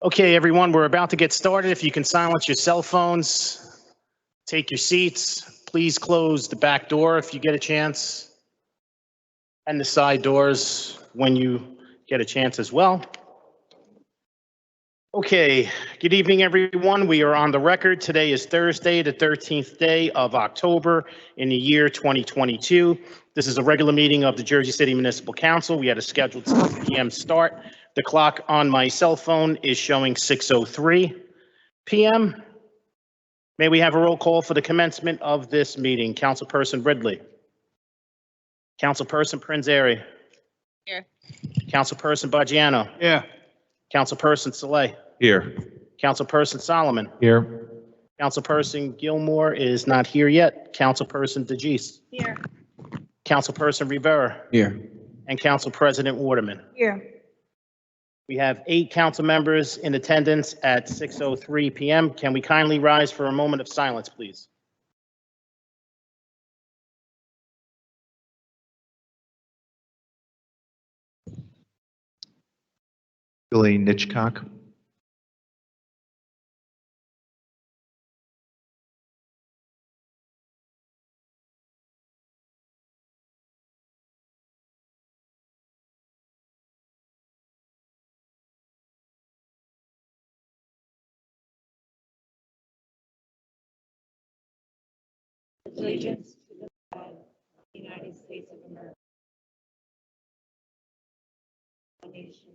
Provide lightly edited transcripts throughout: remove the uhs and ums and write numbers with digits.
Okay, everyone, we're about to get started. If you can silence your cell phones, take your seats. Please close the back door if you get a chance, and the side doors when you get a chance as well. Okay, good evening, everyone. We are on the record. Today is Thursday, the 13th day of October in the year 2022. This is a regular meeting of the Jersey City Municipal Council. We had a scheduled 6 p.m. start. The clock on my cell phone is showing 6:03 p.m. May we have a roll call for the commencement of this meeting? Councilperson Ridley. Councilperson Prinzary. Here. Councilperson Baggiano. Yeah. Councilperson Saleh. Here. Councilperson Solomon. Here. Councilperson Gilmore is not here yet. Councilperson DeGise. Here. Councilperson Rivera. Here. And Council President Waterman. Here. We have 8 council members in attendance at 6:03 p.m. Can we kindly rise for a moment of silence, please? Billy Nitchcock. Allegiance to the flag of the United States of America. Nation.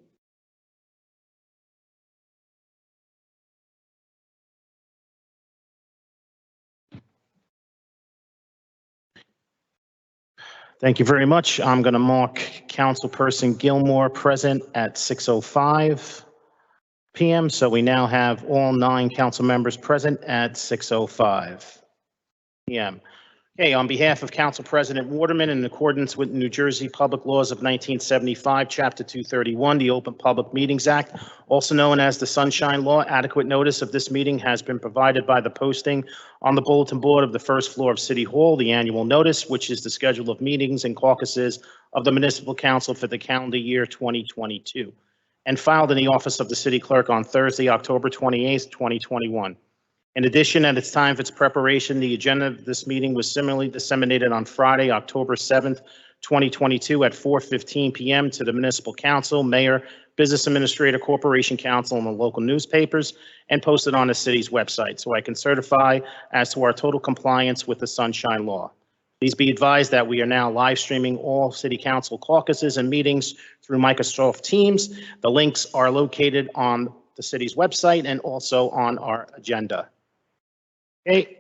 Thank you very much. I'm going to mark Councilperson Gilmore present at 6:05 p.m. So we now have all 9 council members present at 6:05 p.m. Okay, on behalf of Council President Waterman, in accordance with New Jersey Public Laws of 1975, Chapter 231, the Open Public Meetings Act, also known as the Sunshine Law, adequate notice of this meeting has been provided by the posting on the bulletin board of the first floor of City Hall, the annual notice, which is the schedule of meetings and caucuses of the Municipal Council for the calendar year 2022, and filed in the office of the City Clerk on Thursday, October 28th, 2021. In addition, at its time of its preparation, the agenda of this meeting was similarly disseminated on Friday, October 7th, 2022 at 4:15 p.m. to the Municipal Council, Mayor, Business Administrator, Corporation Council, and the local newspapers, and posted on the city's website. So I can certify as to our total compliance with the Sunshine Law. Please be advised that we are now live streaming all City Council caucuses and meetings through Microsoft Teams. The links are located on the city's website and also on our agenda. Okay.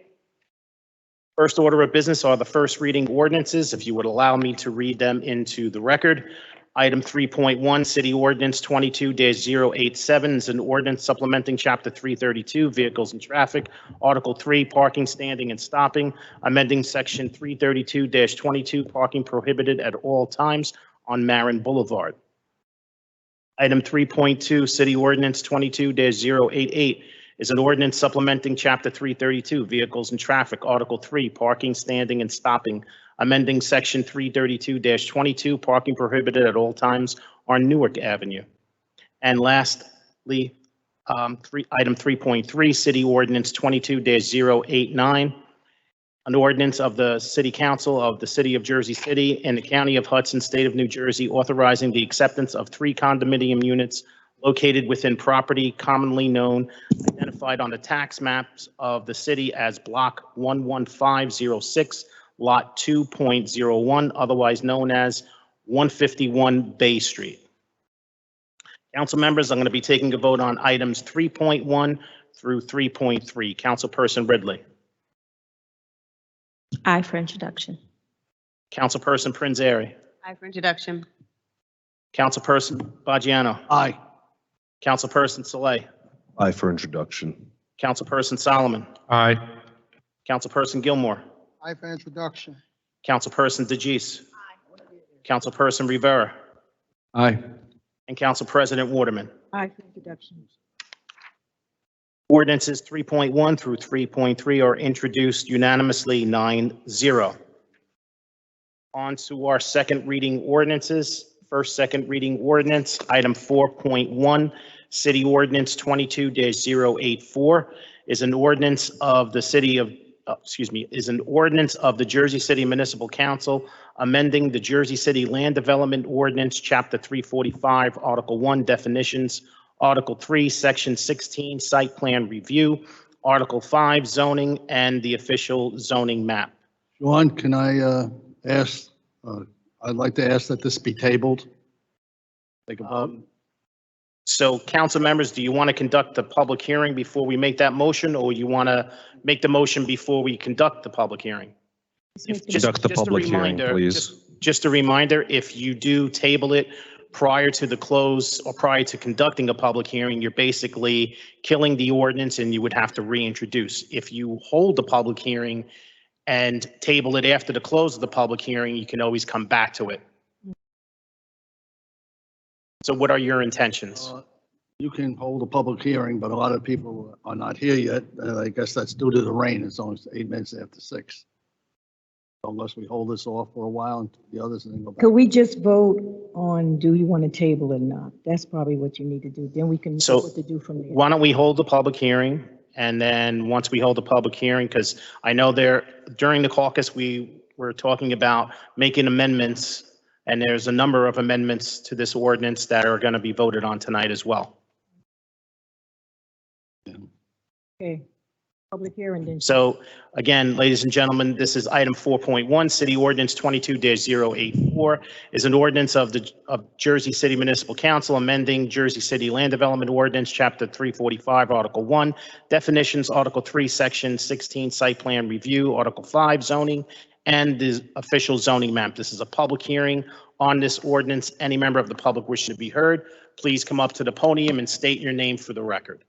First order of business are the first reading ordinances. If you would allow me to read them into the record. Item 3.1, City Ordinance 22-087 is an ordinance supplementing Chapter 332, Vehicles and Traffic, Article 3, Parking, Standing, and Stopping, amending Section 332-22, Parking Prohibited at All Times on Marin Boulevard. Item 3.2, City Ordinance 22-088 is an ordinance supplementing Chapter 332, Vehicles and Traffic, Article 3, Parking, Standing, and Stopping, amending Section 332-22, Parking Prohibited at All Times on Newark Avenue. And lastly, item 3.3, City Ordinance 22-089, an ordinance of the City Council of the City of Jersey City and the County of Hudson, State of New Jersey, authorizing the acceptance of 3 condominium units located within property commonly known, identified on the tax maps of the city as Block 11506, Lot 2.01, otherwise known as 151 Bay Street. Council members, I'm going to be taking a vote on items 3.1 through 3.3. Councilperson Ridley. Aye for introduction. Councilperson Prinzary. Aye for introduction. Councilperson Baggiano. Aye. Councilperson Saleh. Aye for introduction. Councilperson Solomon. Aye. Councilperson Gilmore. Aye for introduction. Councilperson DeGise. Councilperson Rivera. Aye. And Council President Waterman. Aye for introduction. Ordinances 3.1 through 3.3 are introduced unanimously 9-0. On to our second reading ordinances. First, second reading ordinance, item 4.1, City Ordinance 22-084 is an ordinance of the city of, is an ordinance of the Jersey City Municipal Council amending the Jersey City Land Development Ordinance, Chapter 345, Article 1, Definitions, Article 3, Section 16, Site Plan Review, Article 5, Zoning, and the official zoning map. Sean, can I ask, I'd like to ask that this be tabled. Take a vote. So council members, do you want to conduct the public hearing before we make that motion, or you want to make the motion before we conduct the public hearing? Conduct the public hearing, please. Just a reminder, if you do table it prior to the close or prior to conducting a public hearing, you're basically killing the ordinance and you would have to reintroduce. If you hold the public hearing and table it after the close of the public hearing, you can always come back to it. So what are your intentions? You can hold a public hearing, but a lot of people are not here yet. I guess that's due to the rain. It's only 8 minutes after 6. Unless we hold this off for a while and the others and then go back. Could we just vote on, do you want to table it or not? That's probably what you need to do. Then we can know So, what to do from there. Why don't we hold the public hearing? And then once we hold the public hearing, because I know during the caucus, we were talking about making amendments, and there's a number of amendments to this ordinance that are going to be voted on tonight as well. Okay, public hearing then. So again, ladies and gentlemen, this is item 4.1, City Ordinance 22-084 is an ordinance of Jersey City Municipal Council amending Jersey City Land Development Ordinance, Chapter 345, Article 1, Definitions, Article 3, Section 16, Site Plan Review, Article 5, Zoning, and the official zoning map. This is a public hearing on this ordinance. Any member of the public wishing to be heard, please come up to the podium and state your name for the record.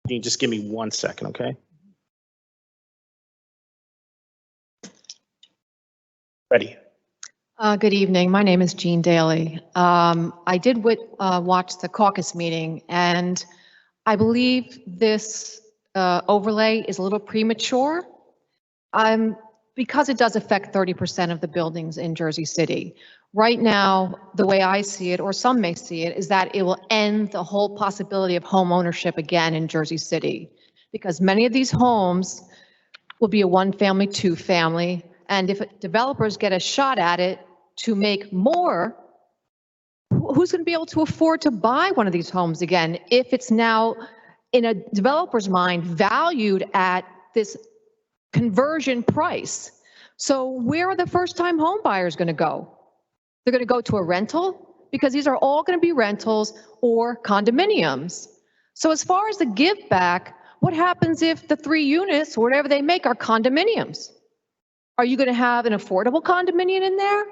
Can you just give me 1 second, okay? Ready. Good evening. My name is Jean Daly. I did watch the caucus meeting, and I believe this overlay is a little premature because it does affect 30% of the buildings in Jersey City. Right now, the way I see it, or some may see it, is that it will end the whole possibility of home ownership again in Jersey City, because many of these homes will be a 1-family, 2-family, and if developers get a shot at it to make more, who's going to be able to afford to buy one of these homes again if it's now, in a developer's mind, valued at this conversion price? So where are the first-time home buyers going to go? They're going to go to a rental, because these are all going to be rentals or condominiums. So as far as the give back, what happens if the 3 units or whatever they make are condominiums? Are you going to have an affordable condominium in there?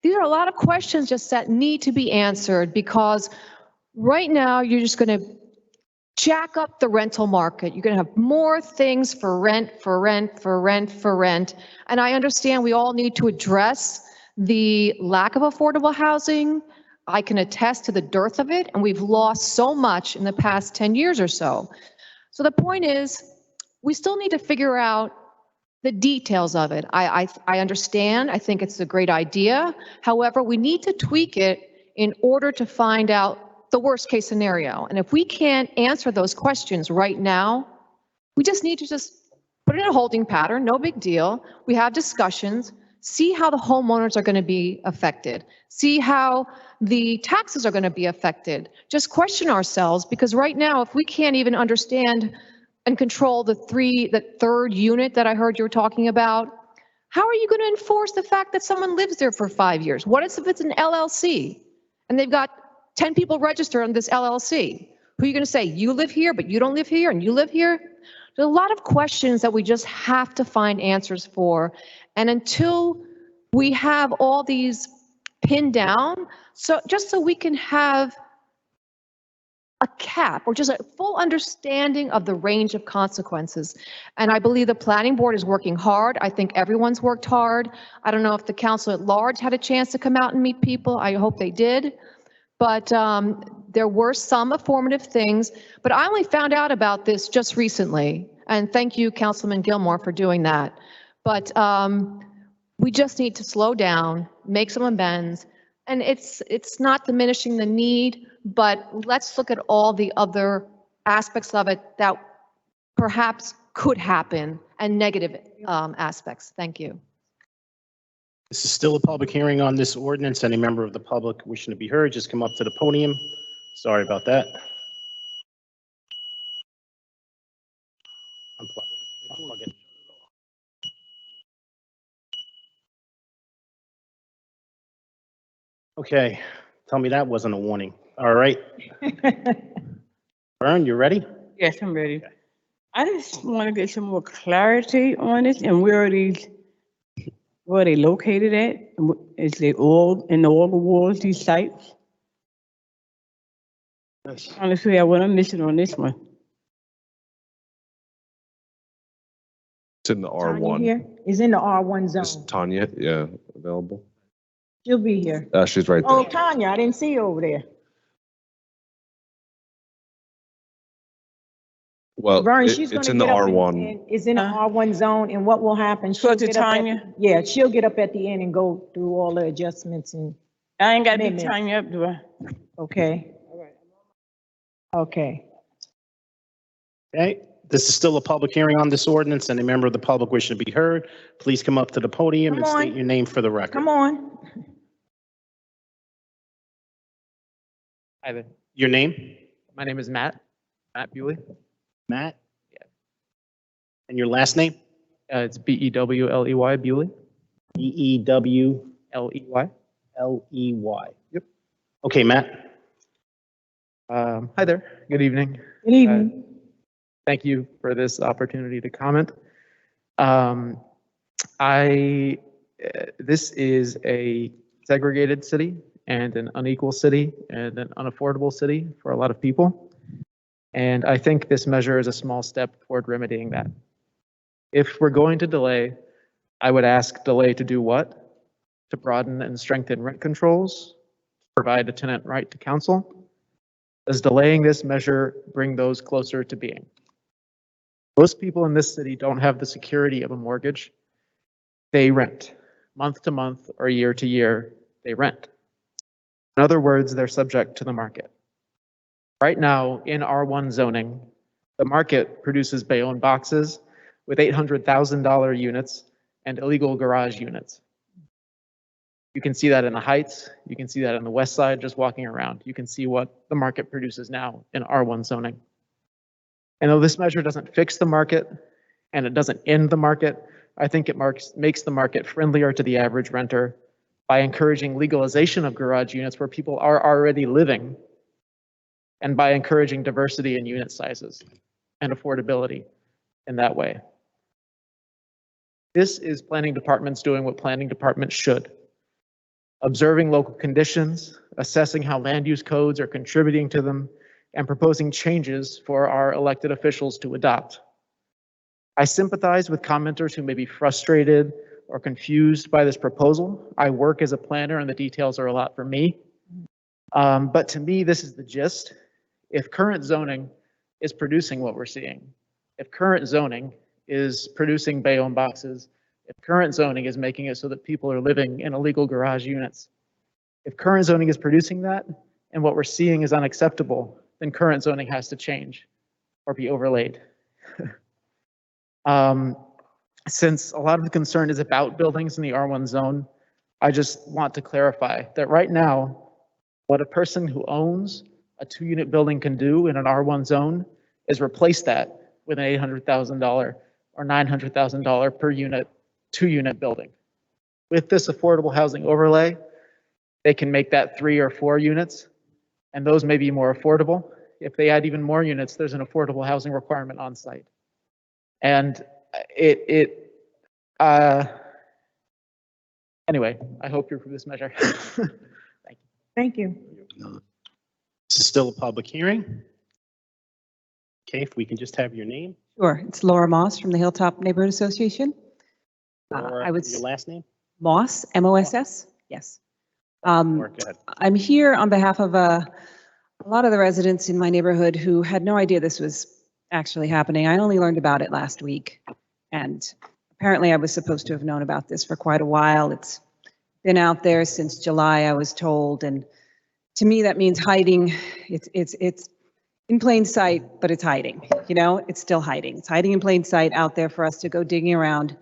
These are a lot of questions just that need to be answered, because right now you're just going to jack up the rental market. You're going to have more things for rent, for rent, for rent, for rent. And I understand we all need to address the lack of affordable housing. I can attest to the dearth of it, and we've lost so much in the past 10 years or so. So the point is, we still need to figure out the details of it. I understand. I think it's a great idea. However, we need to tweak it in order to find out the worst case scenario. And if we can't answer those questions right now, we just need to put it in a holding pattern. No big deal. We have discussions. See how the homeowners are going to be affected. See how the taxes are going to be affected. Just question ourselves, because right now, if we can't even understand and control the third unit that I heard you were talking about, how are you going to enforce the fact that someone lives there for 5 years? What if it's an LLC and they've got 10 people registered on this LLC? Who are you going to say, you live here, but you don't live here, and you live here? There's a lot of questions that we just have to find answers for. And until we have all these pinned down, so we can have a cap or just a full understanding of the range of consequences. And I believe the planning board is working hard. I think everyone's worked hard. I don't know if the council at large had a chance to come out and meet people. I hope they did. But there were some affirmative things. But I only found out about this just recently. And thank you, Councilman Gilmore, for doing that. But we just need to slow down, make some amends, And it's not diminishing the need, but let's look at all the other aspects of it that perhaps could happen and negative aspects. Thank you. This is still a public hearing on this ordinance. Any member of the public wishing to be heard, just come up to the podium. Sorry about that. Unplug it. Okay, tell me that wasn't a warning. All right. Vern, you ready? Yes, I'm ready. I just want to get some more clarity on this and where are they located at? Is they all in all the walls, these sites? Yes. Honestly, what I'm missing on this one. It's in the Tanya R1. here? Is in the R1 Is zone. Tanya, yeah, available? She'll be here. She's right Oh, there. Tanya, I didn't see you over there. Well, Vern, she's it's gonna in the get up R1. and is in the Huh? R1 zone, and what will happen? So she'll to get up at- Tanya? Yeah, she'll get up at the end and go through all the adjustments and, I ain't got to be Amendment. tying you up, do I? okay? Okay. Okay, this is still a public hearing on this ordinance. Any member of the public wishing to be heard, please come up to the podium and Come on. state your name for the record. Come on. Hi there. Your name? My name is Matt Bewley. Matt? Yeah. And your last name? It's Bewley, Bewley, Bewley. Ley. Yep. Okay, Matt. Hi there. Good evening. Good evening. Thank you for this opportunity to comment. This is a segregated city and an unequal city and an unaffordable city for a lot of people. And I think this measure is a small step toward remedying that. If we're going to delay, I would ask delay to do what? To broaden and strengthen rent controls, provide a tenant right to counsel. Does delaying this measure bring those closer to being? Most people in this city don't have the security of a mortgage. They rent month to month or year to year, they rent. In other words, they're subject to the market. Right now in R1 zoning, the market produces Bayonne boxes with $800,000 units and illegal garage units. You can see that in the Heights. You can see that on the West Side, just walking around. You can see what the market produces now in R1 zoning. And though this measure doesn't fix the market and it doesn't end the market, I think it makes the market friendlier to the average renter by encouraging legalization of garage units where people are already living, and by encouraging diversity in unit sizes and affordability in that way. This is planning departments doing what planning departments should. Observing local conditions, assessing how land use codes are contributing to them, and proposing changes for our elected officials to adopt. I sympathize with commenters who may be frustrated or confused by this proposal. I work as a planner and the details are a lot for me. But to me, this is the gist. If current zoning is producing what we're seeing, if current zoning is producing Bayonne boxes, if current zoning is making it so that people are living in illegal garage units, if current zoning is producing that and what we're seeing is unacceptable, then current zoning has to change or be overlaid. Since a lot of the concern is about buildings in the R1 zone, I just want to clarify that right now, what a person who owns a 2-unit building can do in an R1 zone is replace that with an $800,000 or $900,000 per unit 2-unit building. With this affordable housing overlay, they can make that 3 or 4 units, and those may be more affordable. If they add even more units, there's an affordable housing requirement on site. And anyway, I hope you approve this measure. Thank you. This is still a public hearing. Okay, if we can just have your name. Sure. It's Laura Moss from the Hilltop Neighborhood Association. Or I would your last name? Moss, M-O-S-S. Yes. Or go ahead. I'm here on behalf of a lot of the residents in my neighborhood who had no idea this was actually happening. I only learned about it last week. And apparently I was supposed to have known about this for quite a while. It's been out there since July, I was told, and to me, that means hiding. It's in plain sight, but it's hiding, you know, it's still hiding. It's hiding in plain sight out there for us to go digging around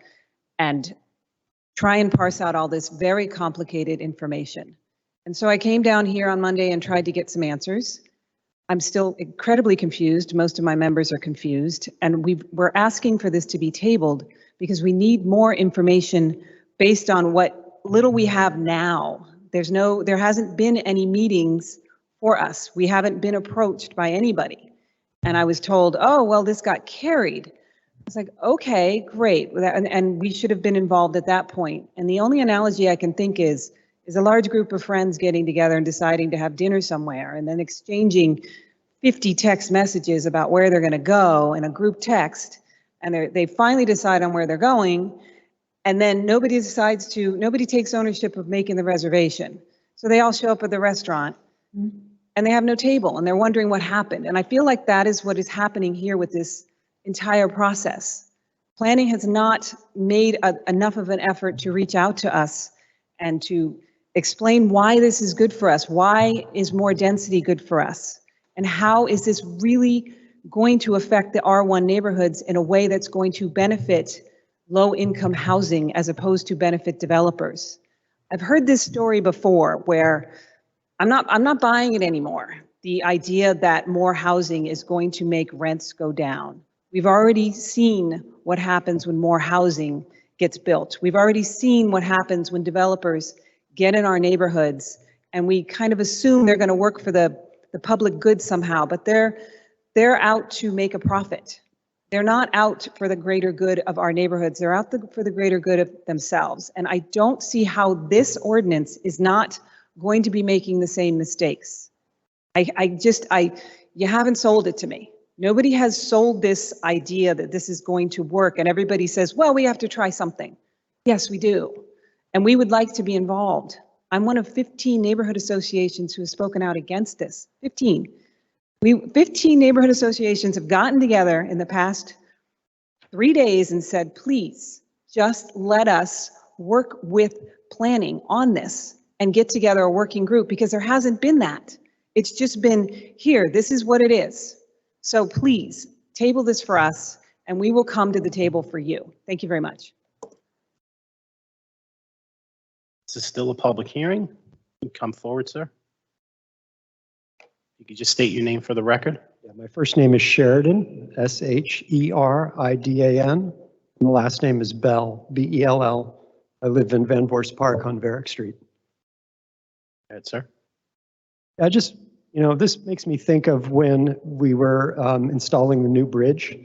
and try and parse out all this very complicated information. And so I came down here on Monday and tried to get some answers. I'm still incredibly confused. Most of my members are confused. And we're asking for this to be tabled because we need more information based on what little we have now. There hasn't been any meetings for us. We haven't been approached by anybody. And I was told, oh, well, this got carried. I was like, okay, great. And we should have been involved at that point. And the only analogy I can think is a large group of friends getting together and deciding to have dinner somewhere and then exchanging 50 text messages about where they're going to go in a group text. And they finally decide on where they're going. And then nobody takes ownership of making the reservation. So they all show up at the restaurant and they have no table and they're wondering what happened. And I feel like that is what is happening here with this entire process. Planning has not made enough of an effort to reach out to us and to explain why this is good for us. Why is more density good for us? And how is this really going to affect the R1 neighborhoods in a way that's going to benefit low-income housing as opposed to benefit developers? I've heard this story before where I'm not buying it anymore. The idea that more housing is going to make rents go down. We've already seen what happens when more housing gets built. We've already seen what happens when developers get in our neighborhoods and we kind of assume they're going to work for the public good somehow, but they're out to make a profit. They're not out for the greater good of our neighborhoods. They're out for the greater good of themselves. And I don't see how this ordinance is not going to be making the same mistakes. You haven't sold it to me. Nobody has sold this idea that this is going to work. And everybody says, well, we have to try something. Yes, we do. And we would like to be involved. I'm one of 15 neighborhood associations who have spoken out against this. 15 neighborhood associations have gotten together in the past 3 days and said, please just let us work with planning on this and get together a working group, because there hasn't been that. It's just been here, this is what it is. So please table this for us and we will come to the table for you. Thank you very much. This is still a public hearing. You come forward, sir. You could just state your name for the record. Yeah, my first name is Sheridan, Sheridan. And the last name is Bell, Bell. I live in Van Voorst Park on Varick Street. Go ahead, sir. I just, this makes me think of when we were installing the new bridge,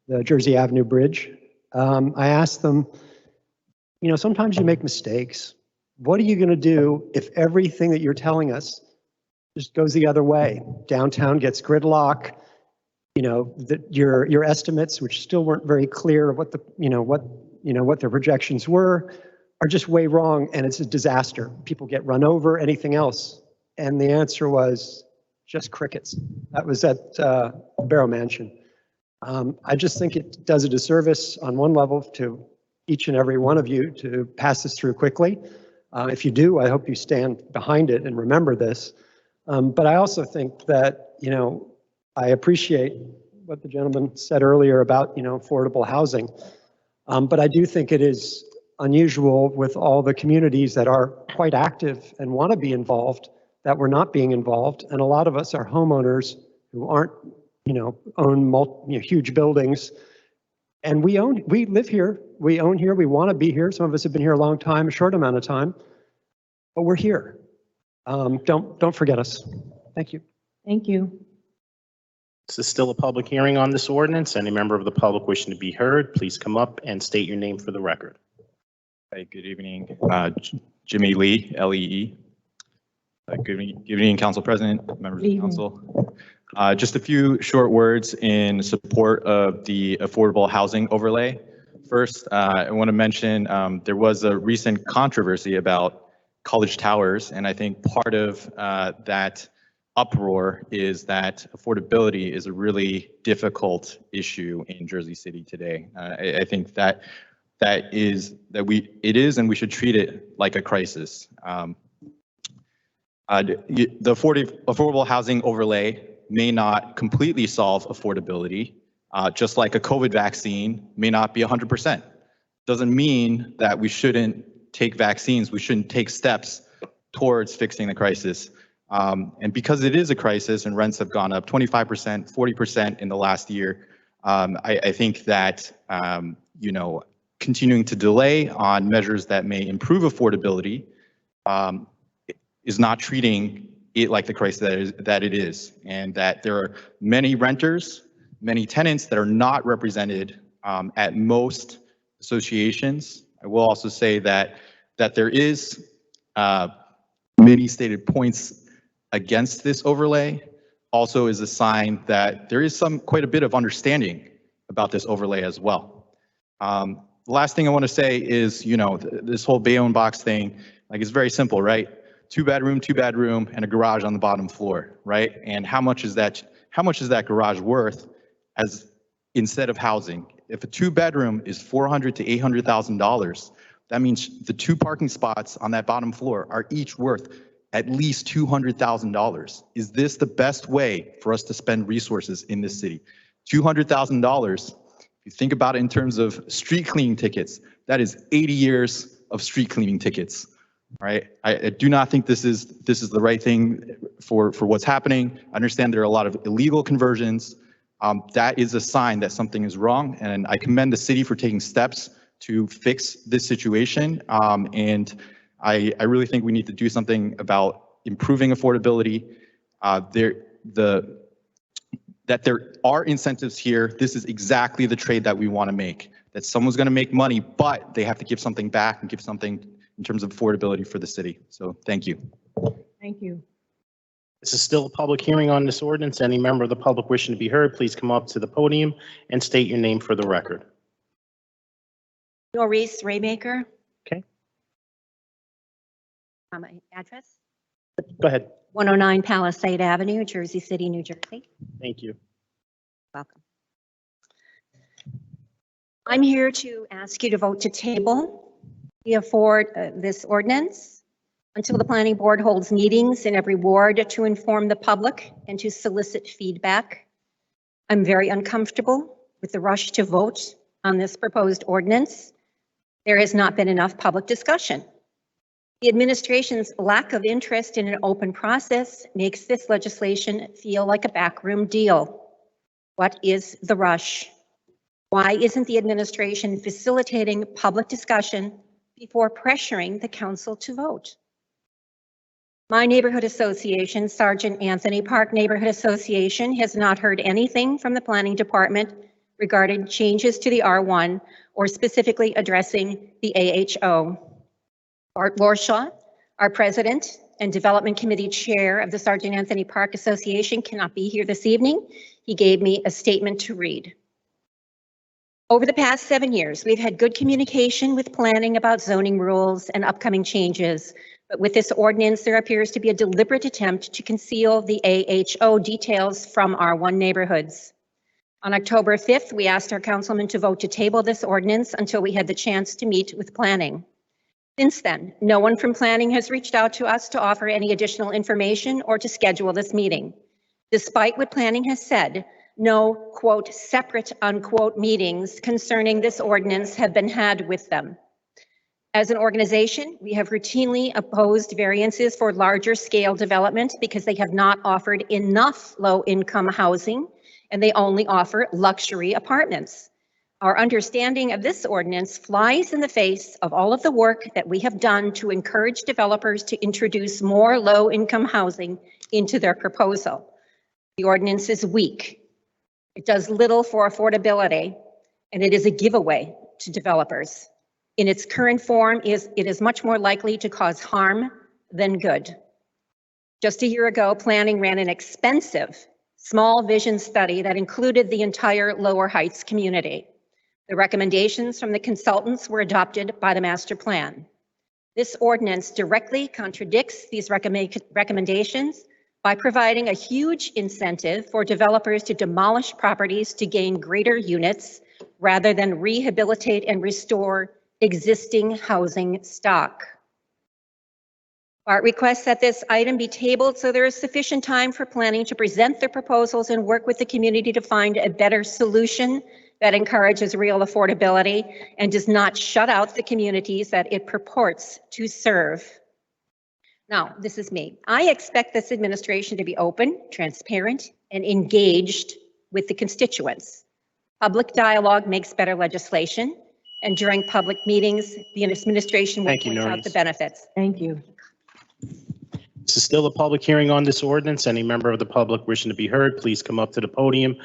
the Jersey Avenue Bridge. I asked them, sometimes you make mistakes. What are you going to do if everything that you're telling us just goes the other way? Downtown gets gridlock. Your estimates, which still weren't very clear of what their projections were, are just way wrong, and it's a disaster. People get run over, anything else. And the answer was just crickets. That was at Barrow Mansion. I just think it does a disservice on one level to each and every one of you to pass this through quickly. If you do, I hope you stand behind it and remember this. But I also think that, I appreciate what the gentleman said earlier about, affordable housing. But I do think it is unusual with all the communities that are quite active and want to be involved, that we're not being involved. And a lot of us are homeowners who aren't, own huge buildings. And we live here, we own here, we want to be here. Some of us have been here a long time, a short amount of time, but we're here. Don't forget us. Thank you. Thank you. This is still a public hearing on this ordinance. Any member of the public wishing to be heard, please come up and state your name for the record. Hi, good evening. Jimmy Lee, Lee. Good evening, Council President, members of the Council. Just a few short words in support of the affordable housing overlay. First, I want to mention there was a recent controversy about College Towers, and I think part of that uproar is that affordability is a really difficult issue in Jersey City today. I think that it is, and we should treat it like a crisis. The affordable housing overlay may not completely solve affordability, just like a COVID vaccine may not be 100%. Doesn't mean that we shouldn't take vaccines, we shouldn't take steps towards fixing the crisis. And because it is a crisis and rents have gone up 25%, 40% in the last year, I think that, continuing to delay on measures that may improve affordability is not treating it like the crisis that it is, and that there are many renters, many tenants that are not represented at most associations. I will also say that there is many stated points against this overlay also is a sign that there is quite a bit of understanding about this overlay as well. The last thing I want to say is, this whole Bayonne box thing, like, it's very simple, right? Two bedroom, and a garage on the bottom floor, right? And how much is that garage worth instead of housing? If a 2-bedroom is $400,000 to $800,000, that means the 2 parking spots on that bottom floor are each worth at least $200,000. Is this the best way for us to spend resources in this city? $200,000, if you think about it in terms of street cleaning tickets, that is 80 years of street cleaning tickets, right? I do not think this is the right thing for what's happening. I understand there are a lot of illegal conversions. That is a sign that something is wrong, and I commend the city for taking steps to fix this situation. And I really think we need to do something about improving affordability. That there are incentives here. This is exactly the trade that we want to make, that someone's going to make money, but they have to give something back and give something in terms of affordability for the city. So thank you. Thank you. This is still a public hearing on this ordinance. Any member of the public wishing to be heard, please come up to the podium and state your name for the record. Norris Raymaker. Okay. My address, Go ahead. 109 Palisade Avenue, Jersey City, New Jersey. Thank you. Welcome. I'm here to ask you to vote to table this ordinance until the planning board holds meetings in every ward to inform the public and to solicit feedback. I'm very uncomfortable with the rush to vote on this proposed ordinance. There has not been enough public discussion. The administration's lack of interest in an open process makes this legislation feel like a backroom deal. What is the rush? Why isn't the administration facilitating public discussion before pressuring the council to vote? My neighborhood association, Sergeant Anthony Park Neighborhood Association, has not heard anything from the planning department regarding changes to the R1 or specifically addressing the AHO. Art Warshaw, our president and development committee chair of the Sergeant Anthony Park Association, cannot be here this evening. He gave me a statement to read. Over the past 7 years, we've had good communication with planning about zoning rules and upcoming changes, but with this ordinance, there appears to be a deliberate attempt to conceal the AHO details from R1 neighborhoods. On October 5th, we asked our councilman to vote to table this ordinance until we had the chance to meet with planning. Since then, no one from planning has reached out to us to offer any additional information or to schedule this meeting. Despite what planning has said, no, quote, separate, unquote, meetings concerning this ordinance have been had with them. As an organization, we have routinely opposed variances for larger scale development because they have not offered enough low-income housing and they only offer luxury apartments. Our understanding of this ordinance flies in the face of all of the work that we have done to encourage developers to introduce more low-income housing into their proposal. The ordinance is weak. It does little for affordability, and it is a giveaway to developers. In its current form, it is much more likely to cause harm than good. Just a year ago, planning ran an expensive small vision study that included the entire Lower Heights community. The recommendations from the consultants were adopted by the master plan. This ordinance directly contradicts these recommendations by providing a huge incentive for developers to demolish properties to gain greater units rather than rehabilitate and restore existing housing stock. Bart requests that this item be tabled so there is sufficient time for planning to present their proposals and work with the community to find a better solution that encourages real affordability and does not shut out the communities that it purports to serve. Now, this is me. I expect this administration to be open, transparent, and engaged with the constituents. Public dialogue makes better legislation, and during public meetings, the administration will Thank you, point out Noreen. the benefits. Thank you. This is still a public hearing on this ordinance. Any member of the public wishing to be heard, please come up to the podium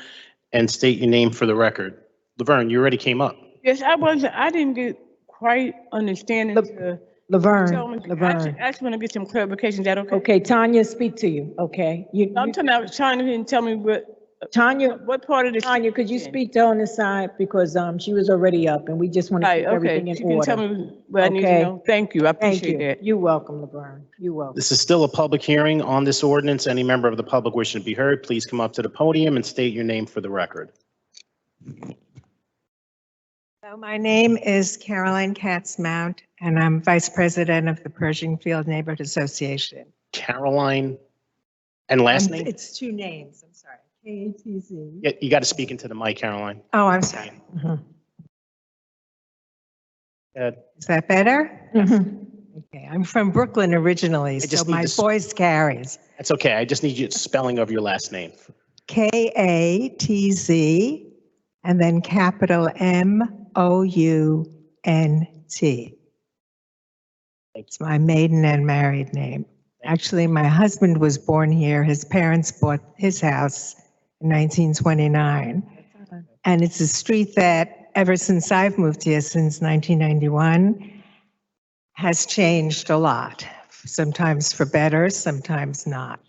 and state your name for the record. Laverne, you already came up. Yes, I didn't get quite understanding to. Laverne, I just want to get some clarification. Is that okay? Okay, Tanya, speak to you, okay? I'm talking about Tanya and tell me Tanya, what part of this. Tanya, could you speak to her on the side? Because she was already up and we just want to Right, keep okay. everything You in can tell order. me what I need to Okay. know. Thank you. I Thank appreciate you. that. You're welcome, Laverne. You're welcome. This is still a public hearing on this ordinance. Any member of the public wishing to be heard, please come up to the podium and state your name for the record. So my name is Caroline Katz-Mount, and I'm Vice President of the Pershing Field Neighborhood Association. Caroline, and last name? It's two names, I'm sorry. K-A-T-Z. Yeah, you got to speak into the mic, Caroline. Oh, I'm sorry. Uh, Is that better? Okay, I'm from Brooklyn originally, so just need my to s- voice carries. That's okay. I just need your spelling of your last name. K-A-T-Z, and then capital M-O-U-N-T. It's my maiden and married name. Actually, my husband was born here. His parents bought his house in 1929. And it's a street that, ever since I've moved here, since 1991, has changed a lot. Sometimes for better, sometimes not.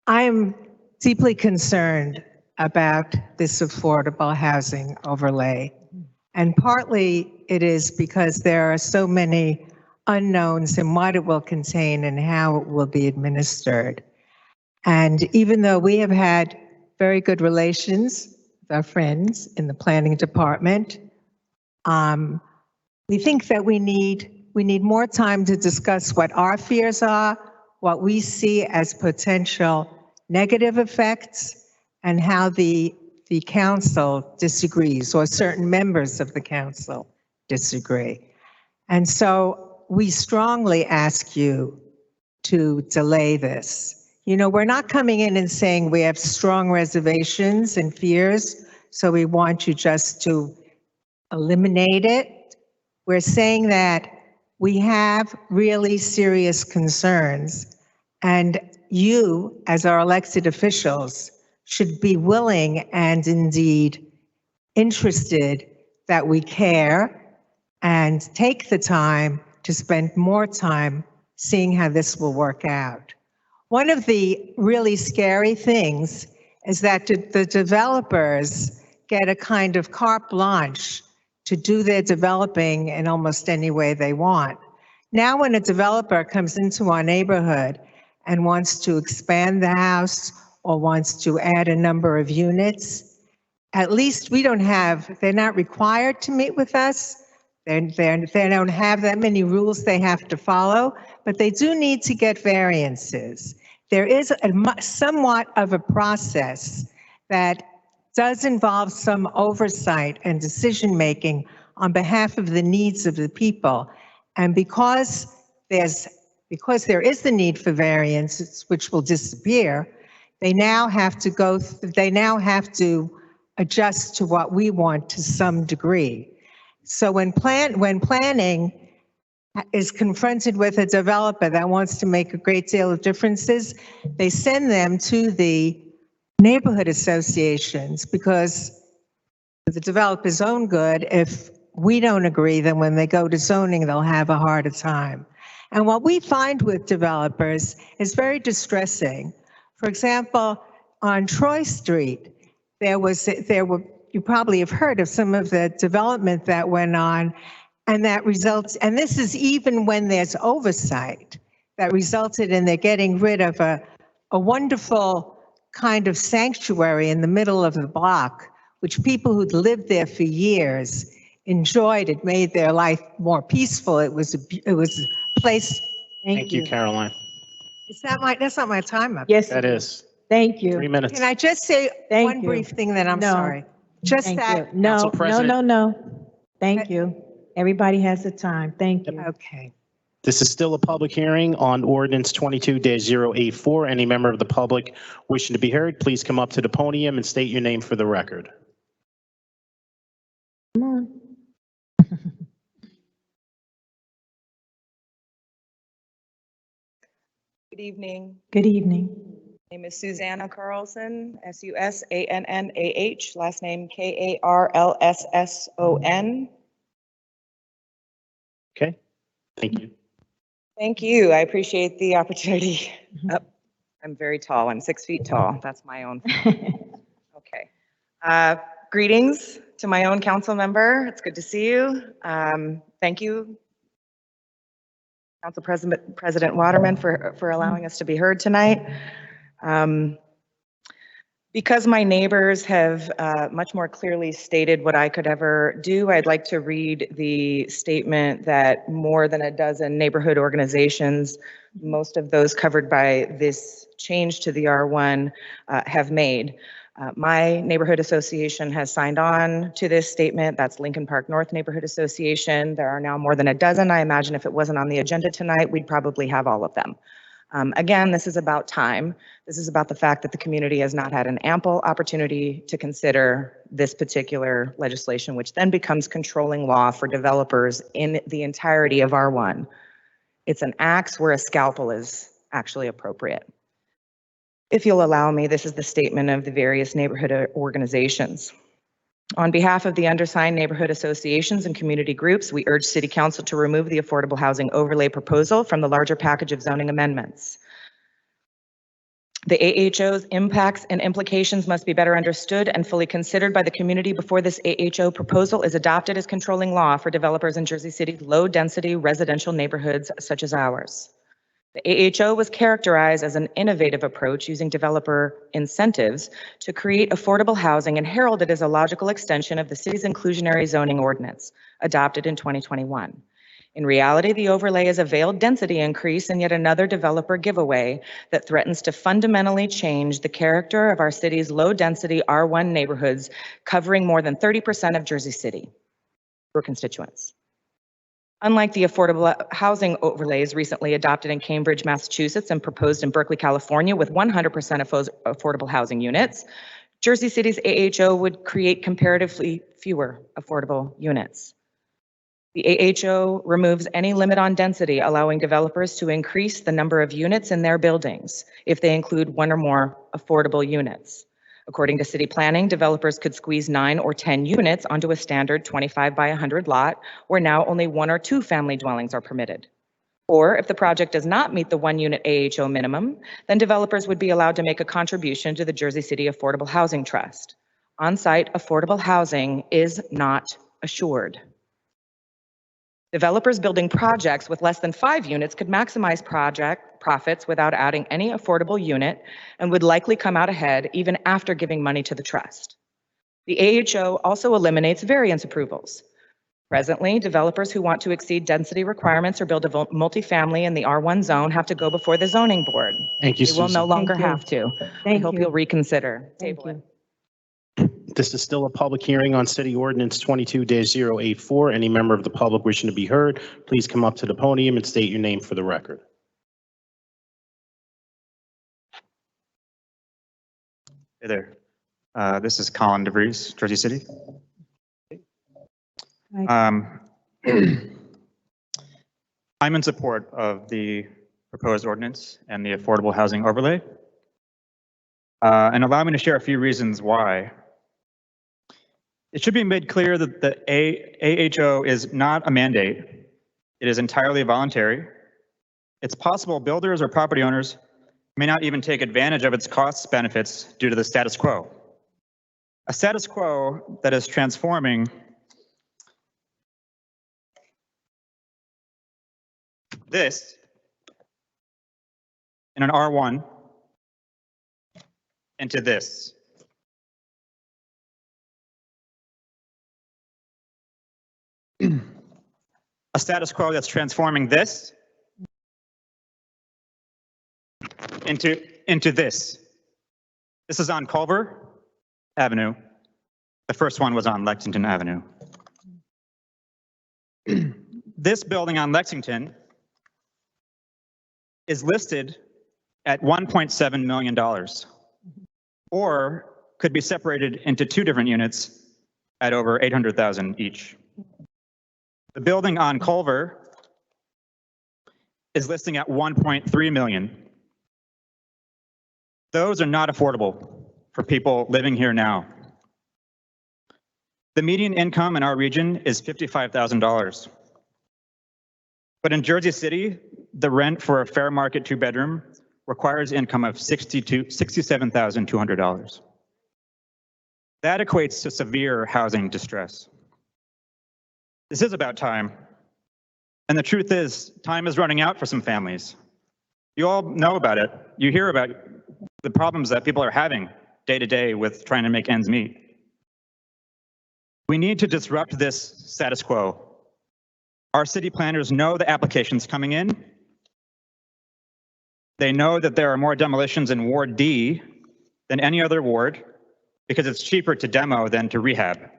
I am deeply concerned about this affordable housing overlay. And partly it is because there are so many unknowns in what it will contain and how it will be administered. And even though we have had very good relations with our friends in the planning department, we think that we need more time to discuss what our fears are, what we see as potential negative effects, and how the council disagrees, or certain members of the council disagree. And so we strongly ask you to delay this. You know, we're not coming in and saying we have strong reservations and fears, so we want you just to eliminate it. We're saying that we have really serious concerns, and you, as our elected officials, should be willing and indeed interested that we care and take the time to spend more time seeing how this will work out. One of the really scary things is that the developers get a kind of carte blanche to do their developing in almost any way they want. Now, when a developer comes into our neighborhood and wants to expand the house or wants to add a number of units, at least they're not required to meet with us. They don't have that many rules they have to follow, but they do need to get variances. There is somewhat of a process that does involve some oversight and decision-making on behalf of the needs of the people. And because there is the need for variances, which will disappear, they now have to adjust to what we want to some degree. So when planning is confronted with a developer that wants to make a great deal of differences, they send them to the neighborhood associations because for the developer's own good, if we don't agree, then when they go to zoning, they'll have a harder time. And what we find with developers is very distressing. For example, on Troy Street, you probably have heard of some of the development that went on, and and this is even when there's oversight, that resulted in their getting rid of a wonderful kind of sanctuary in the middle of the block which people who'd lived there for years enjoyed. It made their life more peaceful. It was a place. Thank you, Caroline. That's not my time up. Yes, That is thank you. 3 minutes. Can I just say Thank one you. brief thing, then I'm No. sorry? Just Thank that. you. No, Council no, President. no. Thank you. Everybody has the time. Thank you. Okay. This is still a public hearing on ordinance 22-084. Any member of the public wishing to be heard, please come up to the podium and state your name for the record. Come on. Good evening. Good evening. My name is Susanna Carlson, Sussannah, last name Karlsson. Okay, thank you. Thank you. I appreciate the opportunity. I'm very tall. I'm 6 feet tall. That's my own. Okay. Greetings to my own council member. It's good to see you. Thank you, Council President Waterman, for allowing us to be heard tonight. Because my neighbors have much more clearly stated what I could ever do, I'd like to read the statement that more than a dozen neighborhood organizations, most of those covered by this change to the R1, have made. My neighborhood association has signed on to this statement. That's Lincoln Park North Neighborhood Association. There are now more than a dozen. I imagine if it wasn't on the agenda tonight, we'd probably have all of them. Again, this is about time. This is about the fact that the community has not had an ample opportunity to consider this particular legislation, which then becomes controlling law for developers in the entirety of R1. It's an axe where a scalpel is actually appropriate. If you'll allow me, this is the statement of the various neighborhood organizations. On behalf of the undersigned neighborhood associations and community groups, we urge City Council to remove the affordable housing overlay proposal from the larger package of zoning amendments. The AHO's impacts and implications must be better understood and fully considered by the community before this AHO proposal is adopted as controlling law for developers in Jersey City's low-density residential neighborhoods such as ours. The AHO was characterized as an innovative approach using developer incentives to create affordable housing and heralded as a logical extension of the city's inclusionary zoning ordinance, adopted in 2021. In reality, the overlay is a veiled density increase and yet another developer giveaway that threatens to fundamentally change the character of our city's low-density R1 neighborhoods, covering more than 30% of Jersey City, your constituents. Unlike the affordable housing overlays recently adopted in Cambridge, Massachusetts, and proposed in Berkeley, California, with 100% affordable housing units, Jersey City's AHO would create comparatively fewer affordable units. The AHO removes any limit on density, allowing developers to increase the number of units in their buildings if they include one or more affordable units. According to city planning, developers could squeeze 9 or 10 units onto a standard 25 by 100 lot, where now only 1 or 2 family dwellings are permitted. Or if the project does not meet the 1-unit AHO minimum, then developers would be allowed to make a contribution to the Jersey City Affordable Housing Trust. On-site affordable housing is not assured. Developers building projects with less than 5 units could maximize project profits without adding any affordable unit and would likely come out ahead even after giving money to the trust. The AHO also eliminates variance approvals. Presently, developers who want to exceed density requirements or build a multifamily in the R1 zone have to go before the zoning board. Thank you, They will Susan. no longer Thank you. have to. I Thank hope you. you'll reconsider. Thank Table it. you. This is still a public hearing on City Ordinance 22-084. Any member of the public wishing to be heard, please come up to the podium and state your name for the record. Hey there. This is Colin DeVries, Jersey City. I'm in support of the proposed ordinance and the affordable housing overlay. And allow me to share a few reasons why. It should be made clear that the AHO is not a mandate. It is entirely voluntary. It's possible builders or property owners may not even take advantage of its cost benefits due to the status quo. A status quo that is transforming this in an R1 into this. a status quo that's transforming this into this. This is on Culver Avenue. The first one was on Lexington Avenue. This building on Lexington is listed at $1.7 million, or could be separated into two different units at over $800,000 each. The building on Culver is listing at 1.3 million. Those are not affordable for people living here now. The median income in our region is $55,000. But in Jersey City, the rent for a fair market 2-bedroom requires income of $67,200. That equates to severe housing distress. This is about time. And the truth is, time is running out for some families. You all know about it. You hear about the problems that people are having day to day with trying to make ends meet. We need to disrupt this status quo. Our city planners know the applications coming in. They know that there are more demolitions in Ward D than any other ward because it's cheaper to demo than to rehab.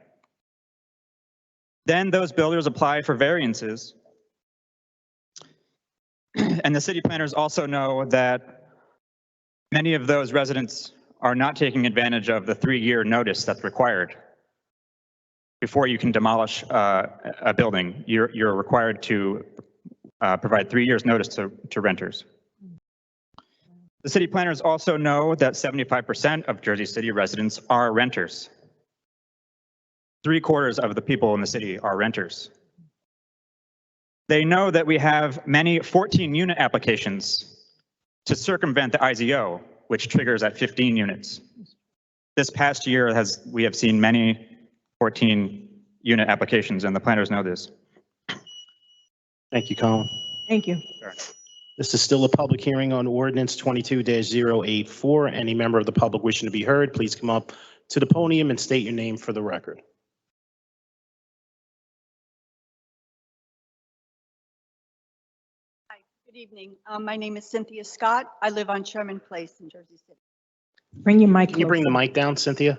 Then those builders apply for variances. And the city planners also know that many of those residents are not taking advantage of the 3-year notice that's required. Before you can demolish a building, you're required to provide 3 years notice to renters. The city planners also know that 75% of Jersey City residents are renters. 3/4 of the people in the city are renters. They know that we have many 14-unit applications to circumvent the IZO, which triggers at 15 units. This past year, we have seen many 14-unit applications, and the planners know this. Thank you, Colin. Thank you. This is still a public hearing on ordinance 22-084. Any member of the public wishing to be heard, please come up to the podium and state your name for the record. Hi, good evening. My name is Cynthia Scott. I live on Sherman Place in Jersey City. Bring your mic Can you bring the closer. mic down, Cynthia?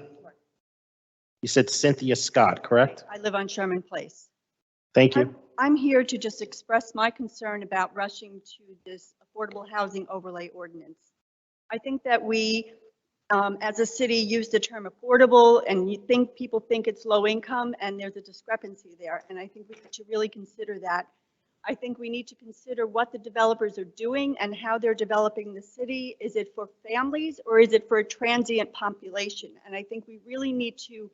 You said Cynthia Scott, correct? I live on Sherman Place. Thank you. I'm here to just express my concern about rushing to this affordable housing overlay ordinance. I think that we, as a city, use the term affordable, and people think it's low income, and there's a discrepancy there. And I think we should really consider that. I think we need to consider what the developers are doing and how they're developing the city. Is it for families or is it for a transient population? And I think we really need to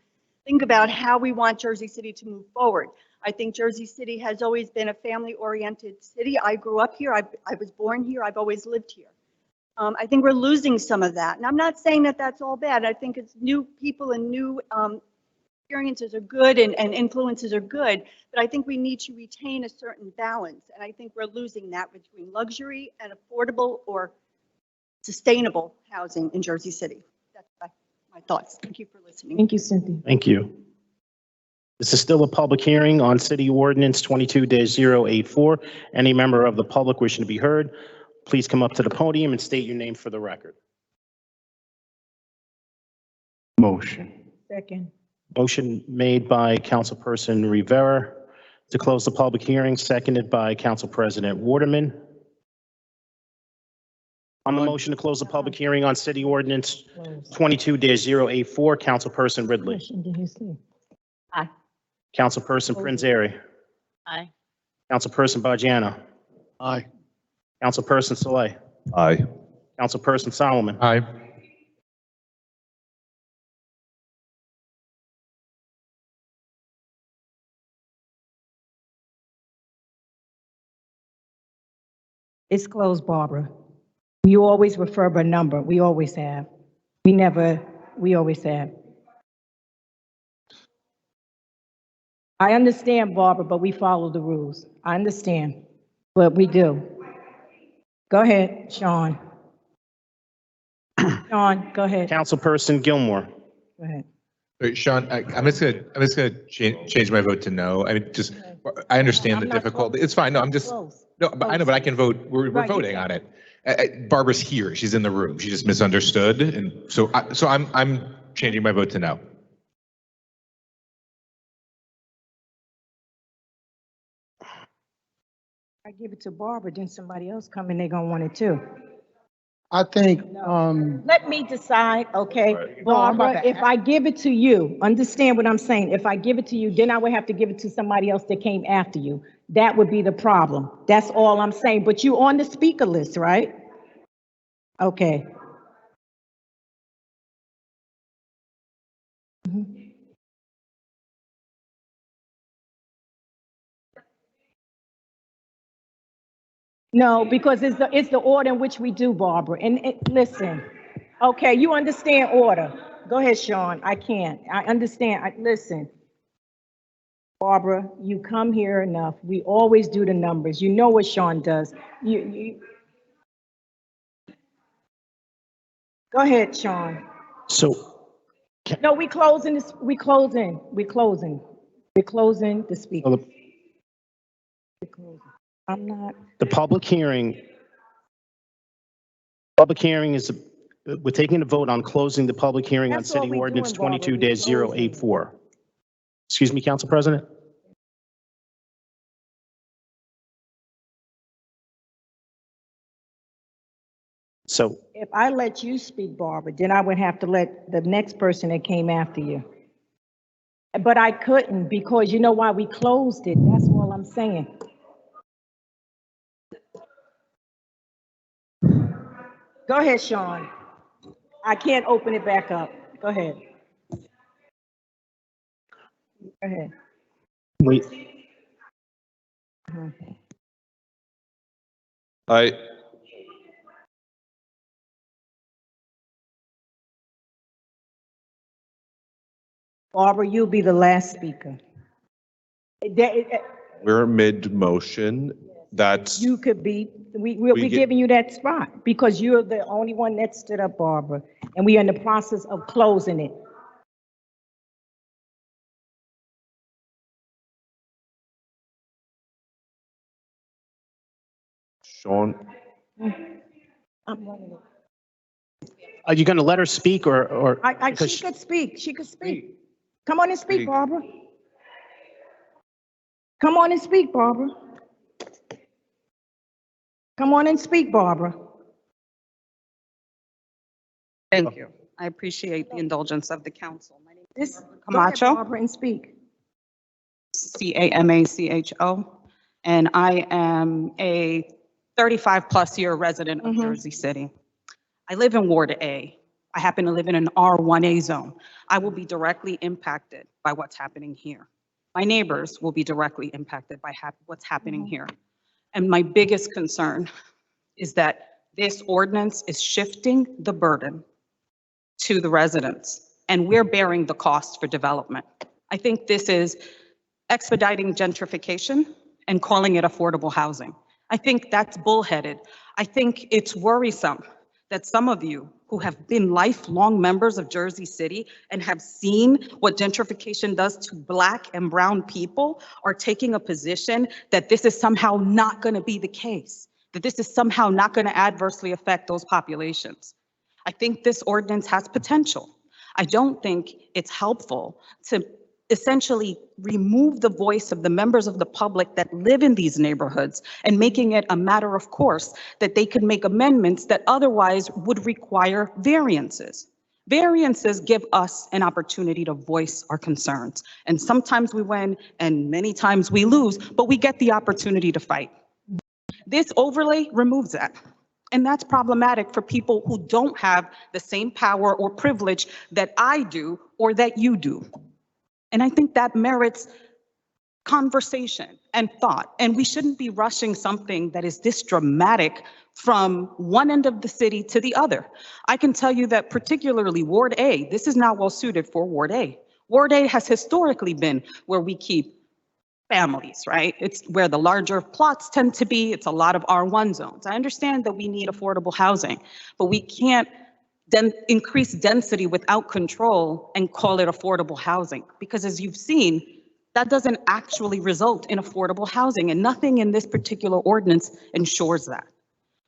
think about how we want Jersey City to move forward. I think Jersey City has always been a family-oriented city. I grew up here. I was born here. I've always lived here. I think we're losing some of that. And I'm not saying that that's all bad. I think it's new people and new experiences are good and influences are good. But I think we need to retain a certain balance. And I think we're losing that between luxury and affordable or sustainable housing in Jersey City. That's my thoughts. Thank you for listening. Thank you, Cynthia. Thank you. This is still a public hearing on City Ordinance 22-084. Any member of the public wishing to be heard, please come up to the podium and state your name for the record. Motion. Second. Motion made by Councilperson Rivera to close the public hearing, seconded by Council President Waterman. On the motion to close the public hearing on City Ordinance 22-084, Councilperson Ridley. Question did he say? Aye. Councilperson Prinzary. Aye. Councilperson Bajano. Aye. Councilperson Saleh. Aye. Councilperson Solomon. Aye. It's closed, Barbara. You always refer by number. We always have. We always have. I understand, Barbara, but we follow the rules. I understand, but we do. Go ahead, Sean. Sean, go ahead. Councilperson Gilmore. Go ahead. Wait, Sean, I'm just gonna change my vote to no. I mean, just I understand I'm the not difficulty. close. It's fine. No, I'm Not just, close. no, but I know, but I can vote. We're Right, you voting can. on it. Barbara's here. She's in the room. She just misunderstood. And so I'm changing my vote to no. I give it to Barbara, then somebody else come and they're gonna want it too. I think, Let me decide, okay? No, I'm about Barbara, to if I give it to you, understand what I'm saying? If I give it to you, then I would have to give it to somebody else that came after you. That would be the problem. That's all I'm saying. But you on the speaker list, right? Okay. Mhm. No, because it's the order in which we do, Barbara. And listen, okay, you understand order. Go ahead, Sean. I can't. I understand. Listen, Barbara, you come here enough. We always do the numbers. You know what Sean does. Go ahead, Sean. So No, we closing this. We closing the speaker. well, I'm not. the public hearing is, we're taking a vote on closing the public hearing on That's all City we Ordinance doing, Barbara. We 22-084. Excuse me, Council President? So If I let you speak, Barbara, then I would have to let the next person that came after you. But I couldn't because you know why we closed it. That's all I'm saying. Go ahead, Sean. I can't open it back up. Go ahead. Go ahead. wait, Barbara, you'll be the last speaker. We're mid-motion. That's, You could be, we're get- giving you that spot because you're the only one that stood up, Barbara. And we are in the process of closing it. Sean, I'm running it. are you going to let her speak or? because She could speak. She could speak. Come on and speak, Barbara. Come on and speak, Barbara. Come on and speak, Barbara. Thank you. I appreciate the indulgence of the council. My name is This, go ahead, Camacho, Barbara, and speak. Camacho, and I am a 35-plus year resident of Jersey City. I live in Ward A. I happen to live in an R1A zone. I will be directly impacted by what's happening here. My neighbors will be directly impacted by what's happening here. And my biggest concern is that this ordinance is shifting the burden to the residents, and we're bearing the cost for development. I think this is expediting gentrification and calling it affordable housing. I think that's bullheaded. I think it's worrisome that some of you who have been lifelong members of Jersey City and have seen what gentrification does to Black and brown people are taking a position that this is somehow not going to be the case, that this is somehow not going to adversely affect those populations. I think this ordinance has potential. I don't think it's helpful to essentially remove the voice of the members of the public that live in these neighborhoods and making it a matter of course that they could make amendments that otherwise would require variances. Variances give us an opportunity to voice our concerns. And sometimes we win and many times we lose, but we get the opportunity to fight. This overlay removes that. And that's problematic for people who don't have the same power or privilege that I do or that you do. And I think that merits conversation and thought. And we shouldn't be rushing something that is this dramatic from one end of the city to the other. I can tell you that particularly Ward A, this is not well suited for Ward A. Ward A has historically been where we keep families, right? It's where the larger plots tend to be. It's a lot of R1 zones. I understand that we need affordable housing, but we can't increase density without control and call it affordable housing. Because as you've seen, That doesn't actually result in affordable housing, and nothing in this particular ordinance ensures that.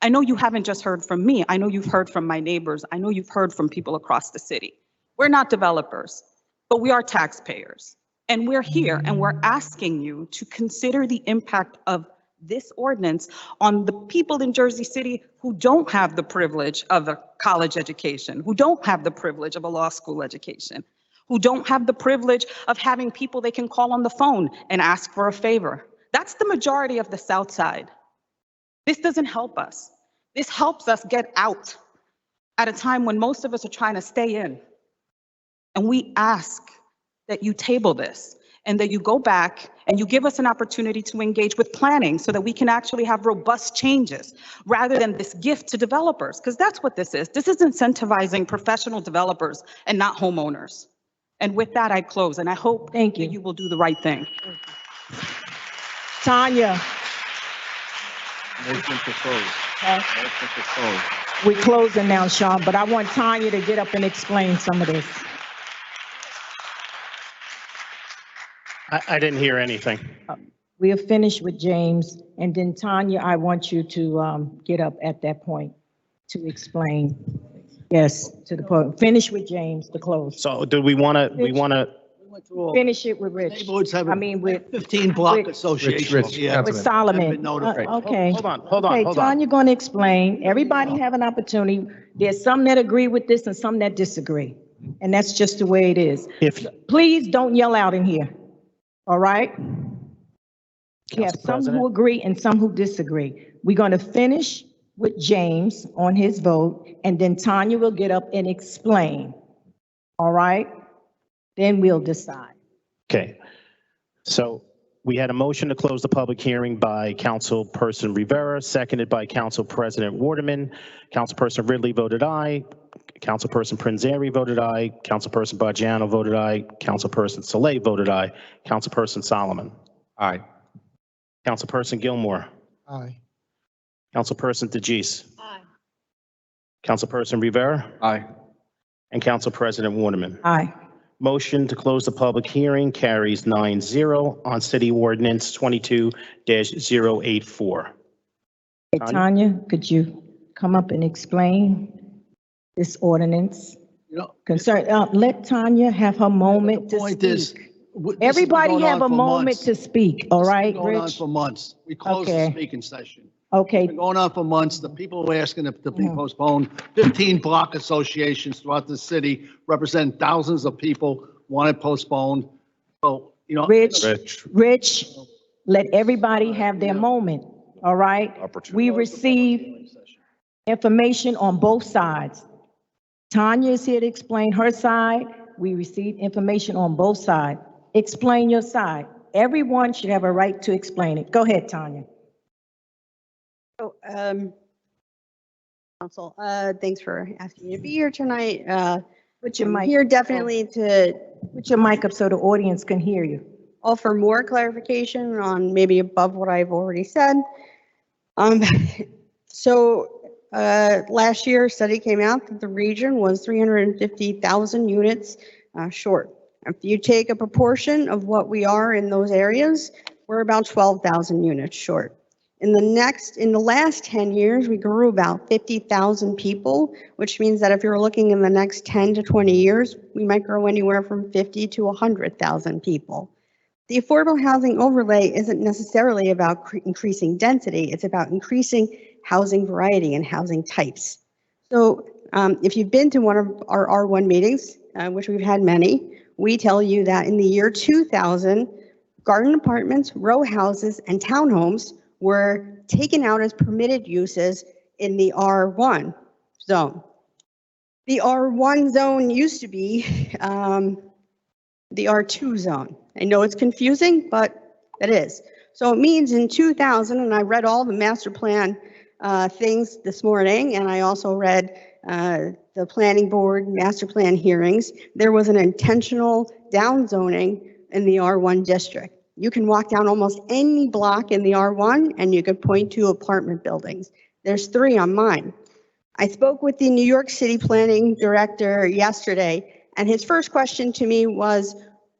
I know you haven't just heard from me. I know you've heard from my neighbors. I know you've heard from people across the city. We're not developers, but we are taxpayers. And we're here and we're asking you to consider the impact of this ordinance on the people in Jersey City who don't have the privilege of a college education, who don't have the privilege of a law school education, who don't have the privilege of having people they can call on the phone and ask for a favor. That's the majority of the South Side. This doesn't help us. This helps us get out at a time when most of us are trying to stay in. And we ask that you table this and that you go back and you give us an opportunity to engage with planning so that we can actually have robust changes rather than this gift to developers, because that's what this is. This is incentivizing professional developers and not homeowners. And with that, I close, and I hope that you will do the right thing. Tanya, Motion to close. Motion to close. we're closing now, Sean, but I want Tanya to get up and explain some of this. I didn't hear anything. We are finished with James, and then Tanya, I want you to get up at that point to explain. Yes, to the point. Finish with James to close. So do we want to, Finish it with Rich. Neighborhoods have I mean, with 15 block with- associations. Rich, Yeah. with Solomon. Been notified. Okay. hold on. Okay, Tanya going to explain. Everybody have an opportunity. There's some that agree with this and some that disagree. And that's just the way it is. Please don't yell out in here. All right? We have some who agree and some who disagree. We're going to finish with James on his vote, and then Tanya will get up and explain. All right? Then we'll decide. Okay. So we had a motion to close the public hearing by Councilperson Rivera, seconded by Council President Waterman. Councilperson Ridley voted aye. Councilperson Prinzary voted aye. Councilperson Bajano voted aye. Councilperson Saleh voted aye. Councilperson Solomon. Aye. Councilperson Gilmore. Aye. Councilperson DeGise. Aye. Councilperson Rivera. Aye. And Council President Waterman. Aye. Motion to close the public hearing carries 9-0 on City Ordinance 22-084. Hey, Tanya, could you come up and explain this ordinance? Let Tanya have her moment to Point speak. is, this has been Everybody going have on a for moment months. to speak, all right, Going on Rich? for months. We closed the Okay. speaking session. Okay, It's been going on for months. The people were asking it to be postponed. 15 block associations throughout the city represent thousands of people want it postponed. So, Rich, let everybody have their moment, all right? We receive information on both sides. Tanya is here to explain her side. We receive information on both sides. Explain your side. Everyone should have a right to explain it. Go ahead, Tanya. So, Council, thanks for asking me to be here tonight. Put your I'm mic. here definitely to Put your mic up so the audience can hear you. offer more clarification on maybe above what I've already said. Last year, a study came out that the region was 350,000 units short. If you take a proportion of what we are in those areas, we're about 12,000 units short. In the last 10 years, we grew about 50,000 people, which means that if you're looking in the next 10 to 20 years, we might grow anywhere from 50 to 100,000 people. The affordable housing overlay isn't necessarily about increasing density, it's about increasing housing variety and housing types. So if you've been to one of our R1 meetings, which we've had many, we tell you that in the year 2000, garden apartments, row houses, and townhomes were taken out as permitted uses in the R1 zone. The R1 zone used to be the R2 zone. I know it's confusing, but it is. So it means in 2000, and I read all the master plan things this morning, and I also read the planning board master plan hearings, there was an intentional downzoning in the R1 district. You can walk down almost any block in the R1 and you could point to apartment buildings. There's 3 on mine. I spoke with the New York City planning director yesterday, and his first question to me was,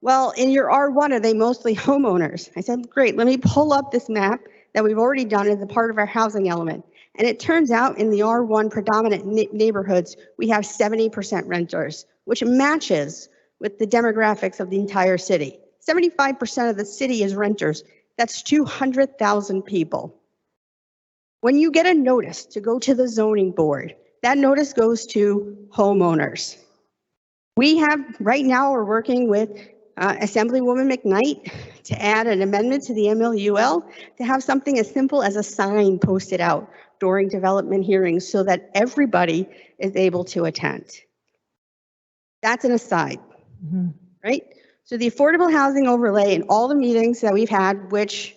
Well, in your R1, are they mostly homeowners? I said, great, let me pull up this map that we've already done as a part of our housing element. And it turns out in the R1 predominant neighborhoods, we have 70% renters, which matches with the demographics of the entire city. 75% of the city is renters. That's 200,000 people. When you get a notice to go to the zoning board, that notice goes to homeowners. We have, right now, we're working with Assemblywoman McKnight to add an amendment to the MLUL to have something as simple as a sign posted out during development hearings so that everybody is able to attend. That's an aside, right? So the affordable housing overlay in all the meetings that we've had, which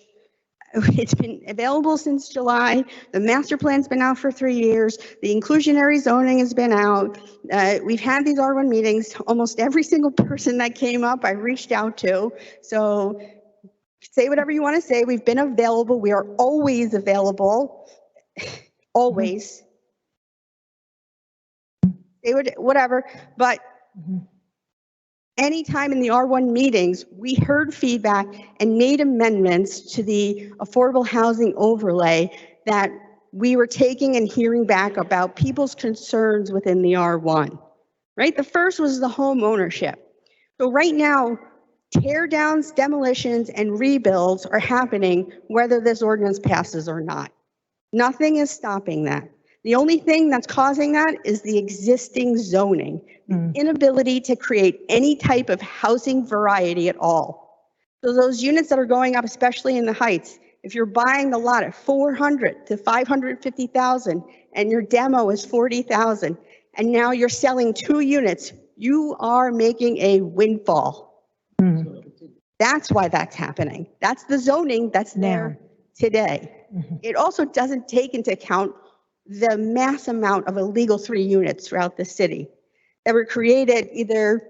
it's been available since July. The master plan's been out for 3 years. The inclusionary zoning has been out. We've had these R1 meetings. Almost every single person that came up, I reached out to. So say whatever you want to say. We've been available. We are always available. Always. Say whatever. But anytime in the R1 meetings, we heard feedback and made amendments to the affordable housing overlay that we were taking and hearing back about people's concerns within the R1, right? The first was the home ownership. So right now, tear downs, demolitions, and rebuilds are happening whether this ordinance passes or not. Nothing is stopping that. The only thing that's causing that is the existing zoning, the inability to create any type of housing variety at all. So those units that are going up, especially in the Heights, if you're buying the lot at 400 to 550,000 and your demo is 40,000, and now you're selling 2 units, you are making a windfall. That's why that's happening. That's the zoning that's there today. It also doesn't take into account the mass amount of illegal 3 units throughout the city that were created either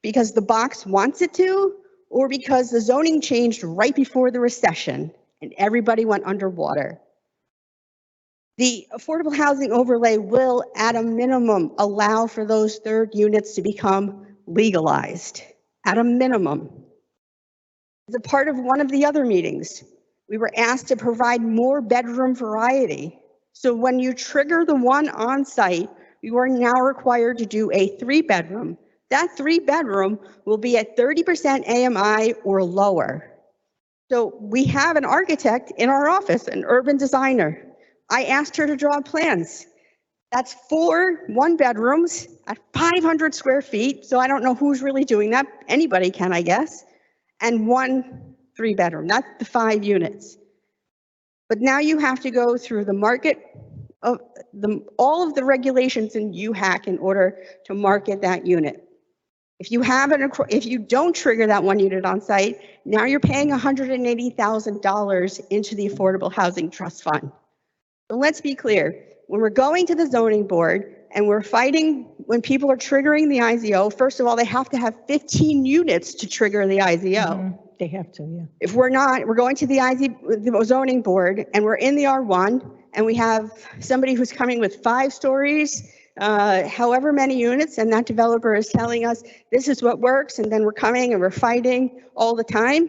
because the box wants it to, or because the zoning changed right before the recession and everybody went underwater. The affordable housing overlay will, at a minimum, allow for those 3rd units to become legalized, at a minimum. As a part of one of the other meetings, we were asked to provide more bedroom variety. So when you trigger the one on site, you are now required to do a 3-bedroom. That 3-bedroom will be at 30% AMI or lower. So we have an architect in our office, an urban designer. I asked her to draw plans. That's 4 1-bedrooms at 500 square feet. So I don't know who's really doing that. Anybody can, I guess. And 1 3-bedroom. That's the 5 units. But now you have to go through the market of all of the regulations in UHAC in order to market that unit. If you don't trigger that 1 unit on site, now you're paying $180,000 into the Affordable Housing Trust Fund. So let's be clear. When we're going to the zoning board and we're fighting when people are triggering the IZO, first of all, they have to have 15 units to trigger the IZO. They have to, yeah. If we're not, we're going to the zoning board and we're in the R1 and we have somebody who's coming with 5 stories, however many units, and that developer is telling us this is what works, and then we're coming and we're fighting all the time.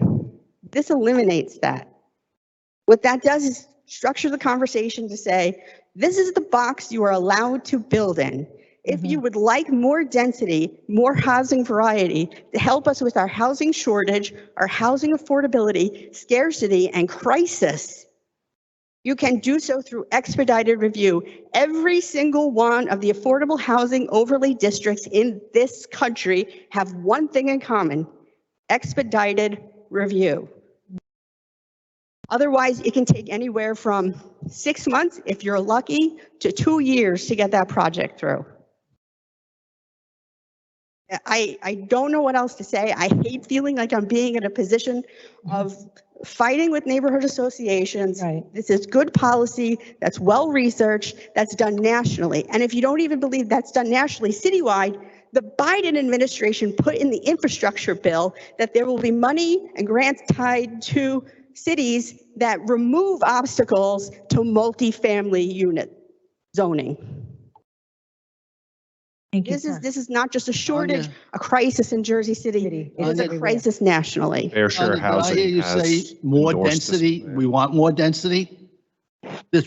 This eliminates that. What that does is structure the conversation to say, this is the box you are allowed to build in. If you would like more density, more housing variety to help us with our housing shortage, our housing affordability, scarcity, and crisis, you can do so through expedited review. Every single one of the affordable housing overlay districts in this country have one thing in common: expedited review. Otherwise, it can take anywhere from 6 months, if you're lucky, to 2 years to get that project through. I don't know what else to say. I hate feeling like I'm being in a position of fighting with neighborhood associations. Right. This is good policy that's well-researched, that's done nationally. And if you don't even believe that's done nationally, citywide, the Biden administration put in the infrastructure bill that there will be money and grants tied to cities that remove obstacles to multifamily unit zoning. This is not just a shortage, a crisis in Jersey City. It is a crisis nationally. Fair share Did I hear housing you has say more endorsed this density? plan. We want more density?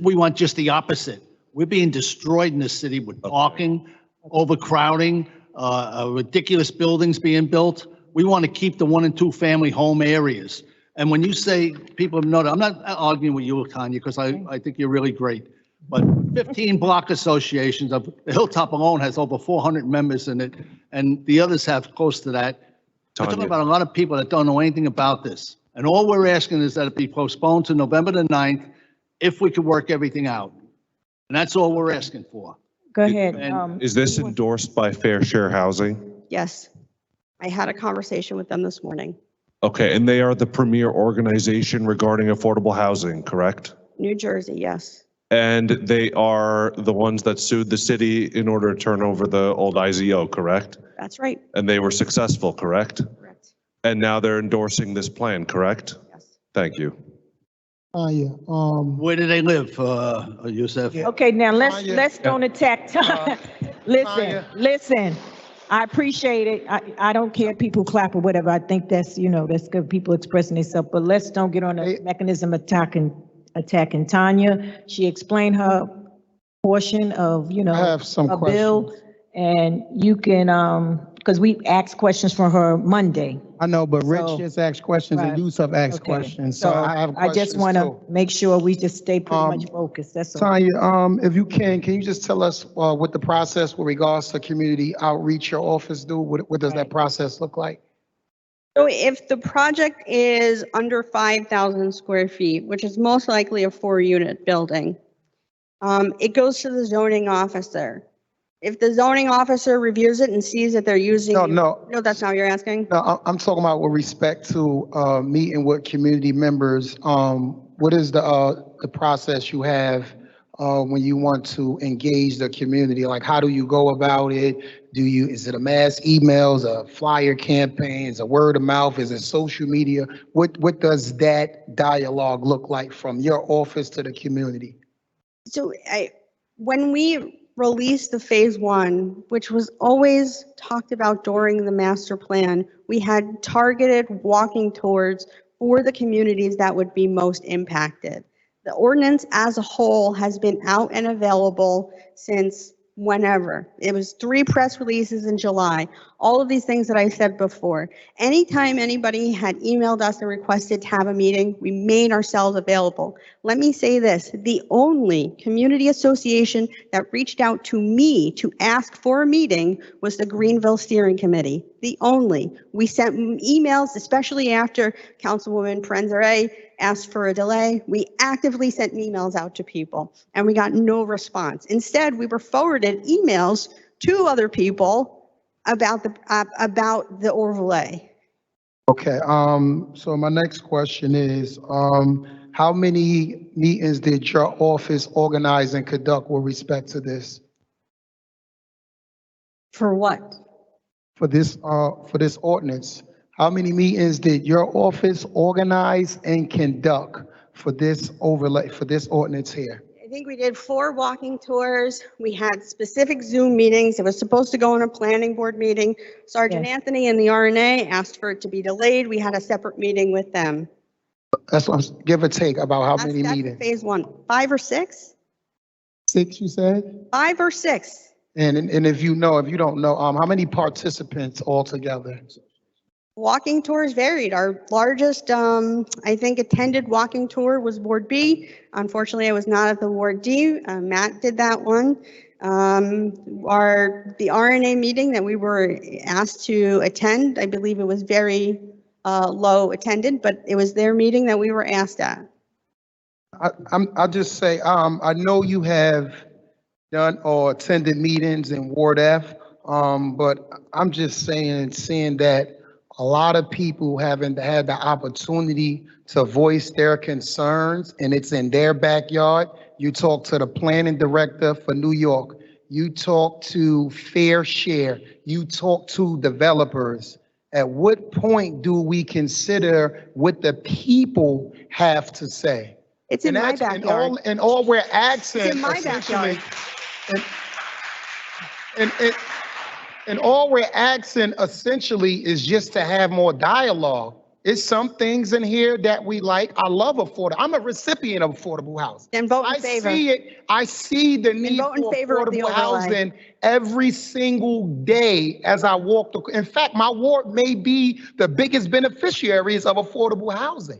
We want just the opposite. We're being destroyed in the city with parking, overcrowding, ridiculous buildings being built. We want to keep the 1 and 2 family home areas. And when you say people know that, I'm not arguing with you, Tanya, because I think you're really great. But 15 block associations of Hilltop alone has over 400 members in it, and the others have close to that. We're talking Tanya. about a lot of people that don't know anything about this. And all we're asking is that it be postponed to November the 9th if we could work everything out. And that's all we're asking for. Go ahead. Is this endorsed by Fair Share Housing? Yes. I had a conversation with them this morning. Okay, and they are the premier organization regarding affordable housing, correct? New Jersey, yes. And they are the ones that sued the city in order to turn over the old IZO, correct? That's right. And they were successful, correct? Correct. And now they're endorsing this plan, correct? Yes. Thank you. Where do they live, Youssef? Okay, now let's don't attack time. Listen, I appreciate it. I don't care if people clap or whatever. I think that's, that's good, people expressing themselves, but let's don't get on a mechanism attacking Tanya. She explained her portion of, I have some a bill. And you can, because we asked questions for her Monday. I know, but Rich So- just asked questions and Right. Yusuf asked Okay. questions, so I have I questions just want to too. make sure we just stay pretty much focused, that's all. Tanya, if you can you just tell us what the process with regards to community outreach your office do? What does that process look like? So if the project is under 5,000 square feet, which is most likely a 4-unit building, it goes to the zoning officer. If the zoning officer reviews it and sees that they're using. No, That's not what you're asking? No, I'm talking about with respect to meeting with community members. What is the process you have when you want to engage the community? Like, how do you go about it? Is it a mass emails, a flyer campaign, is it word of mouth, is it social media? What does that dialogue look like from your office to the community? So when we released the phase 1, which was always talked about during the master plan, we had targeted walking tours for the communities that would be most impacted. The ordinance as a whole has been out and available since whenever. It was 3 press releases in July. All of these things that I said before. Anytime anybody had emailed us and requested to have a meeting, we made ourselves available. Let me say this, the only community association that reached out to me to ask for a meeting was the Greenville Steering Committee. The only. We sent emails, especially after Councilwoman Prenzere asked for a delay. We actively sent emails out to people and we got no response. Instead, we were forwarded emails to other people about the overlay. Okay, so my next question is, how many meetings did your office organize and conduct with respect to this? For what? For this ordinance? How many meetings did your office organize and conduct for this overlay, for this ordinance here? I think we did 4 walking tours. We had specific Zoom meetings. It was supposed to go in a planning board meeting. Sergeant Anthony and the RNA asked for it to be delayed. We had a separate meeting with them. That's what I'm, give or take about how many That's meetings? phase 1. 5 or 6? 6, you said? 5 or 6. And if you don't know, how many participants altogether? Walking tours varied. Our largest, I think, attended walking tour was Ward B. Unfortunately, I was not at the Ward D. Matt did that one. The RNA meeting that we were asked to attend, I believe it was very low attended, but it was their meeting that we were asked at. I'll just say, I know you have done or attended meetings in Ward F, but I'm just seeing that a lot of people haven't had the opportunity to voice their concerns, and it's in their backyard. You talk to the planning director for New York. You talk to Fair Share. You talk to developers. At what point do we consider what the people have to say? It's in my backyard. And all we're asking. It's in my backyard. And all we're asking essentially is just to have more dialogue. It's some things in here that we like. I love affordable. I'm a recipient of affordable housing. Then vote in I favor. see it. I see the need vote in for favor of the affordable overlay. housing every single day as I walk. In fact, my ward may be the biggest beneficiaries of affordable housing.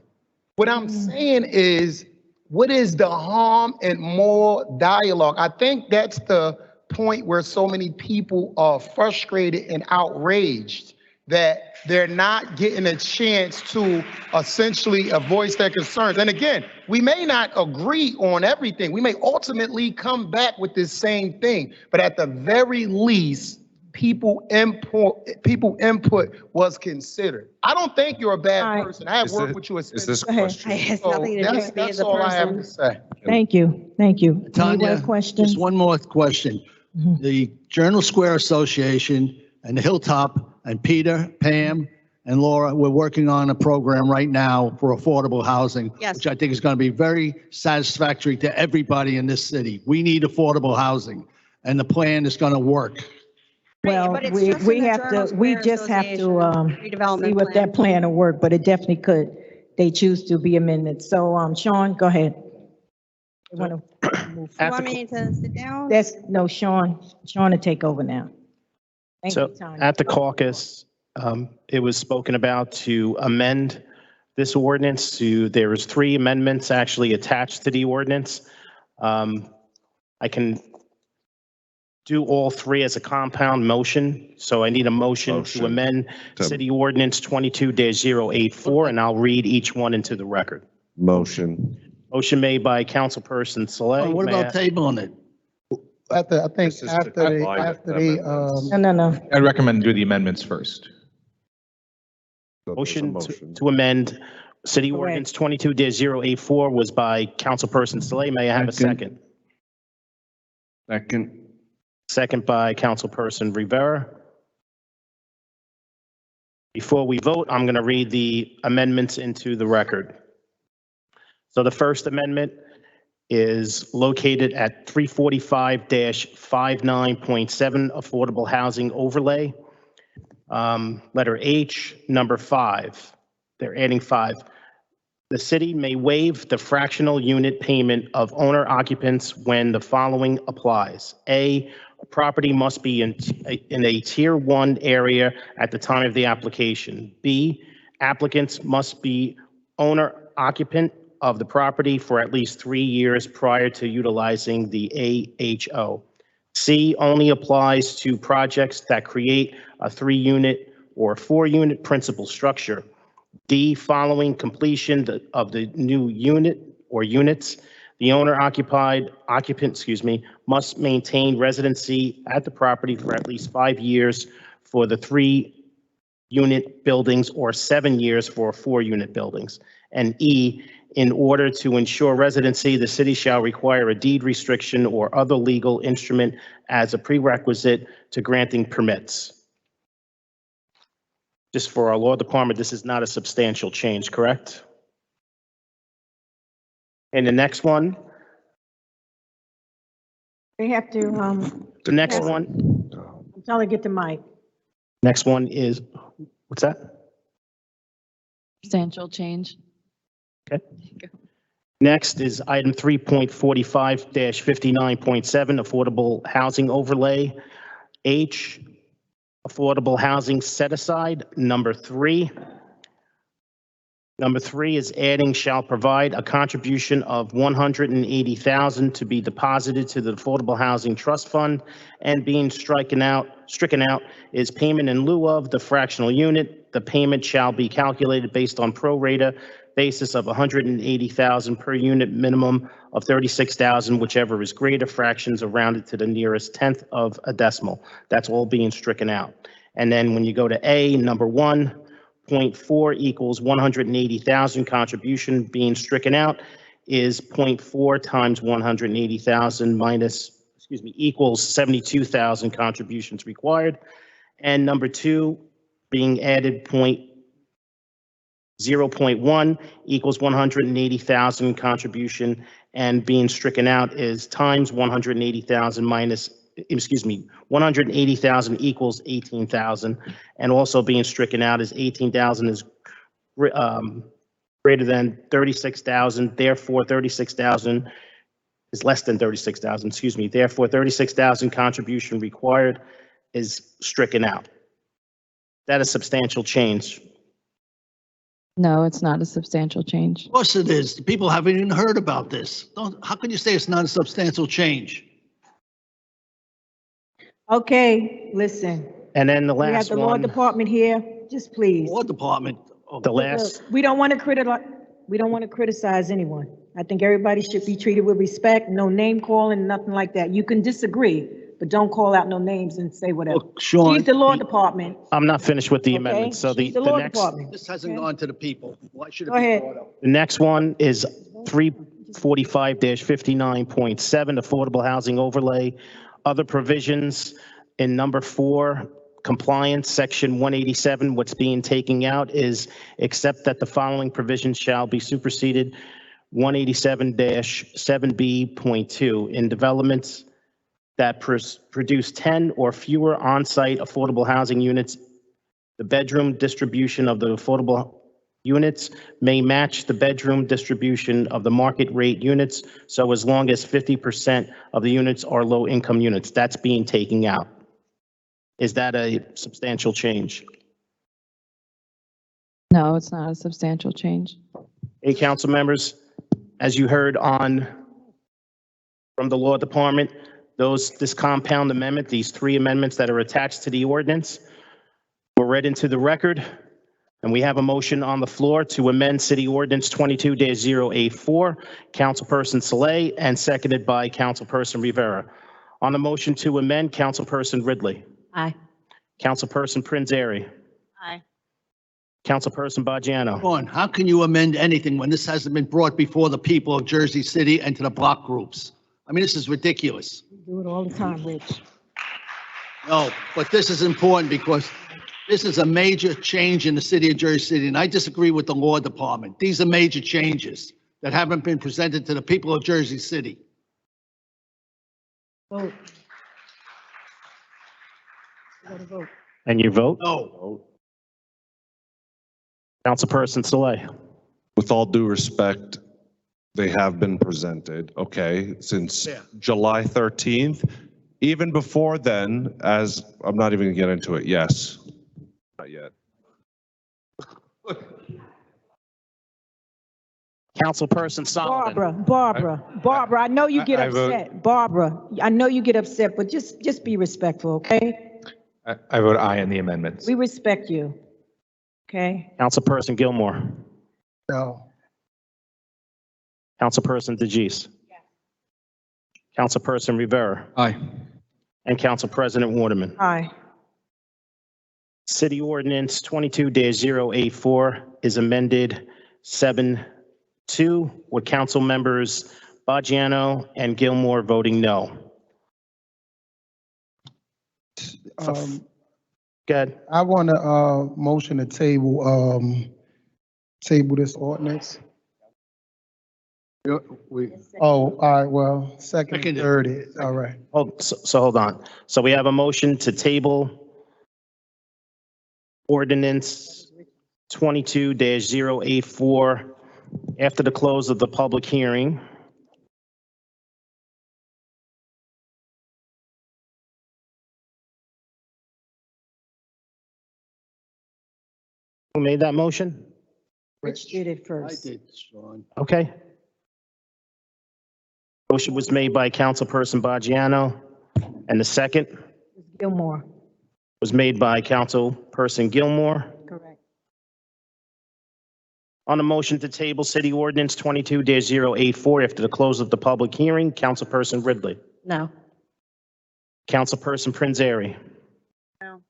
What I'm saying is, what is the harm in more dialogue? I think that's the point where so many people are frustrated and outraged that they're not getting a chance to essentially voice their concerns. And again, we may not agree on everything. We may ultimately come back with this same thing, but at the very least, people input was considered. I don't think you're a bad person. I have worked with you. Is this Go ahead. question? It has So nothing to do with me that's as a all I have to person. say. Thank you. Thank you. Any Tanya, more questions? just one more question. The Journal Square Association and the Hilltop and Peter, Pam, and Laura, we're working on a program right now for affordable housing, Yes. which I think is going to be very satisfactory to everybody in this city. We need affordable housing, and the plan is going to work. Well, but it's we just in the have Journal to, we Square just have to Redevelopment see what plan. that plan will work, but it definitely could. They choose to be amended. So, Sean, go ahead. You want to move? You want me to sit down? No, Sean to take over now. Thank So you, Tanya. at the caucus, it was spoken about to amend this ordinance there was 3 amendments actually attached to the ordinance. I can do all 3 as a compound motion. So I need a motion to amend City Ordinance 22-084, and I'll read each one into the record. Motion. Motion made by Councilperson Saleh. What about tabling it? After, I think after they, No. I'd recommend do the amendments first. Motion to amend City Ordinance 22-084 was by Councilperson Saleh. May I have a second? Second. Second by Councilperson Rivera. Before we vote, I'm going to read the amendments into the record. So the first amendment is located at 345-59.7 Affordable Housing Overlay. Letter H, number 5. They're adding 5. The city may waive the fractional unit payment of owner occupants when the following applies. A property must be in a Tier 1 area at the time of the application. B, applicants must be owner occupant of the property for at least 3 years prior to utilizing the AHO. C only applies to projects that create a 3-unit or 4-unit principal structure. D, following completion of the new unit or units, the occupant, must maintain residency at the property for at least 5 years for the 3-unit buildings or 7 years for 4-unit buildings. And E, in order to ensure residency, the city shall require a deed restriction or other legal instrument as a prerequisite to granting permits. Just for our law department, this is not a substantial change, correct? And the next one, They have to, the next one, tell her get the mic. next one is, what's that? Substantial change. Okay. Next is item 3.45-59.7, Affordable Housing Overlay. H, Affordable Housing Set Aside, number 3. Number 3 is adding shall provide a contribution of $180,000 to be deposited to the Affordable Housing Trust Fund, and being stricken out is payment in lieu of the fractional unit. The payment shall be calculated based on pro rata basis of $180,000 per unit, minimum of $36,000, whichever is greater. Fractions are rounded to the nearest tenth of a decimal. That's all being stricken out. And then when you go to A, number 1.4 equals 180,000 contribution being stricken out is 0.4 times 180,000 equals 72,000 contributions required. And number 2 being added 0.1 equals 180,000 contribution, and being stricken out is times 180,000 minus excuse me, 180,000 equals 18,000. And also being stricken out is 18,000 is greater than 36,000, therefore 36,000 is less than 36,000, excuse me, therefore 36,000 contribution required is stricken out. That is substantial change. No, it's not a substantial change. Of course it is. The people haven't even heard about this. How can you say it's not a substantial change? Okay, listen. And then the We have last the law one, department here, just please. Law department. the last, We don't want to criticize anyone. I think everybody should be treated with respect, no name calling, nothing like that. You can disagree, but don't call out no names and say whatever. Sean, She's the law department. I'm not finished with the Okay? amendments. So She's the law next, department. This hasn't gone to the people. Why should it Go be ahead. brought up? the next one is 345-59.7, affordable housing overlay. Other provisions in number 4, compliance, section 187, what's being taken out is except that the following provisions shall be superseded, 187-7B.2 in developments that produce 10 or fewer on-site affordable housing units. The bedroom distribution of the affordable units may match the bedroom distribution of the market rate units, so as long as 50% of the units are low-income units. That's being taken out. Is that a substantial change? No, it's not a substantial change. Hey, council members, as you heard from the law department, this compound amendment, these 3 amendments that are attached to the ordinance were read into the record, and we have a motion on the floor to amend City Ordinance 22-084, Councilperson Saleh, and seconded by Councilperson Rivera. On the motion to amend, Councilperson Ridley. Aye. Councilperson Prinzary. Aye. Councilperson Baggiano. Sean, how can you amend anything when this hasn't been brought before the people of Jersey City and to the block groups? I mean, this is ridiculous. We do it all the time, Rich. No, but this is important because this is a major change in the city of Jersey City, and I disagree with the law department. These are major changes that haven't been presented to the people of Jersey City. Vote. You gotta vote. And you vote? No. Councilperson Saleh. With all due respect, they have been presented, okay, since Yeah. July 13th. Even before then, as, I'm not even gonna get into it, yes. Not yet. Councilperson Solomon. Barbara, I know you get I vote- upset. Barbara, I know you get upset, but just be respectful, okay? I vote aye on the amendments. We respect you, okay? Councilperson Gilmore. No. Councilperson DeGise. Councilperson Rivera. Aye. And Council President Waterman. Aye. City Ordinance 22-084 is amended 7-2 with council members Baggiano and Gilmore voting no. Go ahead. I want to, motion to table this ordinance. Oh, all right, well, second and third is, all right. So hold on. So we have a motion to table Ordinance 22-084 after the close of the public hearing. Who made that motion? Rich did it I first. did, Sean. Okay. Motion was made by Councilperson Baggiano, and the second Gilmore, was made by Councilperson Gilmore. correct. On the motion to table City Ordinance 22-084 after the close of the public hearing, Councilperson Ridley. No. Councilperson Prinzary. No.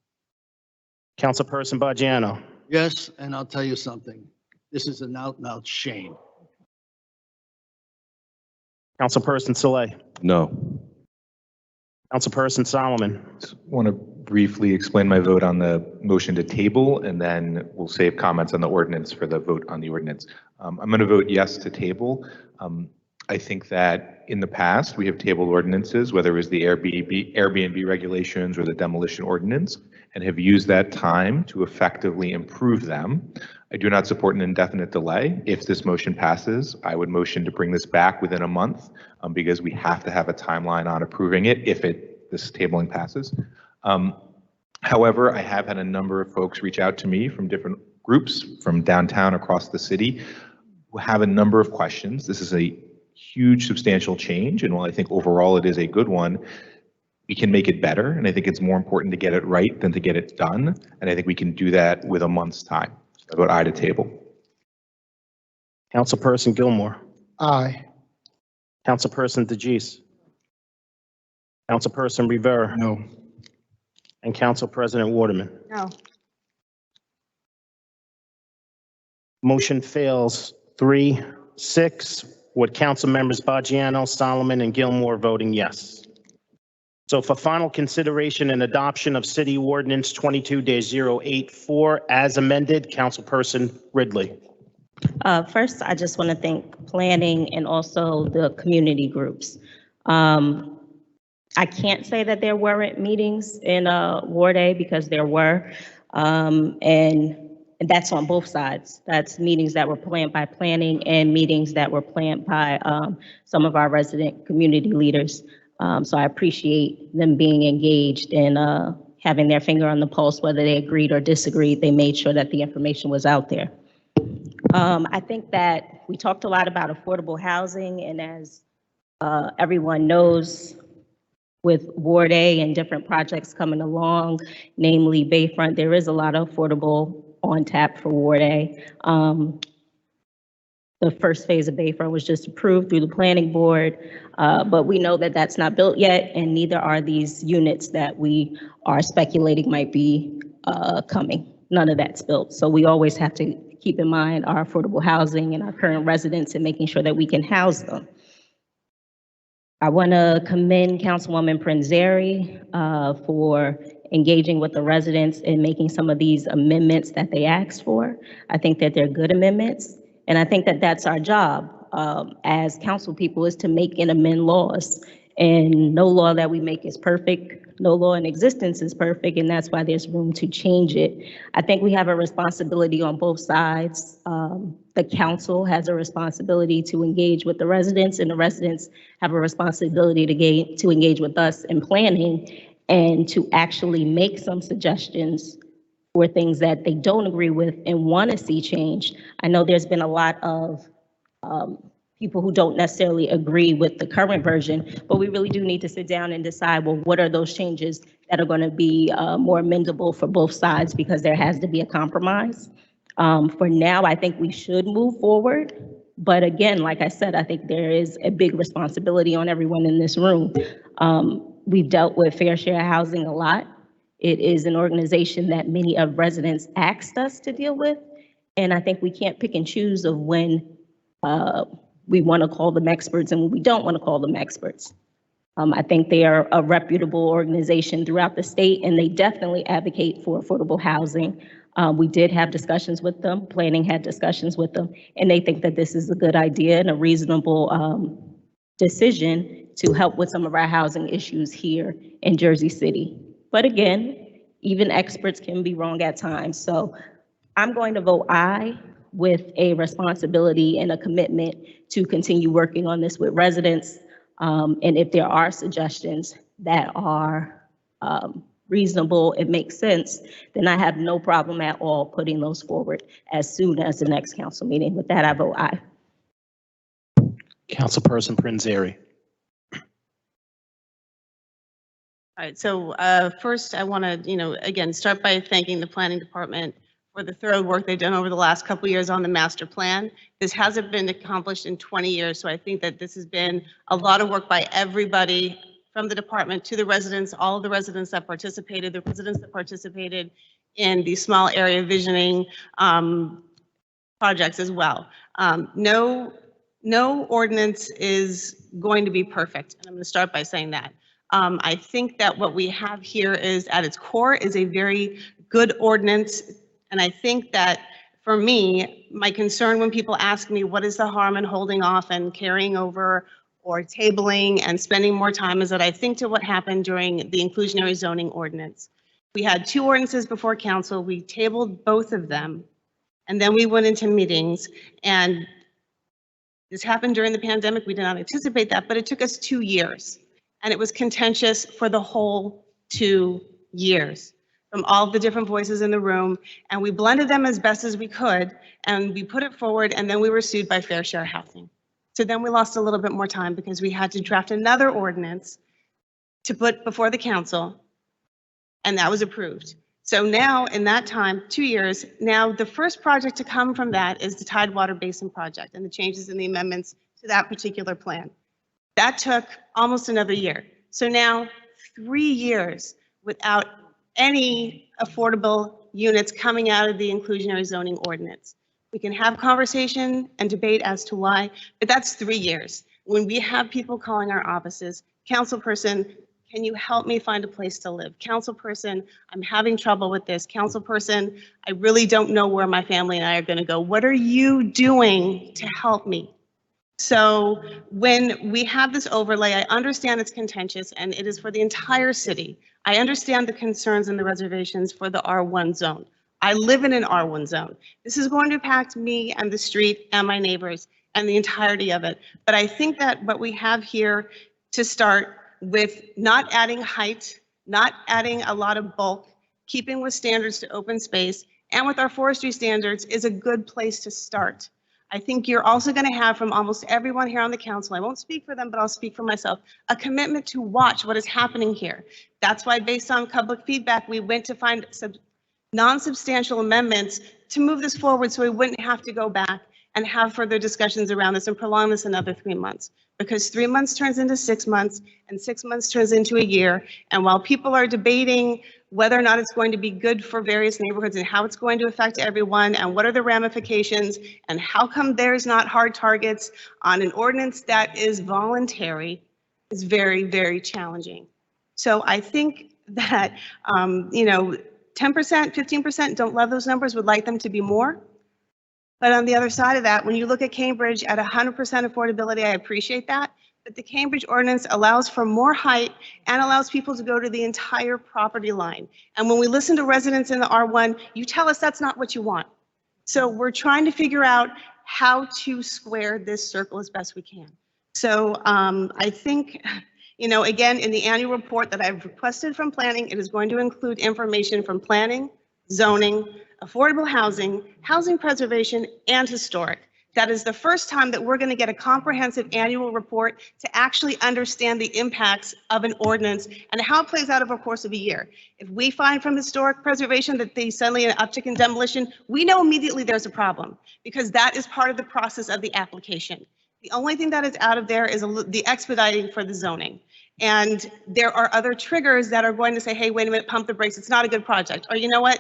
Councilperson Baggiano. Yes, and I'll tell you something. This is an out-and-out shame. Councilperson Saleh. No. Councilperson Solomon. Want to briefly explain my vote on the motion to table, and then we'll save comments on the ordinance for the vote on the ordinance. I'm going to vote yes to table. I think that in the past, we have tabled ordinances, whether it was the Airbnb regulations or the demolition ordinance, and have used that time to effectively improve them. I do not support an indefinite delay. If this motion passes, I would motion to bring this back within a month because we have to have a timeline on approving it if this tabling passes. However, I have had a number of folks reach out to me from different groups from downtown across the city who have a number of questions. This is a huge, substantial change, and while I think overall it is a good one, we can make it better, and I think it's more important to get it right than to get it done, and I think we can do that with a month's time. I vote aye to table. Councilperson Gilmore. Aye. Councilperson DeGise. Councilperson Rivera. No. And Council President Waterman. No. Motion fails 3-6 with Council members Baggiano, Solomon, and Gilmore voting yes. So for final consideration and adoption of City Ordinance 22-084 as amended, Councilperson Ridley. First, I just want to thank planning and also the community groups. I can't say that there weren't meetings in Ward A because there were, and that's on both sides. That's meetings that were planned by planning and meetings that were planned by some of our resident community leaders. So I appreciate them being engaged and having their finger on the pulse, whether they agreed or disagreed. They made sure that the information was out there. I think that we talked a lot about affordable housing, and as everyone knows, with Ward A and different projects coming along, namely Bayfront, there is a lot of affordable on tap for Ward A. The first phase of Bayfront was just approved through the planning board, but we know that that's not built yet, and neither are these units that we are speculating might be coming. None of that's built. So we always have to keep in mind our affordable housing and our current residents and making sure that we can house them. I want to commend Councilwoman Prinzeri for engaging with the residents and making some of these amendments that they asked for. I think that they're good amendments, and I think that that's our job as council people, is to make and amend laws. And no law that we make is perfect. No law in existence is perfect, and that's why there's room to change it. I think we have a responsibility on both sides. The council has a responsibility to engage with the residents, and the residents have a responsibility to engage with us in planning and to actually make some suggestions for things that they don't agree with and want to see changed. I know there's been a lot of people who don't necessarily agree with the current version, but we really do need to sit down and decide, well, what are those changes that are going to be more amendable for both sides, because there has to be a compromise. For now, I think we should move forward. But again, like I said, I think there is a big responsibility on everyone in this room. We've dealt with fair share housing a lot. It is an organization that many of residents asked us to deal with. And I think we can't pick and choose of when we want to call them experts and when we don't want to call them experts. I think they are a reputable organization throughout the state, and they definitely advocate for affordable housing. We did have discussions with them, planning had discussions with them, and they think that this is a good idea and a reasonable decision to help with some of our housing issues here in Jersey City. But again, even experts can be wrong at times. So I'm going to vote aye, with a responsibility and a commitment to continue working on this with residents. And if there are suggestions that are reasonable, it makes sense, then I have no problem at all putting those forward as soon as the next council meeting. With that, I vote aye. Councilperson Prinzeri. All right, so first I want to, again, start by thanking the planning department for the thorough work they've done over the last couple of years on the master plan. This hasn't been accomplished in 20 years, so I think that this has been a lot of work by everybody from the department to the residents, all of the residents that participated, the residents that participated in the small area visioning projects as well. No ordinance is going to be perfect, and I'm going to start by saying that. I think that what we have here is, at its core, is a very good ordinance. And I think that for me, my concern when people ask me, what is the harm in holding off and carrying over or tabling and spending more time, is that I think to what happened during the inclusionary zoning ordinance. We had 2 ordinances before council, we tabled both of them, and then we went into meetings, and this happened during the pandemic. We did not anticipate that, but it took us 2 years, and it was contentious for the whole 2 years from all the different voices in the room, and we blended them as best as we could, and we put it forward, and then we were sued by Fair Share Housing. So then we lost a little bit more time because we had to draft another ordinance to put before the council, and that was approved. So now, in that time, 2 years, now the first project to come from that is the Tidewater Basin project and the changes in the amendments to that particular plan. That took almost another year. So now 3 years without any affordable units coming out of the inclusionary zoning ordinance. We can have conversation and debate as to why, but that's 3 years. When we have people calling our offices, councilperson, can you help me find a place to live? Councilperson, I'm having trouble with this. Councilperson, I really don't know where my family and I are going to go. What are you doing to help me? So when we have this overlay, I understand it's contentious and it is for the entire city. I understand the concerns and the reservations for the R1 zone. I live in an R1 zone. This is going to impact me and the street and my neighbors and the entirety of it. But I think that what we have here to start with not adding height, not adding a lot of bulk, keeping with standards to open space, and with our forestry standards is a good place to start. I think you're also going to have from almost everyone here on the council, I won't speak for them, but I'll speak for myself, a commitment to watch what is happening here. That's why based on public feedback, we went to find non-substantial amendments to move this forward so we wouldn't have to go back and have further discussions around this and prolong this another 3 months. Because 3 months turns into 6 months and 6 months turns into a year. And while people are debating whether or not it's going to be good for various neighborhoods and how it's going to affect everyone and what are the ramifications and how come there's not hard targets on an ordinance that is voluntary is very, very challenging. So I think that, 10%, 15% don't love those numbers, would like them to be more. But on the other side of that, when you look at Cambridge at 100% affordability, I appreciate that. But the Cambridge ordinance allows for more height and allows people to go to the entire property line. And when we listen to residents in the R1, you tell us that's not what you want. So we're trying to figure out how to square this circle as best we can. So I think, again, in the annual report that I've requested from planning, it is going to include information from planning, zoning, affordable housing, housing preservation, and historic. That is the first time that we're going to get a comprehensive annual report to actually understand the impacts of an ordinance and how it plays out over the course of a year. If we find from historic preservation that they suddenly an uptick in demolition, we know immediately there's a problem because that is part of the process of the application. The only thing that is out of there is the expediting for the zoning. And there are other triggers that are going to say, hey, wait a minute, pump the brakes. It's not a good project. Or you know what?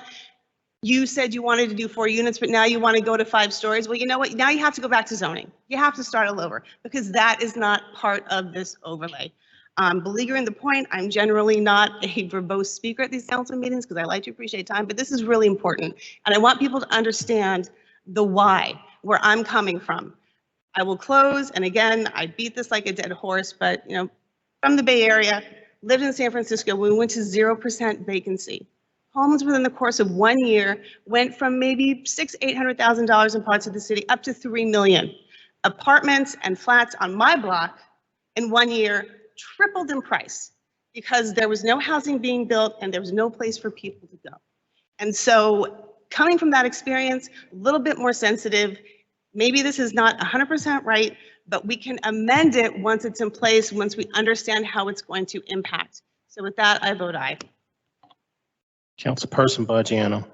You said you wanted to do 4 units, but now you want to go to 5 stories. Well, you know what? Now you have to go back to zoning. You have to start all over because that is not part of this overlay. Beleaguering the point, I'm generally not a verbose speaker at these council meetings because I like to appreciate time, but this is really important. And I want people to understand the why, where I'm coming from. I will close, and again, I beat this like a dead horse, but from the Bay Area, lived in San Francisco, we went to 0% vacancy. Homes within the course of 1 year went from maybe $800,000 in parts of the city up to $3 million. Apartments and flats on my block in 1 year tripled in price because there was no housing being built and there was no place for people to go. And so coming from that experience, a little bit more sensitive, maybe this is not 100% right, but we can amend it once it's in place, once we understand how it's going to impact. So with that, I vote aye. Councilperson Baggiano.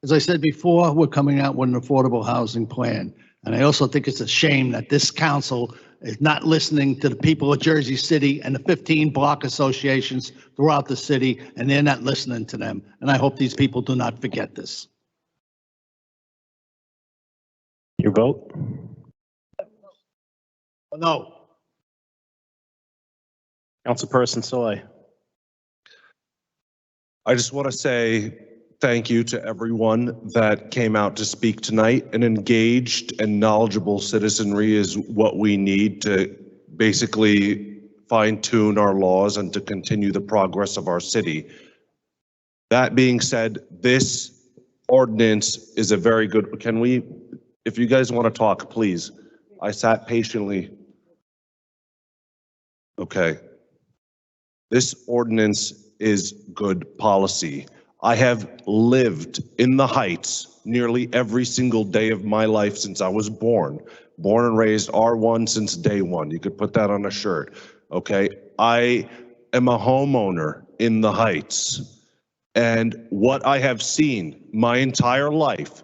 As I said before, we're coming out with an affordable housing plan. And I also think it's a shame that this council is not listening to the people of Jersey City and the 15 block associations throughout the city, and they're not listening to them. And I hope these people do not forget this. Your vote? No. Councilperson Soy. I just want to say thank you to everyone that came out to speak tonight. An engaged and knowledgeable citizenry is what we need to basically fine-tune our laws and to continue the progress of our city. That being said, this ordinance is a very good, can we, if you guys want to talk, please. I sat patiently. Okay. This ordinance is good policy. I have lived in the Heights nearly every single day of my life since I was born and raised R1 since day one. You could put that on a shirt. Okay. I am a homeowner in the Heights. And what I have seen my entire life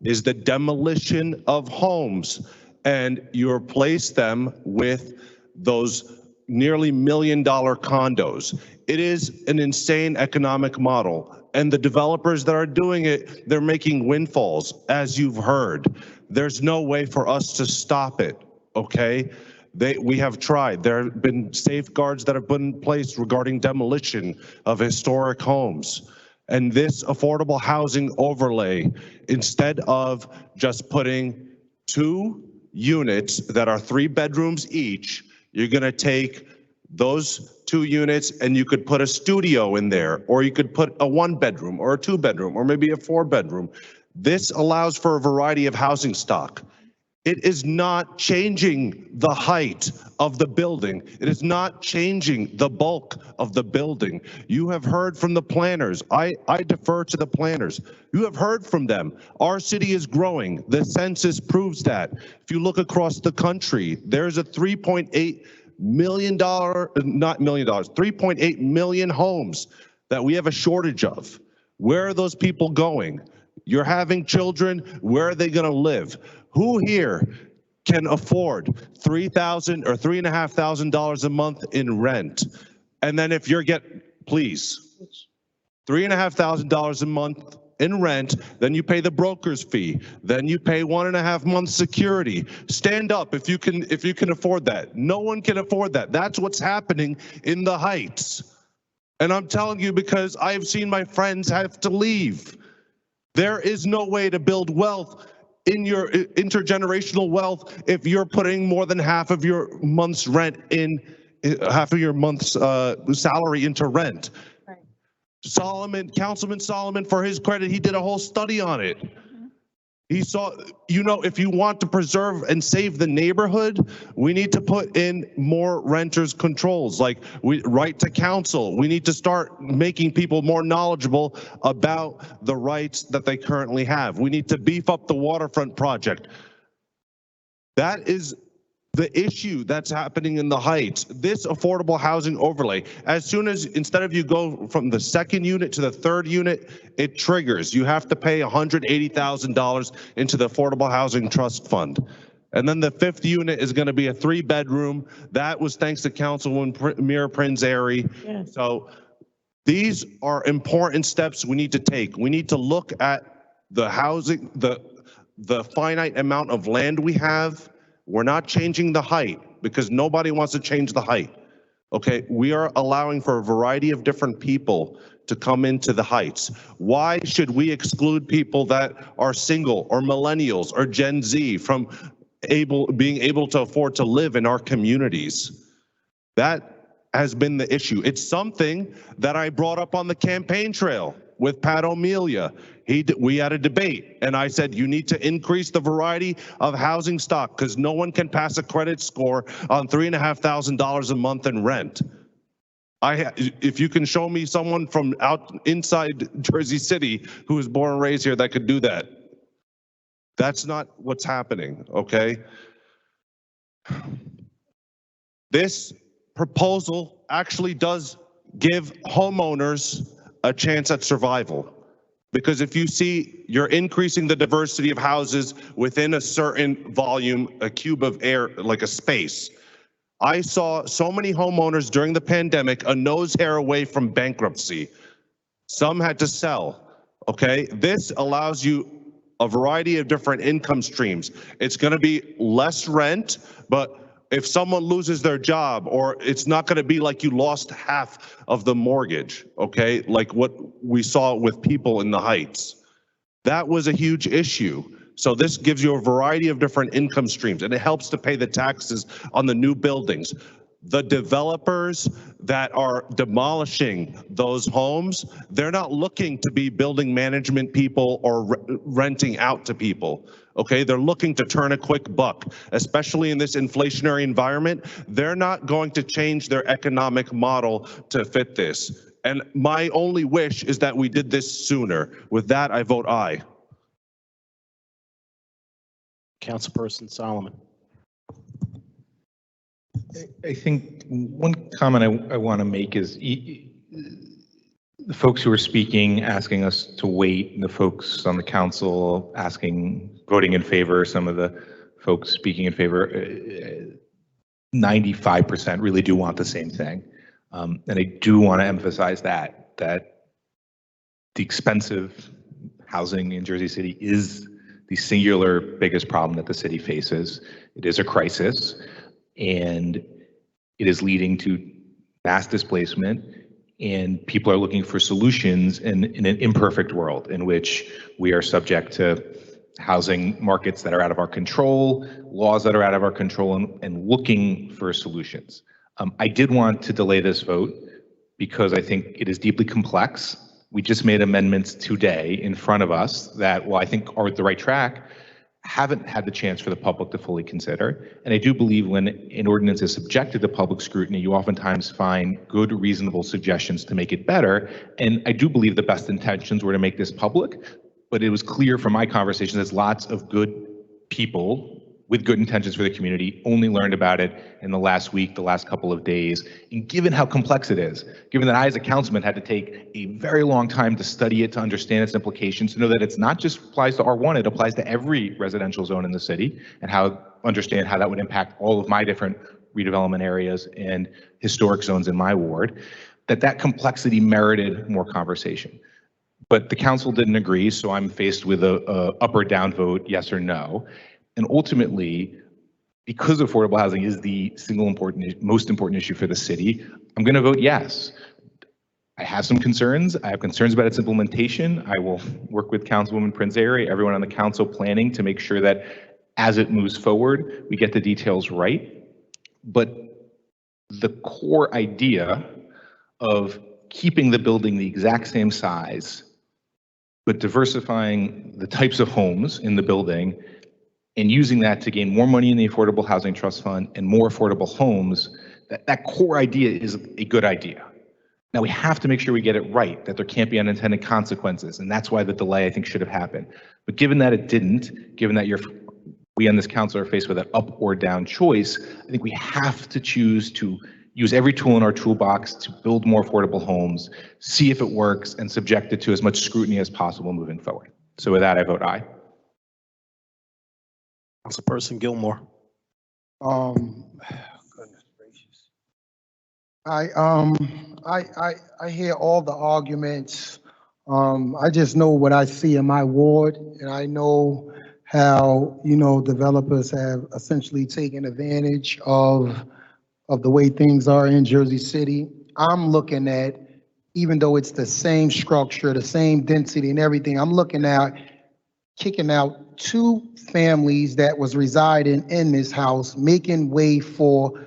is the demolition of homes, and you replace them with those nearly $1 million condos. It is an insane economic model, and the developers that are doing it, they're making windfalls, as you've heard. There's no way for us to stop it, okay? We have tried. There have been safeguards that have been in place regarding demolition of historic homes. And this affordable housing overlay, instead of just putting 2 units that are 3 bedrooms each, you're going to take those 2 units and you could put a studio in there, or you could put a 1 bedroom or a 2 bedroom or maybe a 4 bedroom. This allows for a variety of housing stock. It is not changing the height of the building. It is not changing the bulk of the building. You have heard from the planners. I defer to the planners. You have heard from them. Our city is growing. The census proves that. If you look across the country, there's a $3.8 million, not $1 million, 3.8 million homes that we have a shortage of. Where are those people going? You're having children. Where are they going to live? Who here can afford $3,000 or $3,500 a month in rent? And then if you're please, $3,500 a month in rent, then you pay the broker's fee, then you pay 1.5 months security. Stand up if you can afford that. No one can afford that. That's what's happening in the Heights. And I'm telling you because I've seen my friends have to leave. There is no way to build wealth in your intergenerational wealth if you're putting more than half of your month's rent in, half of your month's salary into rent. Right. Councilman Solomon, for his credit, he did a whole study on it. He saw, if you want to preserve and save the neighborhood, we need to put in more renters controls, like right to counsel. We need to start making people more knowledgeable about the rights that they currently have. We need to beef up the waterfront project. That is the issue that's happening in the Heights. This affordable housing overlay, instead of you go from the 2nd unit to the 3rd unit, it triggers. You have to pay $180,000 into the Affordable Housing Trust Fund. And then the 5th unit is going to be a 3-bedroom. That was thanks to Councilwoman Mira Prinzary. Yes. So these are important steps we need to take. We need to look at the housing, the finite amount of land we have. We're not changing the height because nobody wants to change the height. Okay, we are allowing for a variety of different people to come into the Heights. Why should we exclude people that are single or millennials or Gen Z from being able to afford to live in our communities? That has been the issue. It's something that I brought up on the campaign trail with Pat O'Melia. We had a debate, and I said, you need to increase the variety of housing stock because no one can pass a credit score on $3,500 a month in rent. If you can show me someone from inside Jersey City who was born and raised here that could do that. That's not what's happening, okay? This proposal actually does give homeowners a chance at survival. Because if you see, you're increasing the diversity of houses within a certain volume, a cube of air, like a space. I saw so many homeowners during the pandemic a nose hair away from bankruptcy. Some had to sell, okay? This allows you a variety of different income streams. It's gonna be less rent, but if someone loses their job, or it's not going to be like you lost half of the mortgage, okay? Like what we saw with people in the Heights. That was a huge issue. So this gives you a variety of different income streams, and it helps to pay the taxes on the new buildings. The developers that are demolishing those homes, they're not looking to be building management people or renting out to people. Okay, they're looking to turn a quick buck, especially in this inflationary environment. They're not going to change their economic model to fit this. And my only wish is that we did this sooner. With that, I vote aye. Councilperson Solomon. I think one comment I want to make is the folks who are speaking, asking us to wait, and the folks on the council voting in favor, some of the folks speaking in favor, 95% really do want the same thing. And I do want to emphasize that the expensive housing in Jersey City is the singular biggest problem that the city faces. It is a crisis, and it is leading to mass displacement, and people are looking for solutions in an imperfect world in which we are subject to housing markets that are out of our control, laws that are out of our control, and looking for solutions. I did want to delay this vote because I think it is deeply complex. We just made amendments today in front of us that, well, I think are the right track, haven't had the chance for the public to fully consider. And I do believe when an ordinance is subjected to public scrutiny, you oftentimes find good, reasonable suggestions to make it better. And I do believe the best intentions were to make this public, but it was clear from my conversations that lots of good people with good intentions for the community only learned about it in the last week, the last couple of days. And given how complex it is, given that I as a councilman had to take a very long time to study it, to understand its implications, to know that it's not just applies to R1, it applies to every residential zone in the city, and understand how that would impact all of my different redevelopment areas and historic zones in my ward, that complexity merited more conversation. But the council didn't agree, so I'm faced with a up or down vote, yes or no. And ultimately, because affordable housing is the most important issue for the city, I'm going to vote yes. I have some concerns. I have concerns about its implementation. I will work with Councilwoman Prince Airy, everyone on the council planning to make sure that as it moves forward, we get the details right. But the core idea of keeping the building the exact same size, but diversifying the types of homes in the building and using that to gain more money in the Affordable Housing Trust Fund and more affordable homes, that core idea is a good idea. Now we have to make sure we get it right, that there can't be unintended consequences, and that's why the delay I think should have happened. But given that it didn't, given that we on this council are faced with an up or down choice, I think we have to choose to use every tool in our toolbox to build more affordable homes, see if it works, and subject it to as much scrutiny as possible moving forward. So with that, I vote aye. Councilperson Gilmore. Goodness gracious. I hear all the arguments. I just know what I see in my ward, and I know how, developers have essentially taken advantage of the way things are in Jersey City. I'm looking at, even though it's the same structure, the same density and everything, I'm looking at kicking out 2 families that was residing in this house, making way for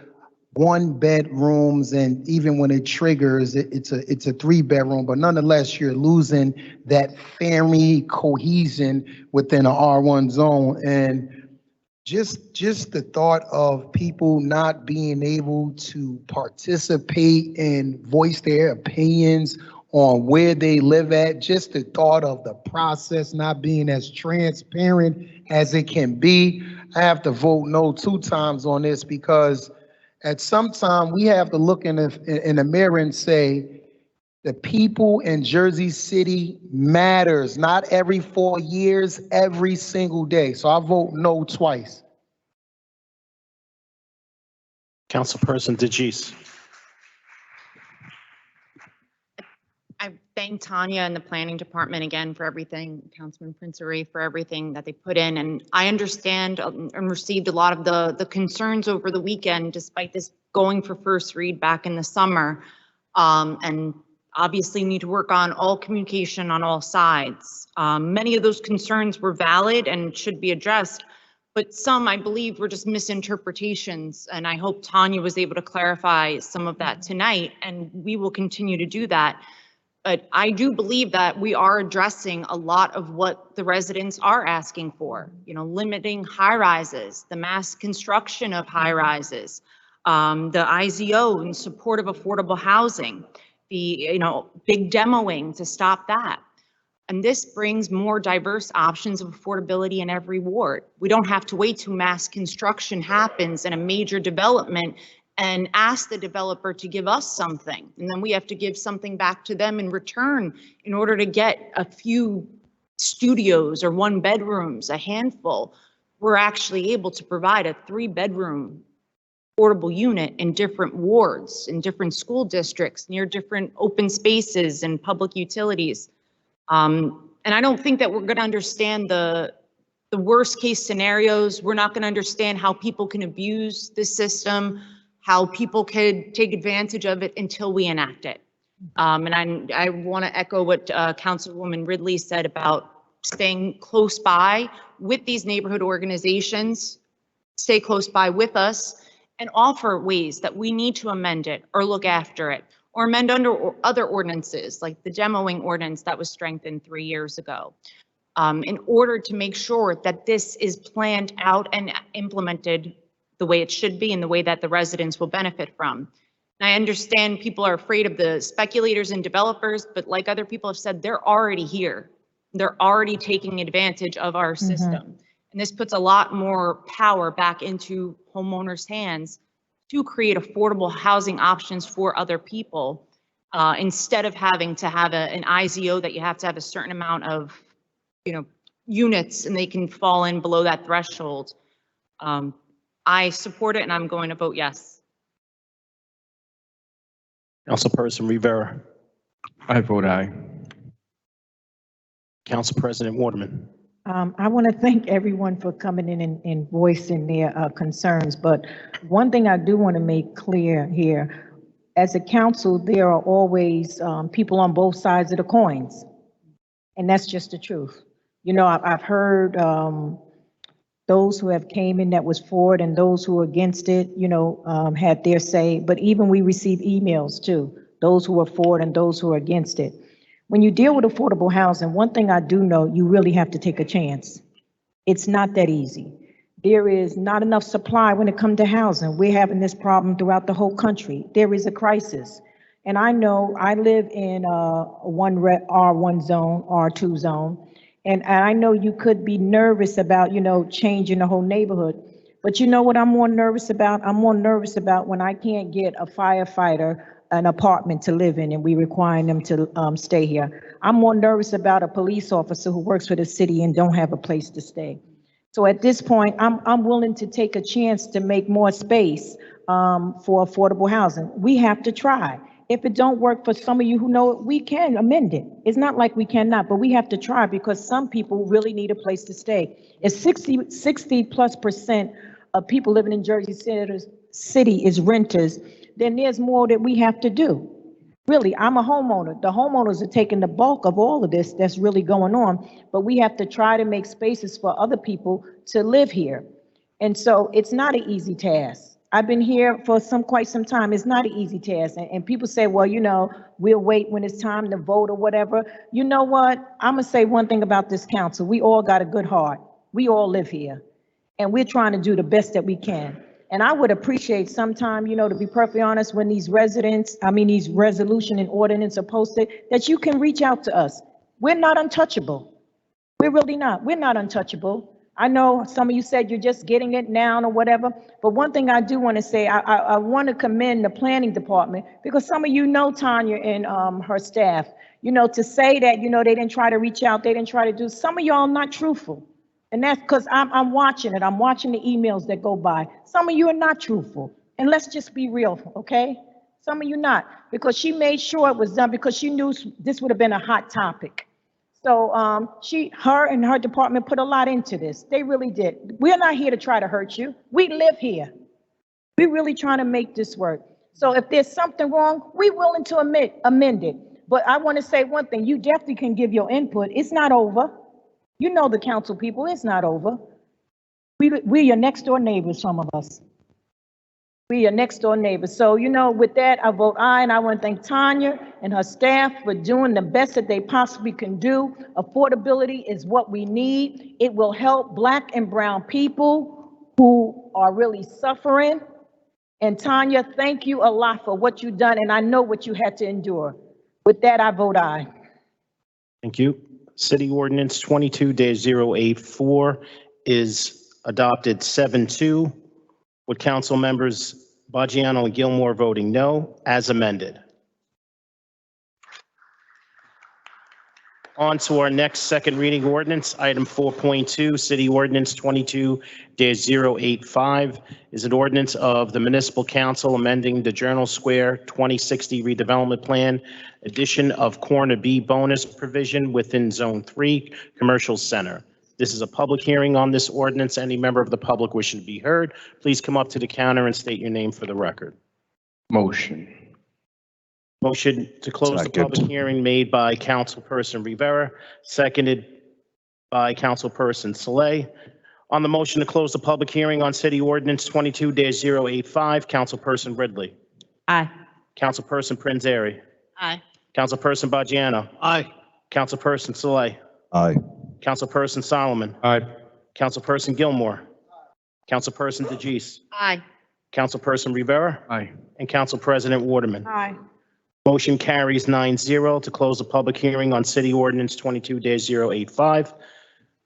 1-bedrooms, and even when it triggers, it's a 3-bedroom, but nonetheless, you're losing that family cohesion within an R1 zone. And just the thought of people not being able to participate and voice their opinions on where they live at, just the thought of the process not being as transparent as it can be. I have to vote no 2 times on this, because at some time we have to look in the mirror and say, the people in Jersey City matters, not every 4 years, every single day. So I vote no twice. Councilperson DeGise. I thank Tanya and the planning department again for everything, Councilman Prince-Array for everything that they put in. And I understand and received a lot of the concerns over the weekend, despite this going for first read back in the summer. And obviously need to work on all communication on all sides. Many of those concerns were valid and should be addressed, but some, I believe, were just misinterpretations. And I hope Tanya was able to clarify some of that tonight, and we will continue to do that. But I do believe that we are addressing a lot of what the residents are asking for, you know, limiting high rises, the mass construction of high rises, the IZO in support of affordable housing, the, you know, big demoing to stop that. And this brings more diverse options of affordability in every ward. We don't have to wait till mass construction happens in a major development and ask the developer to give us something. And then we have to give something back to them in return in order to get a few studios or 1 bedrooms, a handful. We're actually able to provide a 3-bedroom affordable unit in different wards, in different school districts, near different open spaces and public utilities. And I don't think that we're going to understand the worst case scenarios. We're not going to understand how people can abuse this system, how people could take advantage of it until we enact it. And I want to echo what Councilwoman Ridley said about staying close by with these neighborhood organizations, stay close by with us, and offer ways that we need to amend it or look after it, or amend under other ordinances, like the demoing ordinance that was strengthened 3 years ago, in order to make sure that this is planned out and implemented the way it should be and the way that the residents will benefit from. And I understand people are afraid of the speculators and developers, but like other people have said, they're already here. They're already taking advantage of our system. And this puts a lot more power back into homeowners' hands to create affordable housing options for other people, instead of having to have an IZO that you have to have a certain amount of, you know, units and they can fall in below that threshold. I support it and I'm going to vote yes. Councilperson Rivera. I vote aye. Council President Waterman. I want to thank everyone for coming in and voicing their concerns, but one thing I do want to make clear here, as a council, there are always people on both sides of the coins, and that's just the truth. You know, I've heard those who have came in that was for it and those who are against it, you know, had their say, but even we receive emails too, those who are for it and those who are against it. When you deal with affordable housing, one thing I do know, you really have to take a chance. It's not that easy. There is not enough supply when it comes to housing. We're having this problem throughout the whole country. There is a crisis. And I know I live in R1 zone, R2 zone, and I know you could be nervous about, you know, changing the whole neighborhood. But you know what I'm more nervous about? I'm more nervous about when I can't get a firefighter an apartment to live in and we require them to stay here. I'm more nervous about a police officer who works for the city and don't have a place to stay. So at this point, I'm willing to take a chance to make more space for affordable housing. We have to try. If it don't work for some of you who know it, we can amend it. It's not like we cannot, but we have to try because some people really need a place to stay. If 60+% of people living in Jersey City is renters, then there's more that we have to do. Really, I'm a homeowner. The homeowners are taking the bulk of all of this that's really going on, but we have to try to make spaces for other people to live here. And so it's not an easy task. I've been here for quite some time. It's not an easy task. And people say, well, you know, we'll wait when it's time to vote or whatever. You know what? I'm gonna say one thing about this council. We all got a good heart. We all live here and we're trying to do the best that we can. And I would appreciate sometime, you know, to be perfectly honest, when these these resolution and ordinance are posted, that you can reach out to us. We're not untouchable. We're really not. We're not untouchable. I know some of you said you're just getting it now or whatever, but one thing I do want to say, I want to commend the planning department because some of you know Tanya and her staff, you know, to say that, you know, they didn't try to reach out, they didn't try to do, some of y'all not truthful. And that's because I'm watching it. I'm watching the emails that go by. Some of you are not truthful. And let's just be real, okay? Some of you not, because she made sure it was done because she knew this would have been a hot topic. So her and her department put a lot into this. They really did. We're not here to try to hurt you. We live here. We're really trying to make this work. So if there's something wrong, we're willing to amend it. But I want to say one thing, you definitely can give your input. It's not over. You know the council people, it's not over. We're your next door neighbors, some of us. We're your next door neighbors. So, with that, I vote aye, and I want to thank Tanya and her staff for doing the best that they possibly can do. Affordability is what we need. It will help Black and brown people who are really suffering. And Tanya, thank you a lot for what you've done, and I know what you had to endure. With that, I vote aye. Thank you. City Ordinance 22-084 is adopted 7-2, with council members Baggiano and Gilmore voting no, as amended. On to our next second reading ordinance, item 4.2, City Ordinance 22-085 is an ordinance of the Municipal Council amending the Journal Square 2060 redevelopment plan, addition of corner B bonus provision within Zone 3 Commercial Center. This is a public hearing on this ordinance. Any member of the public wishing to be heard, please come up to the counter and state your name for the record. Motion. Motion to close the public hearing made by Councilperson Rivera, seconded by Councilperson Saleh. On the motion to close the public hearing on City Ordinance 22-085, Councilperson Ridley. Aye. Councilperson Prinzary. Aye. Councilperson Baggiano. Aye. Councilperson Saleh. Aye. Councilperson Solomon. Aye. Councilperson Gilmore. Councilperson DeGise. Aye. Councilperson Rivera. Aye. And Council President Waterman. Aye. Motion carries 9-0 to close the public hearing on City Ordinance 22-085.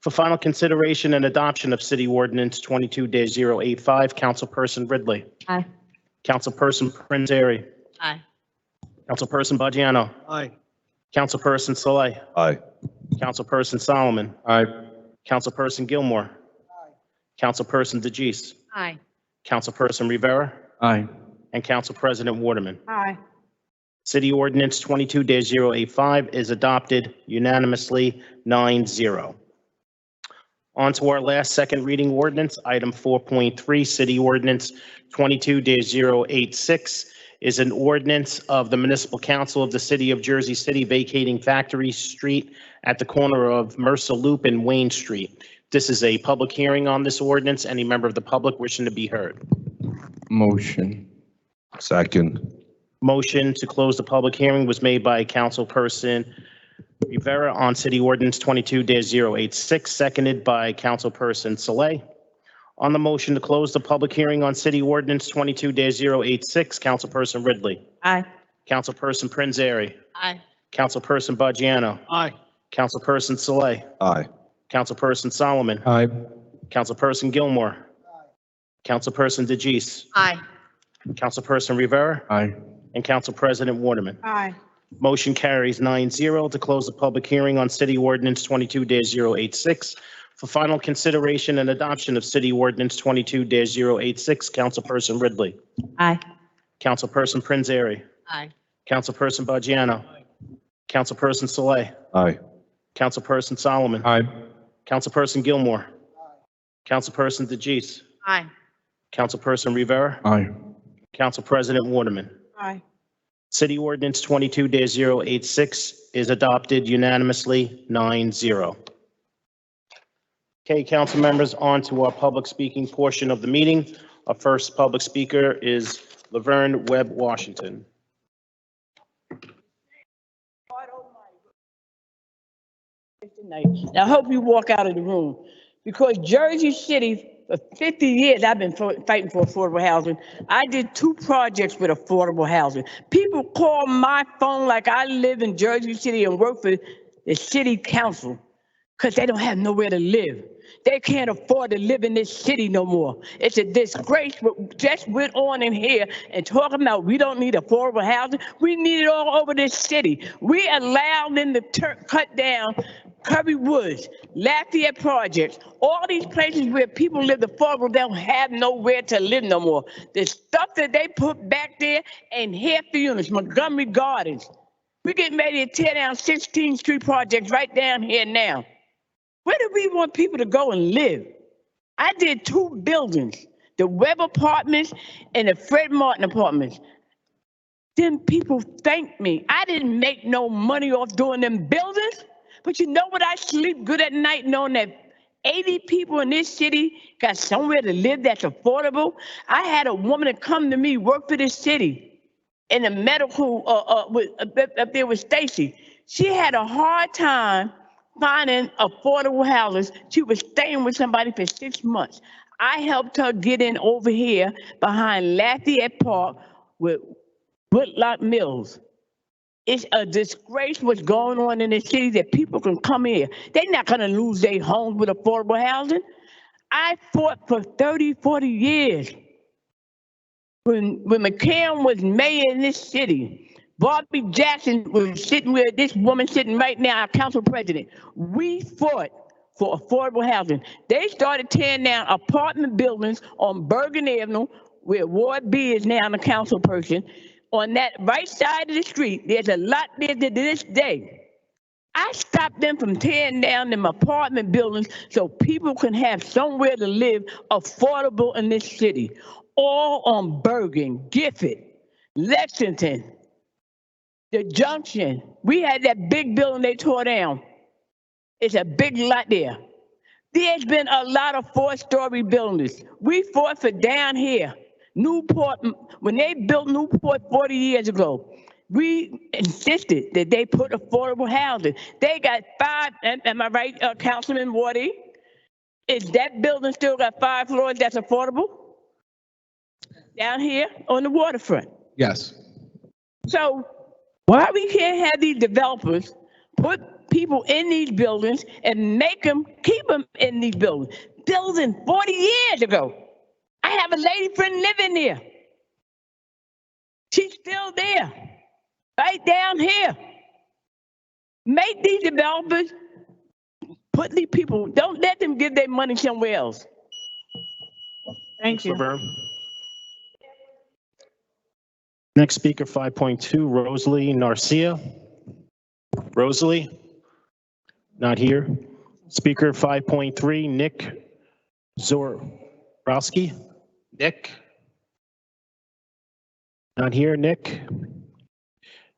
For final consideration and adoption of City Ordinance 22-085, Councilperson Ridley. Aye. Councilperson Prinzary. Aye. Councilperson Baggiano. Aye. Councilperson Saleh. Aye. Councilperson Solomon. Aye. Councilperson Gilmore. Councilperson DeGise. Aye. Councilperson Rivera. Aye. And Council President Waterman. Aye. City Ordinance 22-085 is adopted unanimously 9-0. On to our last second reading ordinance, item 4.3, City Ordinance 22-086 is an ordinance of the Municipal Council of the City of Jersey City vacating Factory Street at the corner of Mercer Loop and Wayne Street. This is a public hearing on this ordinance. Any member of the public wishing to be heard? Motion. Second. Motion to close the public hearing was made by Councilperson Rivera on City Ordinance 22-086, seconded by Councilperson Saleh. On the motion to close the public hearing on City Ordinance 22-086, Councilperson Ridley. Aye. Councilperson Prinzary. Aye. Councilperson Baggiano. Aye. Councilperson Saleh. Aye. Councilperson Solomon. Aye. Councilperson Gilmore. Councilperson DeGise. Aye. Councilperson Rivera. Aye. And Council President Waterman. Aye. Motion carries 9-0 to close the public hearing on City Ordinance 22-086. For final consideration and adoption of City Ordinance 22-086, Councilperson Ridley. Aye. Councilperson Prinzary. Aye. Councilperson Baggiano. Councilperson Saleh. Aye. Councilperson Solomon. Aye. Councilperson Gilmore. Councilperson DeGise. Aye. Councilperson Rivera. Aye. Council President Waterman. Aye. City Ordinance 22-086 is adopted unanimously 9-0. Okay, council members, on to our public speaking portion of the meeting. Our first public speaker is Laverne Webb Washington. I hope you walk out of the room, because Jersey City, for 50 years, I've been fighting for affordable housing. I did 2 projects with affordable housing. People call my phone like I live in Jersey City and work for the city council because they don't have nowhere to live. They can't afford to live in this city no more. It's a disgrace what just went on in here and talking about we don't need affordable housing. We need it all over this city. We allowed them to cut down Curry Woods, Lafayette Projects, all these places where people live affordable, they don't have nowhere to live no more. The stuff that they put back there ain't half the units. Montgomery Gardens. We're getting ready to tear down 16th Street projects right down here now. Where do we want people to go and live? I did 2 buildings, the Webb Apartments and the Fred Martin Apartments. Then people thanked me. I didn't make no money off doing them buildings, but you know what? I sleep good at night knowing that 80 people in this city got somewhere to live that's affordable. I had a woman that come to me, work for this city in the medical, up there with Stacy. She had a hard time finding affordable houses. She was staying with somebody for 6 months. I helped her get in over here behind Lafayette Park with Woodlock Mills. It's a disgrace what's going on in the city that people can come here. They're not going to lose their homes with affordable housing. I fought for 30, 40 years. When McCann was mayor in this city, Bobby Jackson was sitting where this woman sitting right now, our council president. We fought for affordable housing. They started tearing down apartment buildings on Bergen Avenue, where Ward B is now the council person. On that right side of the street, there's a lot there to this day. I stopped them from tearing down them apartment buildings so people can have somewhere to live affordable in this city. All on Bergen, Gifford, Lexington, the Junction. We had that big building they tore down. It's a big lot there. There's been a lot of 4-story buildings. We fought for down here. Newport, when they built Newport 40 years ago, we insisted that they put affordable housing. They got 5, am I right, Councilman Wardy? Is that building still got 5 floors that's affordable? Down here on the waterfront. Yes. So why we can't have these developers put people in these buildings and make them keep them in these buildings? Building 40 years ago. I have a lady friend living there. She's still there, right down here. Make these developers put these people, don't let them give their money somewhere else. Thank you. Next speaker, 5.2, Rosalie Narcia. Rosalie? Not here. Speaker 5.3, Nick Zorowski. Nick? Not here, Nick.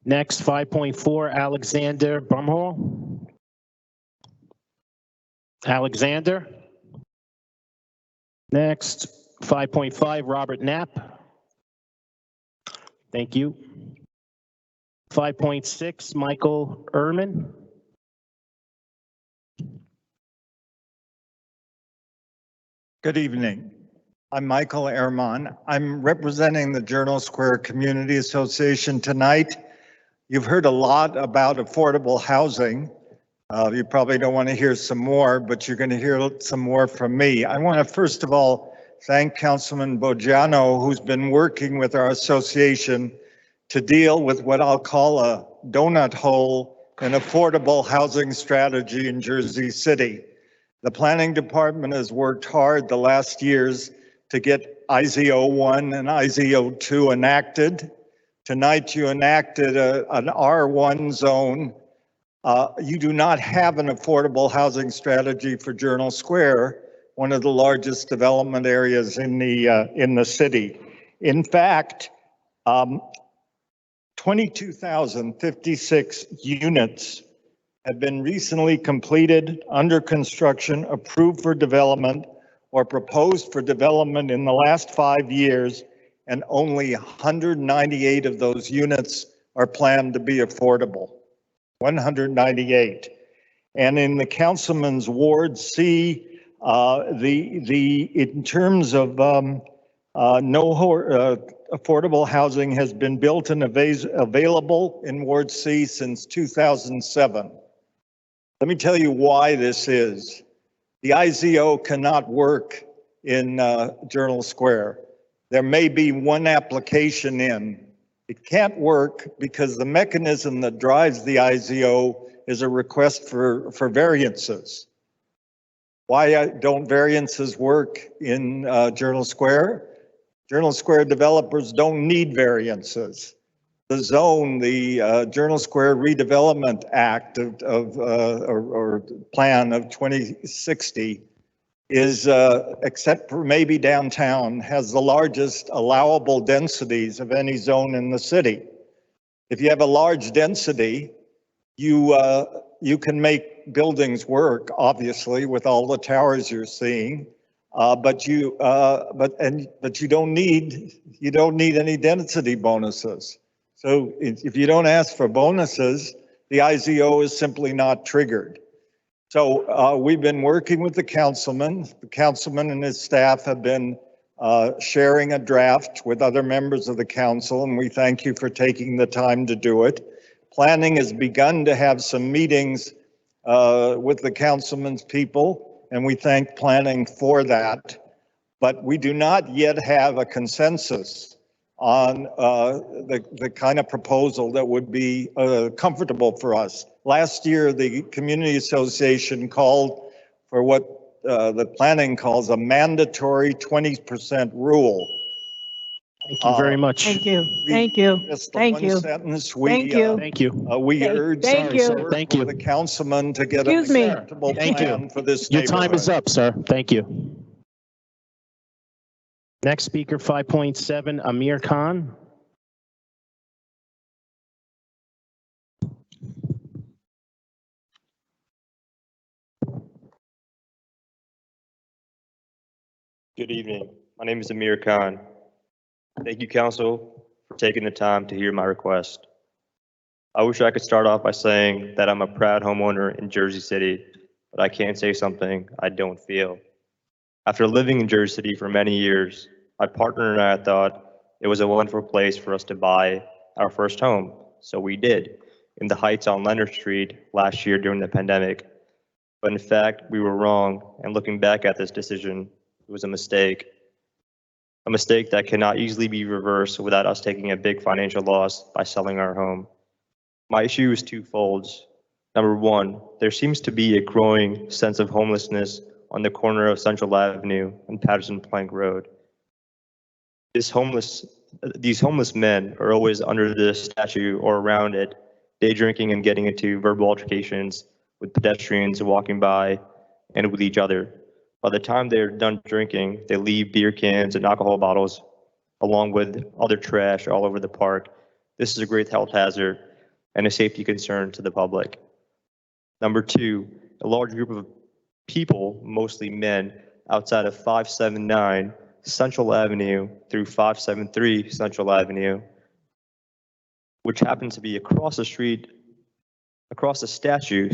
Next, 5.4, Alexander Brumhall. Alexander. Next, 5.5, Robert Knapp. Thank you. 5.6, Michael Ehrman. Good evening. I'm Michael Ehrman. I'm representing the Journal Square Community Association tonight. You've heard a lot about affordable housing. You probably don't want to hear some more, but you're going to hear some more from me. I want to first of all thank Councilman Boggiano, who's been working with our association to deal with what I'll call a donut hole, an affordable housing strategy in Jersey City. The planning department has worked hard the last years to get IZO1 and IZO2 enacted. Tonight you enacted an R1 zone. You do not have an affordable housing strategy for Journal Square, one of the largest development areas in the city. In fact, 22,056 units have been recently completed, under construction, approved for development, or proposed for development in the last 5 years, and only 198 of those units are planned to be affordable. 198. And in the councilman's Ward C, in terms of affordable housing has been built and available in Ward C since 2007. Let me tell you why this is. The IZO cannot work in Journal Square. There may be one application in, It can't work because the mechanism that drives the IZO is a request for variances. Why don't variances work in Journal Square? Journal Square developers don't need variances. The zone, the Journal Square Redevelopment Act or Plan of 2060 is, except for maybe downtown, has the largest allowable densities of any zone in the city. If you have a large density, you can make buildings work, obviously, with all the towers you're seeing, but you don't need any density bonuses. So if you don't ask for bonuses, the IZO is simply not triggered. So we've been working with the councilman. The councilman and his staff have been sharing a draft with other members of the council, and we thank you for taking the time to do it. Planning has begun to have some meetings with the councilman's people, and we thank planning for that. But we do not yet have a consensus on the kind of proposal that would be comfortable for us. Last year, the Community Association called for what the planning calls a mandatory 20% rule. Thank you very much. Thank you. Thank you. Thank you. Sentence, Thank you. Thank you. we urge Thank you. Thank you. the councilman to get an Excuse me. acceptable Thank you. plan for this Your time is neighborhood. up, sir. Thank you. Next speaker, 5.7, Amir Khan. Good evening. My name is Amir Khan. Thank you, Council, for taking the time to hear my request. I wish I could start off by saying that I'm a proud homeowner in Jersey City, but I can't say something I don't feel. After living in Jersey City for many years, my partner and I thought it was a wonderful place for us to buy our first home, so we did, in the Heights on Leonard Street last year during the pandemic. But in fact, we were wrong, and looking back at this decision, it was a mistake that cannot easily be reversed without us taking a big financial loss by selling our home. My issue is twofold. Number one, there seems to be a growing sense of homelessness on the corner of Central Avenue and Patterson Plank Road. These homeless men are always under the statue or around it, day drinking and getting into verbal altercations with pedestrians walking by and with each other. By the time they're done drinking, they leave beer cans and alcohol bottles along with other trash all over the park. This is a great health hazard and a safety concern to the public. Number two, a large group of people, mostly men, outside of 579 Central Avenue through 573 Central Avenue, which happens to be across the statue,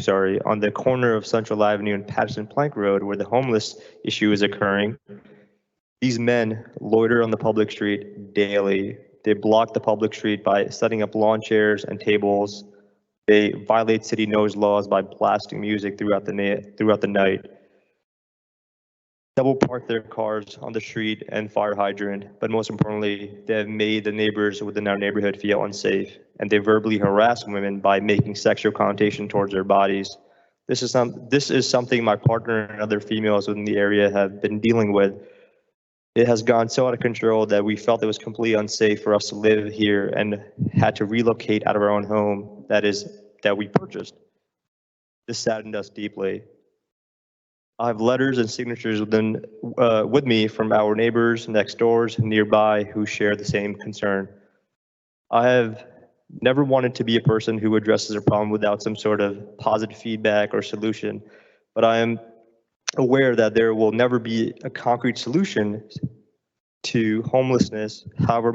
on the corner of Central Avenue and Patterson Plank Road, where the homeless issue is occurring. These men loiter on the public street daily. They block the public street by setting up lawn chairs and tables. They violate city noise laws by blasting music throughout the night. Double park their cars on the street and fire hydrant, but most importantly, they have made the neighbors within our neighborhood feel unsafe, and they verbally harass women by making sexual connotation towards their bodies. This is something my partner and other females within the area have been dealing with. It has gone so out of control that we felt it was completely unsafe for us to live here and had to relocate out of our own home that we purchased. This saddened us deeply. I have letters and signatures with me from our neighbors next doors and nearby who share the same concern. I have never wanted to be a person who addresses a problem without some sort of positive feedback or solution, but I am aware that there will never be a concrete solution to homelessness. However,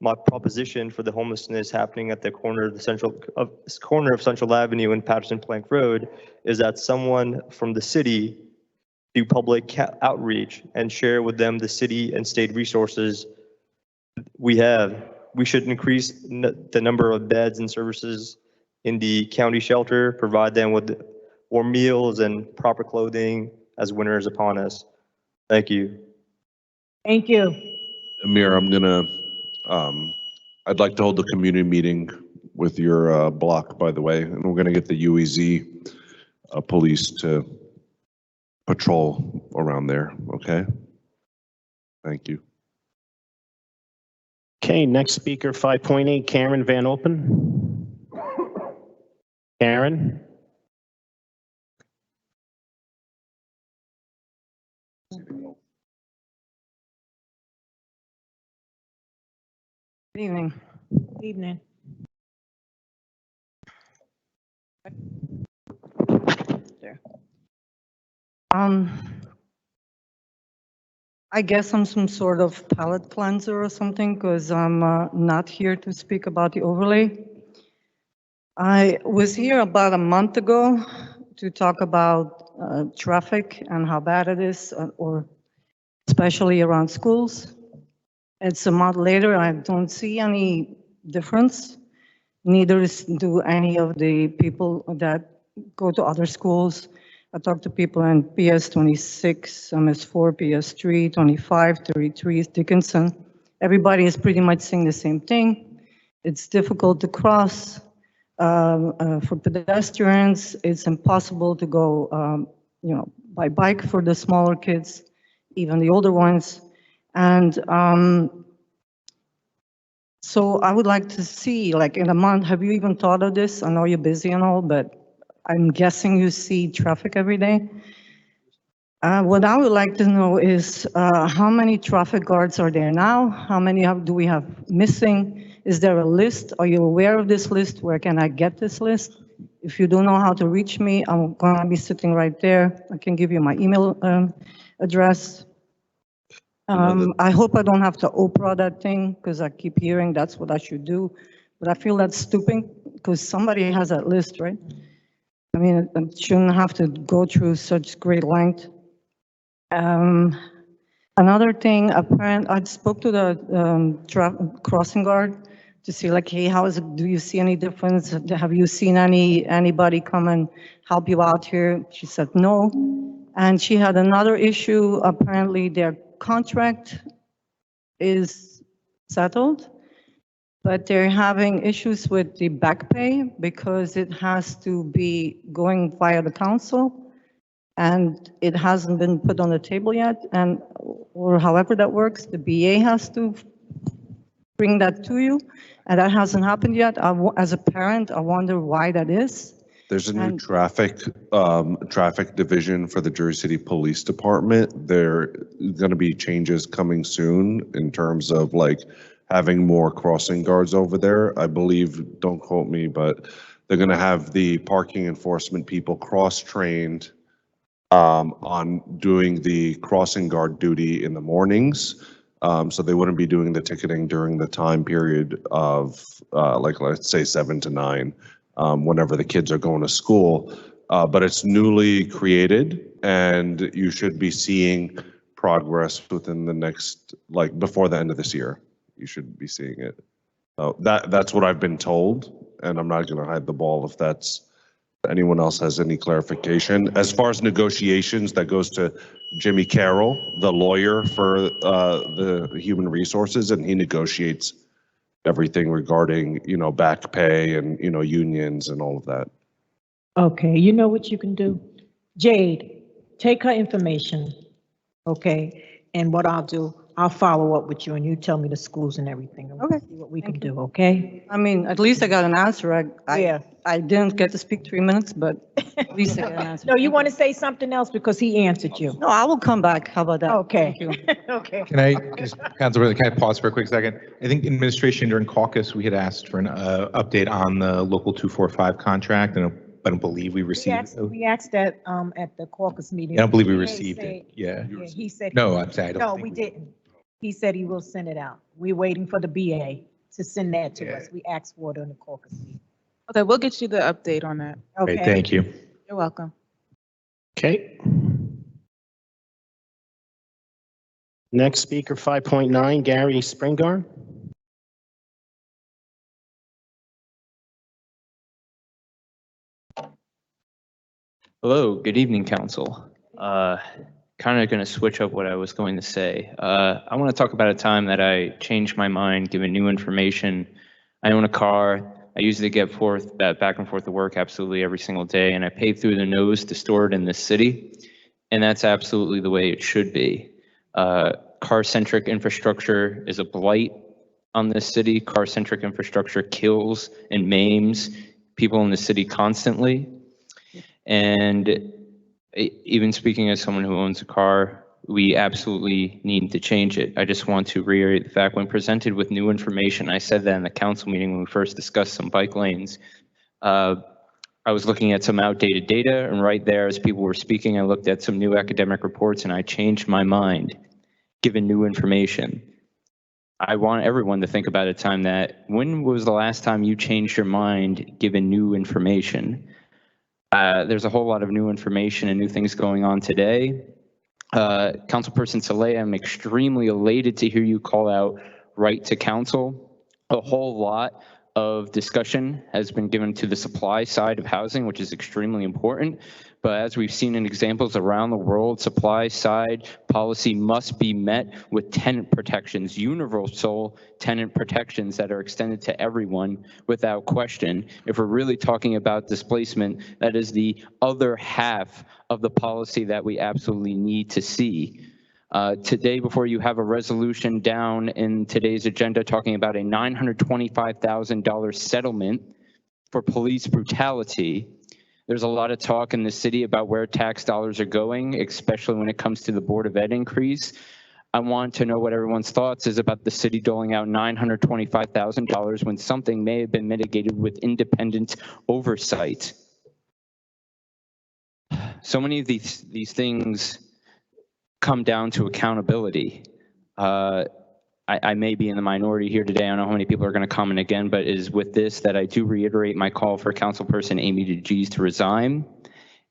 my proposition for the homelessness happening at the corner of Central Avenue and Patterson Plank Road is that someone from the city do public outreach and share with them the city and state resources we have. We should increase the number of beds and services in the county shelter, provide them with warm meals and proper clothing as winter is upon us. Thank you. Thank you. Amir, I'd like to hold a community meeting with your block, by the way, and we're going to get the UEZ police to patrol around there, okay? Thank you. Okay, next speaker, 5.8, Karen Van Open. Karen? Good evening. Evening. There. I guess I'm some sort of palate cleanser or something because I'm not here to speak about the overlay. I was here about a month ago to talk about traffic and how bad it is, or especially around schools. It's a month later, I don't see any difference. Neither do any of the people that go to other schools. I talked to people in PS 26, MS4, PS 3, 25, 33, Dickinson. Everybody is pretty much saying the same thing. It's difficult to cross for pedestrians. It's impossible to go, by bike for the smaller kids, even the older ones. And so I would like to see, like in a month, have you even thought of this? I know you're busy and all, but I'm guessing you see traffic every day. What I would like to know is how many traffic guards are there now? How many do we have missing? Is there a list? Are you aware of this list? Where can I get this list? If you don't know how to reach me, I'm going to be sitting right there. I can give you my email address. I hope I don't have to Oprah that thing because I keep hearing that's what I should do. But I feel that's stupid because somebody has that list, right? I mean, it shouldn't have to go through such great length. Another thing, I spoke to the crossing guard to see like, hey, how is it? Do you see any difference? Have you seen anybody come and help you out here? She said no. And she had another issue. Apparently their contract is settled, but they're having issues with the back pay because it has to be going via the council and it hasn't been put on the table yet. And or however that works, the BA has to bring that to you. And that hasn't happened yet. As a parent, I wonder why that is. There's a new traffic division for the Jersey City Police Department. There are going to be changes coming soon in terms of like having more crossing guards over there. I believe, don't quote me, but they're going to have the parking enforcement people cross-trained on doing the crossing guard duty in the mornings. So they wouldn't be doing the ticketing during the time period of like, let's say 7 to 9. Whenever the kids are going to school, but it's newly created and you should be seeing progress within the next, like before the end of this year, you should be seeing it. That's what I've been told, and I'm not going to hide the ball if anyone else has any clarification. As far as negotiations, that goes to Jimmy Carroll, the lawyer for the human resources, and he negotiates everything regarding, back pay and, unions and all of that. Okay, you know what you can do? Jade, take her information, okay? And what I'll do, I'll follow up with you and you tell me the schools and everything. Okay. See what we can do, okay? I mean, at least I got an answer. I didn't get to speak 3 minutes, but at least I got an answer. No, you want to say something else because he answered you. No, I will come back. How about that? Okay. Thank you. Okay. Can I just, Council President, can I pause for a quick second? I think in administration during caucus, we had asked for an update on the local 245 contract, and I don't believe we received it. We asked that at the caucus meeting. I don't believe we DA received said- it. Yeah. He said. No, I'm saying I don't No, think we didn't. He said he will send it out. We're waiting for the BA to send that to us. We asked for it on the caucus meeting. Okay, we'll get you the update on that. Okay. Great, thank you. You're welcome. Okay. Next speaker, 5.9, Gary Springar. Hello, good evening, Council. kind of going to switch up what I was going to say. I want to talk about a time that I changed my mind, given new information. I own a car. I use it to get back and forth to work absolutely every single day, and I pay through the nose to store it in this city, and that's absolutely the way it should be. Car-centric infrastructure is a blight on this city. Car-centric infrastructure kills and maims people in the city constantly. And even speaking as someone who owns a car, we absolutely need to change it. I just want to reiterate the fact when presented with new information, I said that in the council meeting when we first discussed some bike lanes, I was looking at some outdated data, and right there as people were speaking, I looked at some new academic reports and I changed my mind, given new information. I want everyone to think about a time that, when was the last time you changed your mind given new information? There's a whole lot of new information and new things going on today. Councilperson Saleh, I'm extremely elated to hear you call out right to counsel. A whole lot of discussion has been given to the supply side of housing, which is extremely important. But as we've seen in examples around the world, supply side policy must be met with tenant protections, universal tenant protections that are extended to everyone without question. If we're really talking about displacement, that is the other half of the policy that we absolutely need to see. Today, before you have a resolution down in today's agenda talking about a $925,000 settlement for police brutality, there's a lot of talk in the city about where tax dollars are going, especially when it comes to the Board of Ed increase. I want to know what everyone's thoughts is about the city doling out $925,000 when something may have been mitigated with independent oversight. So many of these things come down to accountability. I may be in the minority here today. I don't know how many people are going to comment again, but it is with this that I do reiterate my call for Councilperson Amy DeGees to resign.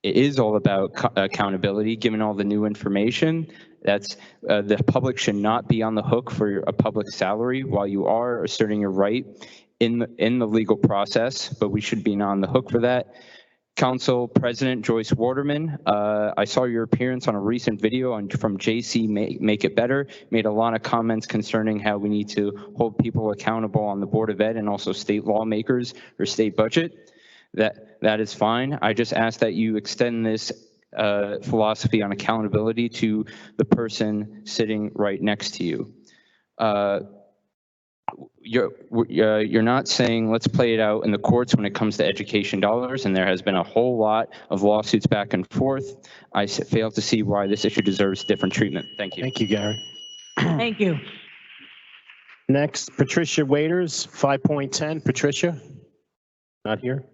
It is all about accountability, given all the new information. That's the public should not be on the hook for a public salary while you are asserting your right in the legal process, but we should be on the hook for that. Council President Joyce Waterman, I saw your appearance on a recent video from JC Make It Better, made a lot of comments concerning how we need to hold people accountable on the Board of Ed and also state lawmakers or state budget. That is fine. I just ask that you extend this philosophy on accountability to the person sitting right next to you. You're not saying let's play it out in the courts when it comes to education dollars, and there has been a whole lot of lawsuits back and forth. I fail to see why this issue deserves different treatment. Thank you. Thank you, Gary. Thank you. Next, Patricia Waiters, 5.10. Patricia, not here.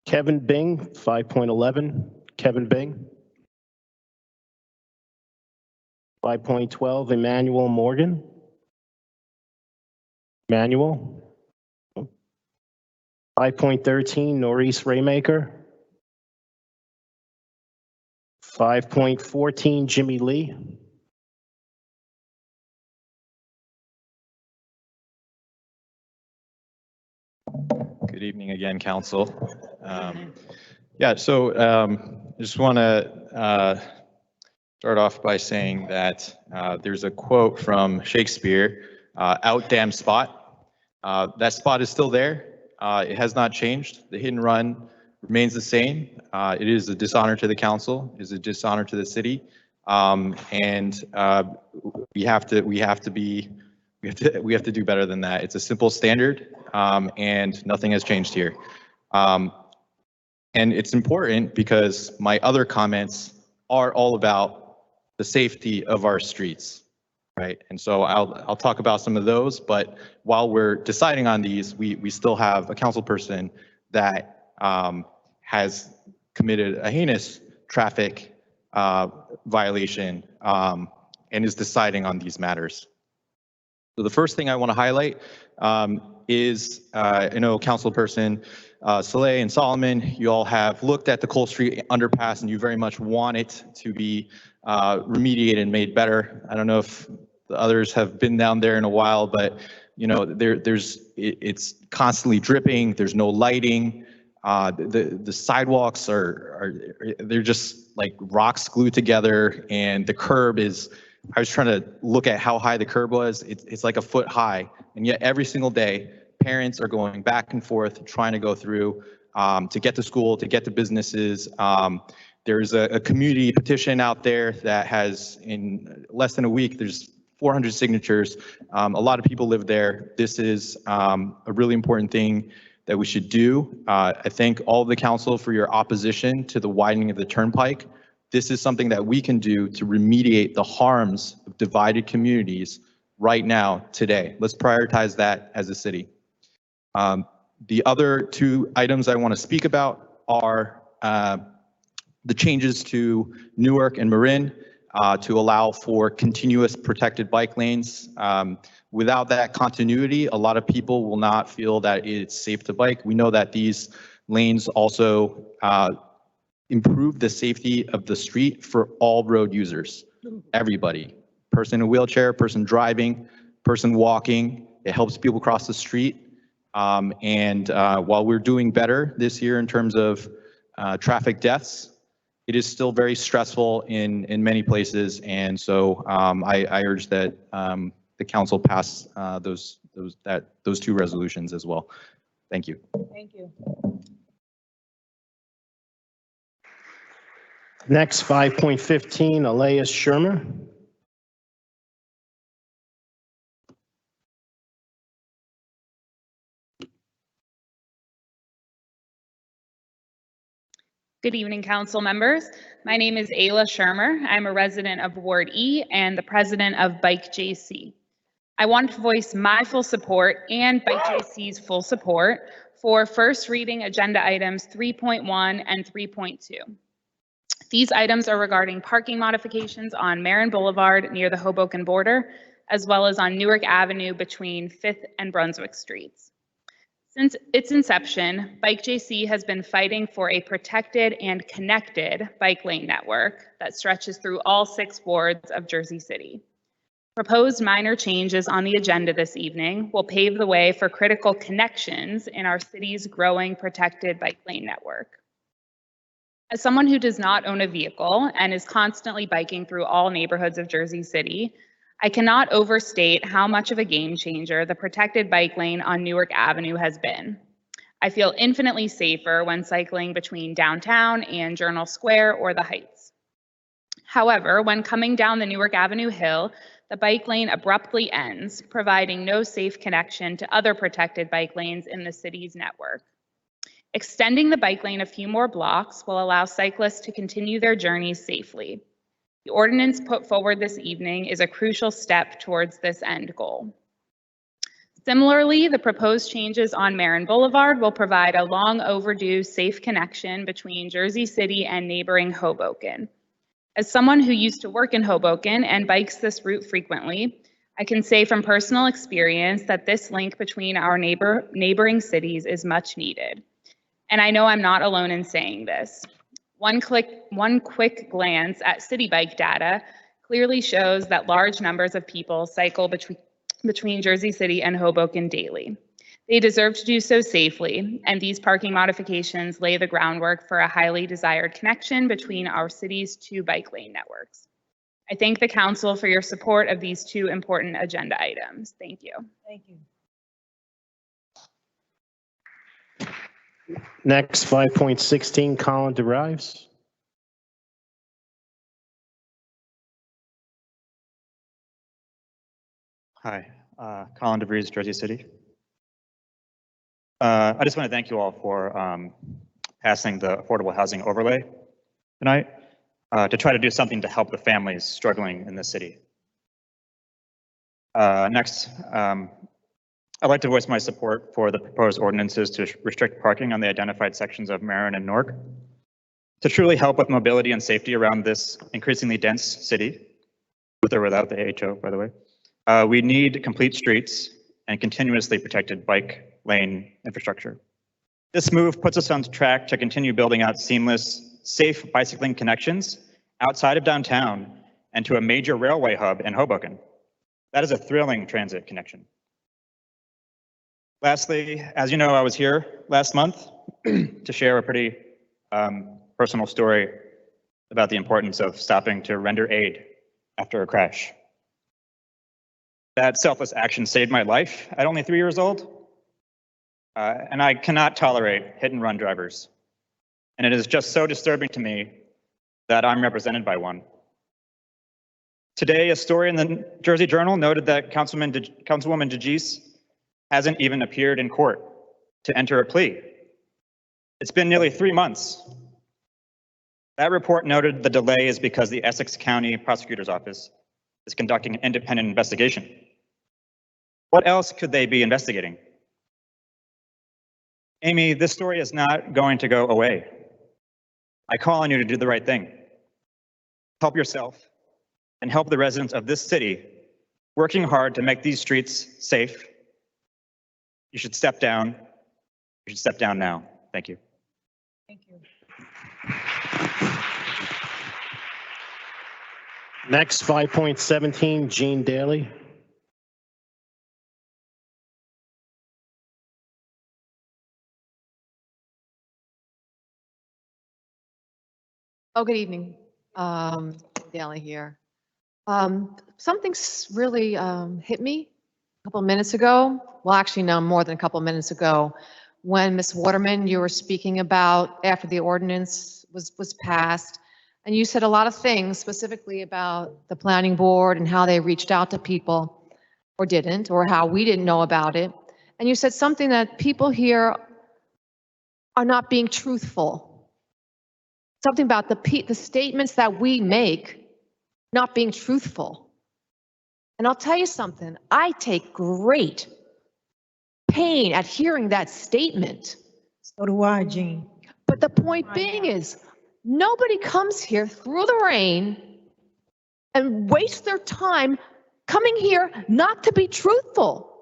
Kevin Bing, 5.11. Kevin Bing. 5.12. Emmanuel Morgan. Manuel. 5.13, Norris Raymaker. 5.14, Jimmy Lee. Good evening again, Council. Yeah, so I just want to start off by saying that there's a quote from Shakespeare, out damn spot. That spot is still there. It has not changed. The hit and run remains the same. It is a dishonor to the council, it is a dishonor to the city. And we have to do better than that. It's a simple standard, and nothing has changed here. And it's important because my other comments are all about the safety of our streets, right? And so I'll talk about some of those, but while we're deciding on these, we still have a council person that has committed a heinous traffic violation and is deciding on these matters. So the first thing I want to highlight is, I know Councilperson Saleh and Solomon, you all have looked at the Cole Street underpass and you very much want it to be remediated and made better. I don't know if the others have been down there in a while, but you know, it's constantly dripping, there's no lighting. The sidewalks they're just like rocks glued together, and the curb is, I was trying to look at how high the curb was. It's like a foot high, and yet every single day, parents are going back and forth trying to go through to get to school, to get to businesses. There's a community petition out there that has, in less than a week, there's 400 signatures. A lot of people live there. This is a really important thing that we should do. I thank all of the council for your opposition to the widening of the turnpike. This is something that we can do to remediate the harms of divided communities right now, today. Let's prioritize that as a city. The other two items I want to speak about are the changes to Newark and Marin to allow for continuous protected bike lanes. Without that continuity, a lot of people will not feel that it's safe to bike. We know that these lanes also improve the safety of the street for all road users, everybody. Person in a wheelchair, person driving, person walking. It helps people cross the street. While we're doing better this year in terms of traffic deaths, it is still very stressful in many places. And so I urge that the council pass those two resolutions as well. Thank you. Thank you. Next, 5.15, Elias Shermer. Good evening, council members. My name is Ayla Shermer. I'm a resident of Ward E and the president of Bike JC. I want to voice my full support and Bike JC's full support for first reading agenda items 3.1 and 3.2. These items are regarding parking modifications on Marin Boulevard near the Hoboken border, as well as on Newark Avenue between 5th and Brunswick Streets. Since its inception, Bike JC has been fighting for a protected and connected bike lane network that stretches through all 6 wards of Jersey City. Proposed minor changes on the agenda this evening will pave the way for critical connections in our city's growing protected bike lane network. As someone who does not own a vehicle and is constantly biking through all neighborhoods of Jersey City, I cannot overstate how much of a game changer the protected bike lane on Newark Avenue has been. I feel infinitely safer when cycling between downtown and Journal Square or the Heights. However, when coming down the Newark Avenue hill, the bike lane abruptly ends, providing no safe connection to other protected bike lanes in the city's network. Extending the bike lane a few more blocks will allow cyclists to continue their journeys safely. The ordinance put forward this evening is a crucial step towards this end goal. Similarly, the proposed changes on Marin Boulevard will provide a long overdue safe connection between Jersey City and neighboring Hoboken. As someone who used to work in Hoboken and bikes this route frequently, I can say from personal experience that this link between our neighboring cities is much needed. And I know I'm not alone in saying this. One quick glance at city bike data clearly shows that large numbers of people cycle between Jersey City and Hoboken daily. They deserve to do so safely, and these parking modifications lay the groundwork for a highly desired connection between our city's 2 bike lane networks. I thank the council for your support of these 2 important agenda items. Thank you. Thank you. Next, 5.16, Colin Derives. Hi, Colin DeVries, Jersey City. I just want to thank you all for passing the affordable housing overlay tonight to try to do something to help the families struggling in the city. Next, I'd like to voice my support for the proposed ordinances to restrict parking on the identified sections of Marin and Newark. To truly help with mobility and safety around this increasingly dense city, with or without the AHO, by the way, we need complete streets and continuously protected bike lane infrastructure. This move puts us on track to continue building out seamless, safe bicycling connections outside of downtown and to a major railway hub in Hoboken. That is a thrilling transit connection. Lastly, as you know, I was here last month to share a pretty personal story about the importance of stopping to render aid after a crash. That selfless action saved my life at only 3 years old, and I cannot tolerate hit and run drivers. And it is just so disturbing to me that I'm represented by one. Today, a story in the Jersey Journal noted that Councilwoman DeGise hasn't even appeared in court to enter a plea. It's been nearly 3 months. That report noted the delay is because the Essex County Prosecutor's Office is conducting an independent investigation. What else could they be investigating? Amy, this story is not going to go away. I call on you to do the right thing. Help yourself and help the residents of this city working hard to make these streets safe. You should step down. You should step down now. Thank you. Thank you. Next, 5.17, Gene Daly. Oh, good evening. Daly here. Something's really hit me a couple minutes ago. Well, actually, no, more than a couple minutes ago, when Ms. Waterman, you were speaking about after the ordinance was passed, and you said a lot of things specifically about the planning board and how they reached out to people or didn't, or how we didn't know about it. And you said something that people here are not being truthful. Something about the statements that we make not being truthful. And I'll tell you something, I take great pain at hearing that statement. So do I, Jean. But the point being is, nobody comes here through the rain and wastes their time coming here not to be truthful.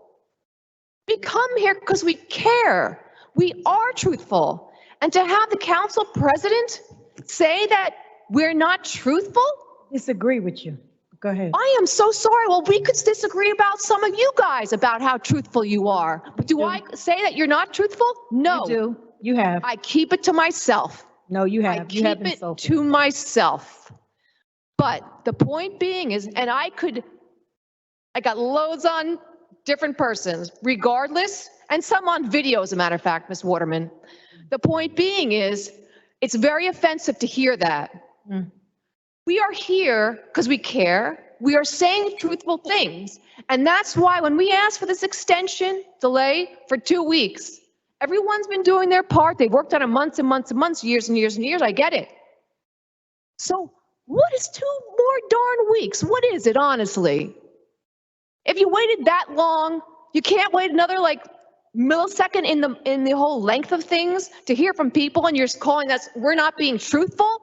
We come here because we care. We are truthful. And to have the council president say that we're not truthful? Disagree with you. Go ahead. I am so sorry. Well, we could disagree about some of you guys about how truthful you are. But do I say that you're not truthful? No. You do. You have. I keep it to myself. No, you have. I keep it to myself. But the point being is, and I got loads on different persons, regardless, and some on video, as a matter of fact, Ms. Waterman. The point being is, it's very offensive to hear that. We are here because we care. We are saying truthful things. And that's why when we asked for this extension delay for 2 weeks, everyone's been doing their part. They've worked on it months and months and months, years and years and years. I get it. So what is 2 more darn weeks? What is it, honestly? If you waited that long, you can't wait another millisecond in the whole length of things to hear from people, and you're calling us, we're not being truthful?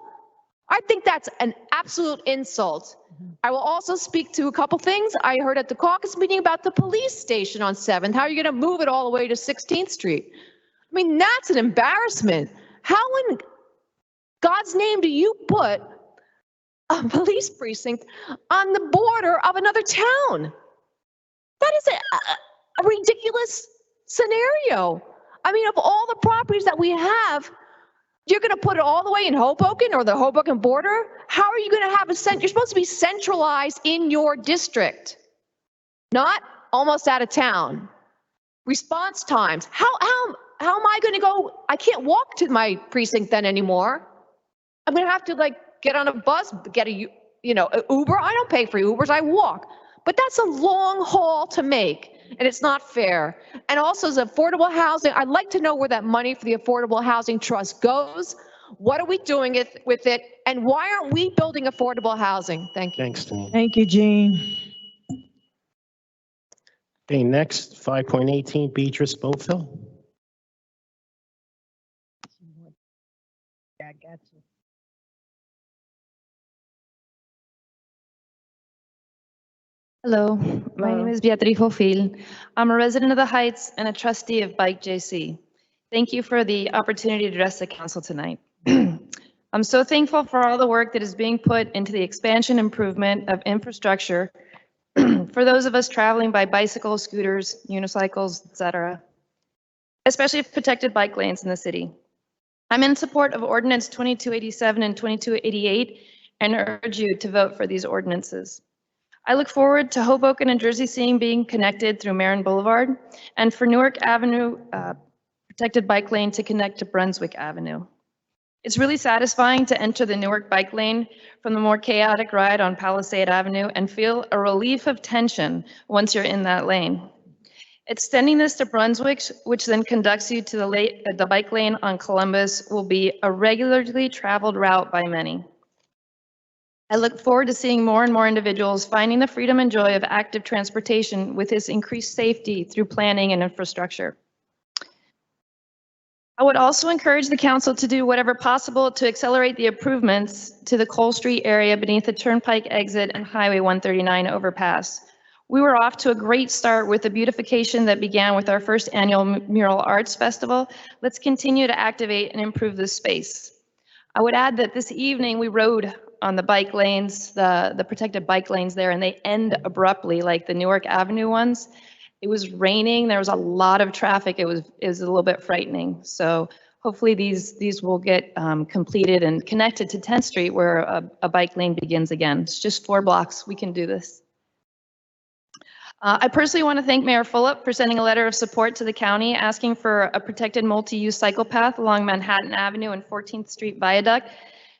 I think that's an absolute insult. I will also speak to a couple things I heard at the caucus meeting about the police station on 7th. How are you going to move it all the way to 16th Street? I mean, that's an embarrassment. How in God's name do you put a police precinct on the border of another town? That is a ridiculous scenario. I mean, of all the properties that we have, you're going to put it all the way in Hoboken or the Hoboken border? How are you going to have you're supposed to be centralized in your district, not almost out of town. Response times. How am I going to go? I can't walk to my precinct then anymore. I'm going to have to get on a bus, get a Uber. I don't pay for Ubers, I walk. But that's a long haul to make. And it's not fair. And also, as affordable housing, I'd like to know where that money for the Affordable Housing Trust goes. What are we doing with it? And why aren't we building affordable housing? Thank you. Thanks, Dean. Thank you, Jean. Okay, next, 5.18, Beatrice Bofill. Yeah, I got you. Hello, my name is Beatriz Fofil. I'm a resident of the Heights and a trustee of Bike JC. Thank you for the opportunity to address the council tonight. I'm so thankful for all the work that is being put into the expansion improvement of infrastructure for those of us traveling by bicycles, scooters, unicycles, etc., especially protected bike lanes in the city. I'm in support of Ordinance 2287 and 2288 and urge you to vote for these ordinances. I look forward to Hoboken and Jersey City being connected through Marin Boulevard and for Newark Avenue protected bike lane to connect to Brunswick Avenue. It's really satisfying to enter the Newark bike lane from the more chaotic ride on Palisade Avenue and feel a relief of tension once you're in that lane. Extending this to Brunswick, which then conducts you to the bike lane on Columbus, will be a regularly traveled route by many. I look forward to seeing more and more individuals finding the freedom and joy of active transportation with this increased safety through planning and infrastructure. I would also encourage the council to do whatever possible to accelerate the improvements to the Cole Street area beneath the Turnpike exit and Highway 139 overpass. We were off to a great start with the beautification that began with our first annual Mural Arts Festival. Let's continue to activate and improve this space. I would add that this evening we rode on the bike lanes, the protected bike lanes there, and they end abruptly like the Newark Avenue ones. It was raining, there was a lot of traffic, it was a little bit frightening. So hopefully these will get completed and connected to 10th Street where a bike lane begins again. It's just 4 blocks, we can do this. I personally want to thank Mayor Fulop for sending a letter of support to the county asking for a protected multi-use cycle path along Manhattan Avenue and 14th Street Viaduct.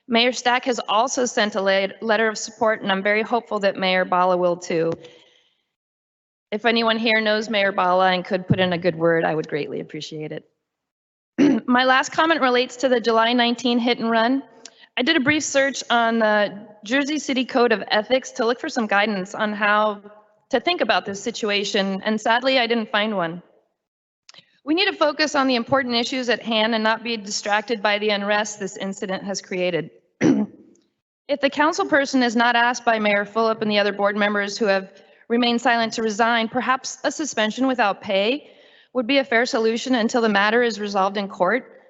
Mayor Stack has also sent a letter of support, and I'm very hopeful that Mayor Bala will too. If anyone here knows Mayor Bala and could put in a good word, I would greatly appreciate it. My last comment relates to the July 19 hit and run. I did a brief search on the Jersey City Code of Ethics to look for some guidance on how to think about this situation, and sadly, I didn't find one. We need to focus on the important issues at hand and not be distracted by the unrest this incident has created. If the council person is not asked by Mayor Fulop and the other board members who have remained silent to resign, perhaps a suspension without pay would be a fair solution until the matter is resolved in court.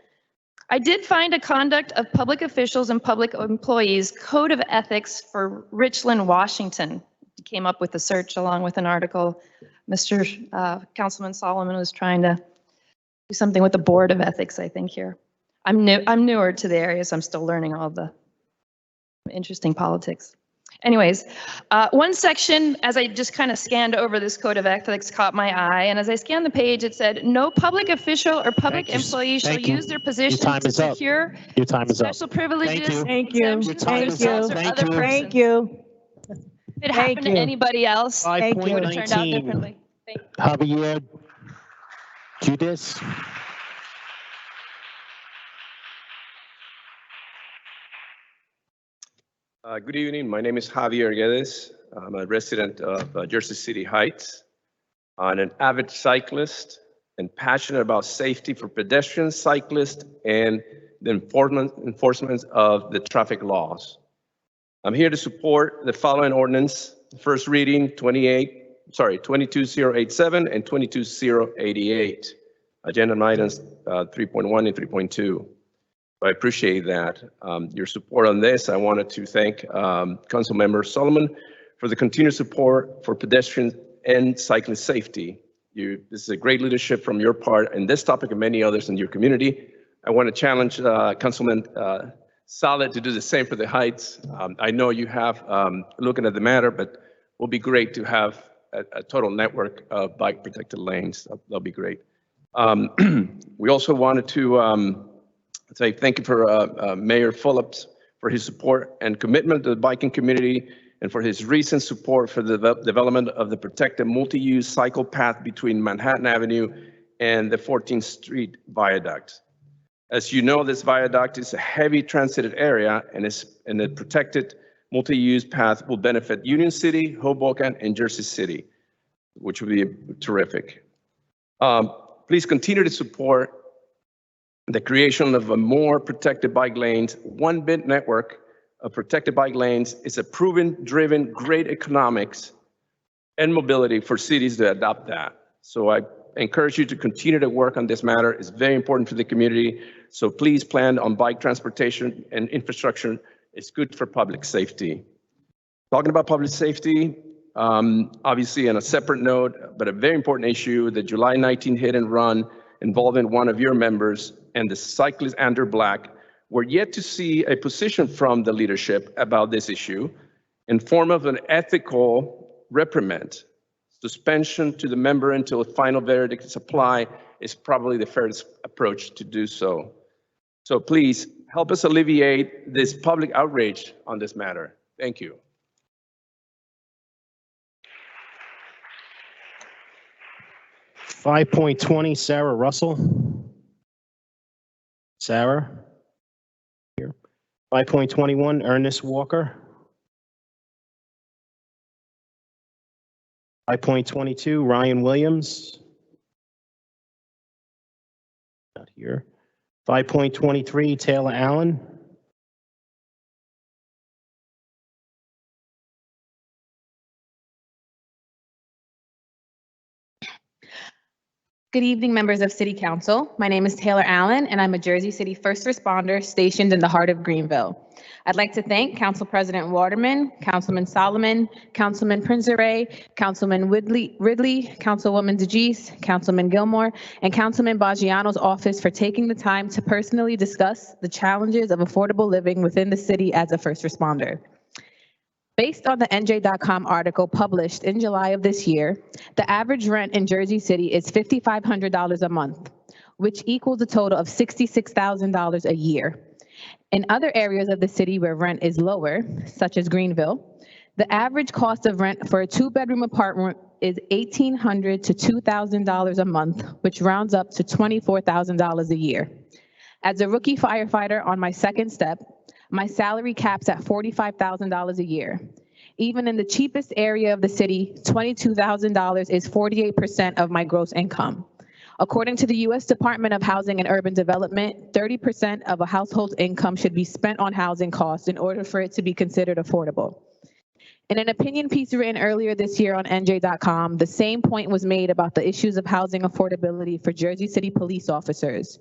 I did find a conduct of public officials and public employees code of ethics for Richland, Washington. Came up with the search along with an article. Mr. Councilman Solomon was trying to do something with the Board of Ethics, I think here. I'm newer to the area, so I'm still learning all the interesting politics. Anyways, one section, as I just kind of scanned over this code of ethics, caught my eye, and as I scanned the page, it said, no public official or public employee shall use their position to secure special privileges, exemptions, or results of other persons. Thank you. If it happened to anybody else, it would have turned out 5.19. differently. Javier Judas. Good evening. My name is Javier Guedes. I'm a resident of Jersey City Heights. I'm an avid cyclist and passionate about safety for pedestrians, cyclists, and the enforcement of the traffic laws. I'm here to support the following ordinance, first reading 22087 and 22088, agenda items 3.1 and 3.2. I appreciate that. Your support on this. I wanted to thank Councilmember Solomon for the continued support for pedestrians and cyclist safety. This is a great leadership from your part and this topic and many others in your community. I want to challenge Councilman Solid to do the same for the Heights. I know you have looking at the matter, but it will be great to have a total network of bike protected lanes. That'll be great. We also wanted to say thank you for Mayor Phillips for his support and commitment to the biking community and for his recent support for the development of the protected multi-use cycle path between Manhattan Avenue and the 14th Street Viaduct. As you know, this viaduct is a heavy transited area and the protected multi-use path will benefit Union City, Hoboken, and Jersey City, which would be terrific. Please continue to support the creation of a more protected bike lanes. One bit network of protected bike lanes is a proven, driven, great economics and mobility for cities to adopt that. So I encourage you to continue to work on this matter. It's very important for the community. So please plan on bike transportation and infrastructure. It's good for public safety. Talking about public safety, obviously on a separate note, but a very important issue, the July 19 hit and run involving one of your members and the cyclist Andrew Black. We're yet to see a position from the leadership about this issue in form of an ethical reprimand. Suspension to the member until a final verdict is applied is probably the fairest approach to do so. So please help us alleviate this public outrage on this matter. Thank you. .20, Sarah Russell. Sarah? Here. 5.21, Ernest Walker. 5.22, Ryan Williams. Not here. 5.23, Taylor Allen. Good evening, members of City Council. My name is Taylor Allen, and I'm a Jersey City first responder stationed in the heart of Greenville. I'd like to thank Council President Waterman, Councilman Solomon, Councilman Prince-Ray, Councilman Ridley, Councilwoman DeGise, Councilman Gilmore, and Councilman Baggiano's office for taking the time to personally discuss the challenges of affordable living within the city as a first responder. Based on the NJ.com article published in July of this year, the average rent in Jersey City is $5,500 a month, which equals a total of $66,000 a year. In other areas of the city where rent is lower, such as Greenville, the average cost of rent for a two-bedroom apartment is $1,800 to $2,000 a month, which rounds up to $24,000 a year. As a rookie firefighter on my second step, my salary caps at $45,000 a year. Even in the cheapest area of the city, $22,000 is 48% of my gross income. According to the U.S. Department of Housing and Urban Development, 30% of a household's income should be spent on housing costs in order for it to be considered affordable. In an opinion piece written earlier this year on NJ.com, the same point was made about the issues of housing affordability for Jersey City police officers.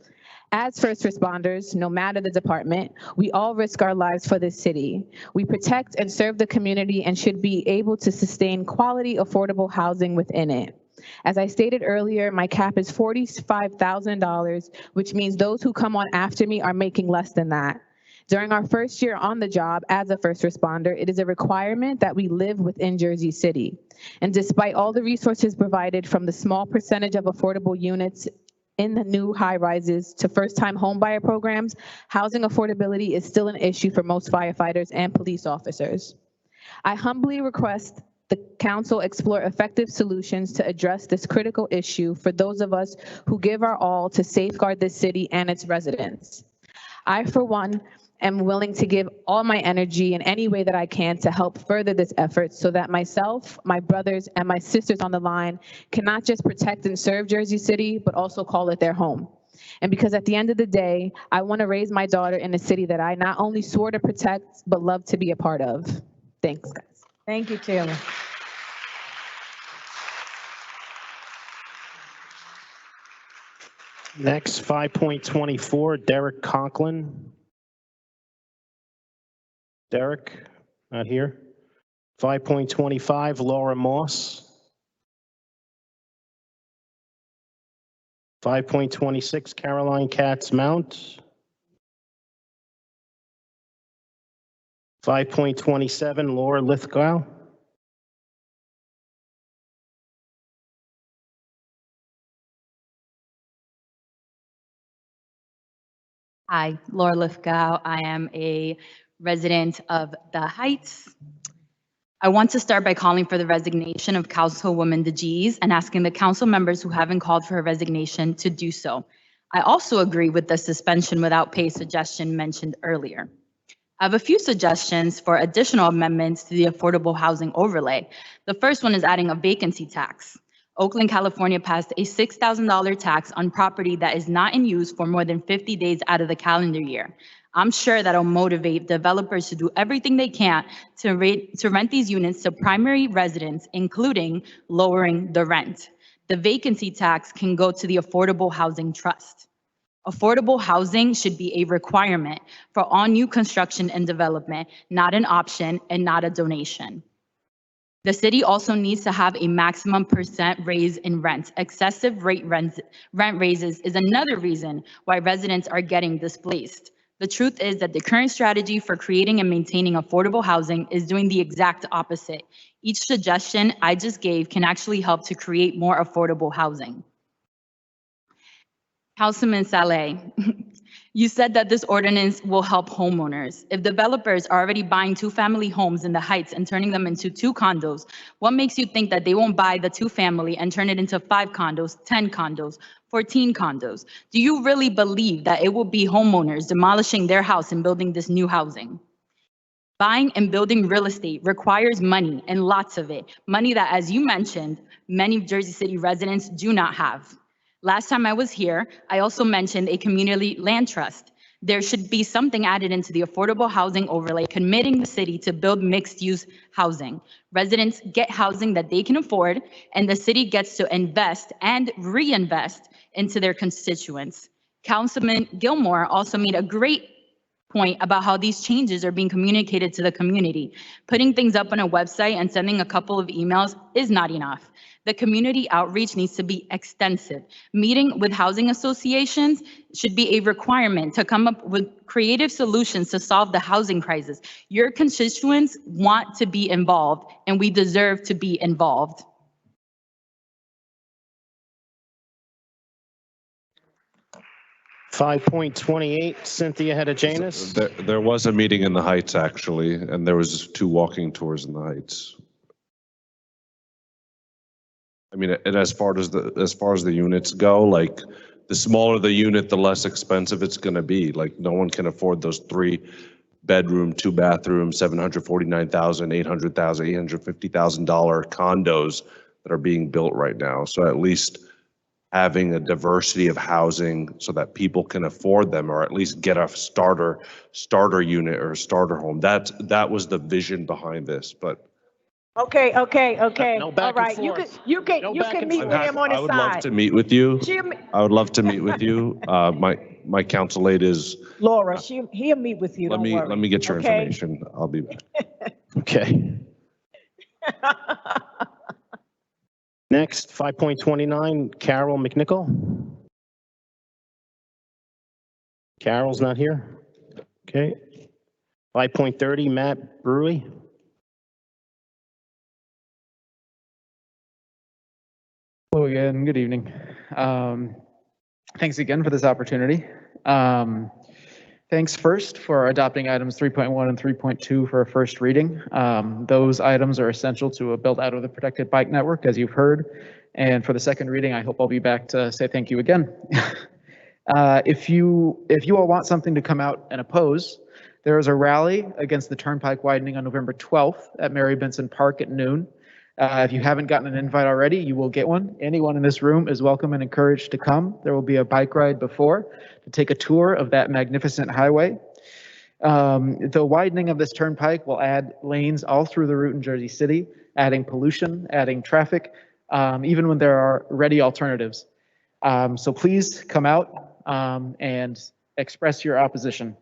As first responders, no matter the department, we all risk our lives for this city. We protect and serve the community and should be able to sustain quality, affordable housing within it. As I stated earlier, my cap is $45,000, which means those who come on after me are making less than that. During our first year on the job as a first responder, it is a requirement that we live within Jersey City. And despite all the resources provided, from the small percentage of affordable units in the new high-rises to first-time homebuyer programs, housing affordability is still an issue for most firefighters and police officers. I humbly request the council explore effective solutions to address this critical issue for those of us who give our all to safeguard this city and its residents. I, for one, am willing to give all my energy in any way that I can to help further this effort so that myself, my brothers, and my sisters on the line can not just protect and serve Jersey City, but also call it their home. And because at the end of the day, I want to raise my daughter in a city that I not only swore to protect, but love to be a part of. Thanks, guys. Thank you, Taylor. Next, 5.24, Derek Conklin. Derek, not here. 5.25, Laura Moss. 5.26, Caroline Katz Mount. 5.27, Laura Lithgow. Hi, Laura Lithgow. I am a resident of the Heights. I want to start by calling for the resignation of Councilwoman DeGise and asking the council members who haven't called for her resignation to do so. I also agree with the suspension without pay suggestion mentioned earlier. I have a few suggestions for additional amendments to the affordable housing overlay. The first one is adding a vacancy tax. Oakland, California passed a $6,000 tax on property that is not in use for more than 50 days out of the calendar year. I'm sure that'll motivate developers to do everything they can to rent these units to primary residents, including lowering the rent. The vacancy tax can go to the Affordable Housing Trust. Affordable housing should be a requirement for all new construction and development, not an option and not a donation. The city also needs to have a maximum percent raise in rent. Excessive rent raises is another reason why residents are getting displaced. The truth is that the current strategy for creating and maintaining affordable housing is doing the exact opposite. Each suggestion I just gave can actually help to create more affordable housing. Councilman Saleh, you said that this ordinance will help homeowners. If developers are already buying 2-family homes in the Heights and turning them into 2 condos, what makes you think that they won't buy the 2-family and turn it into 5 condos, 10 condos, 14 condos? Do you really believe that it will be homeowners demolishing their house and building this new housing? Buying and building real estate requires money, and lots of it. Money that, as you mentioned, many Jersey City residents do not have. Last time I was here, I also mentioned a community land trust. There should be something added into the affordable housing overlay committing the city to build mixed-use housing. Residents get housing that they can afford, and the city gets to invest and reinvest into their constituents. Councilman Gilmore also made a great point about how these changes are being communicated to the community. Putting things up on a website and sending a couple of emails is not enough. The community outreach needs to be extensive. Meeting with housing associations should be a requirement to come up with creative solutions to solve the housing crisis. Your constituents want to be involved, and we deserve to be involved. .28, Cynthia Hedejanus. There was a meeting in the Heights, actually, and there was 2 walking tours in the Heights. I mean, and as far as the units go, like, the smaller the unit, the less expensive it's going to be. Like, no one can afford those 3-bedroom, 2-bathroom, $749,000, $800,000, $850,000 condos that are being built right now. So at least having a diversity of housing so that people can afford them, or at least get a starter unit or a starter home. That was the vision behind this, but. Okay. No back All right, and forth. you can meet with him on his I would love side. to meet with you. Jim- I would love to meet with you. My counsel aide is, Laura, he'll meet with you, let don't me worry. get your Okay? information. I'll be back. Okay. Next, 5.29, Carol McNichol. Carol's not here. Okay. 5.30, Matt Brewery. Hello again, good evening. Thanks again for this opportunity. Thanks first for adopting items 3.1 and 3.2 for a first reading. Those items are essential to a build out of the protected bike network, as you've heard. And for the second reading, I hope I'll be back to say thank you again. If you all want something to come out and oppose, there is a rally against the turnpike widening on November 12th at Mary Benson Park at noon. If you haven't gotten an invite already, you will get one. Anyone in this room is welcome and encouraged to come. There will be a bike ride before to take a tour of that magnificent highway. The widening of this turnpike will add lanes all through the route in Jersey City, adding pollution, adding traffic, even when there are ready alternatives. So please come out and express your opposition.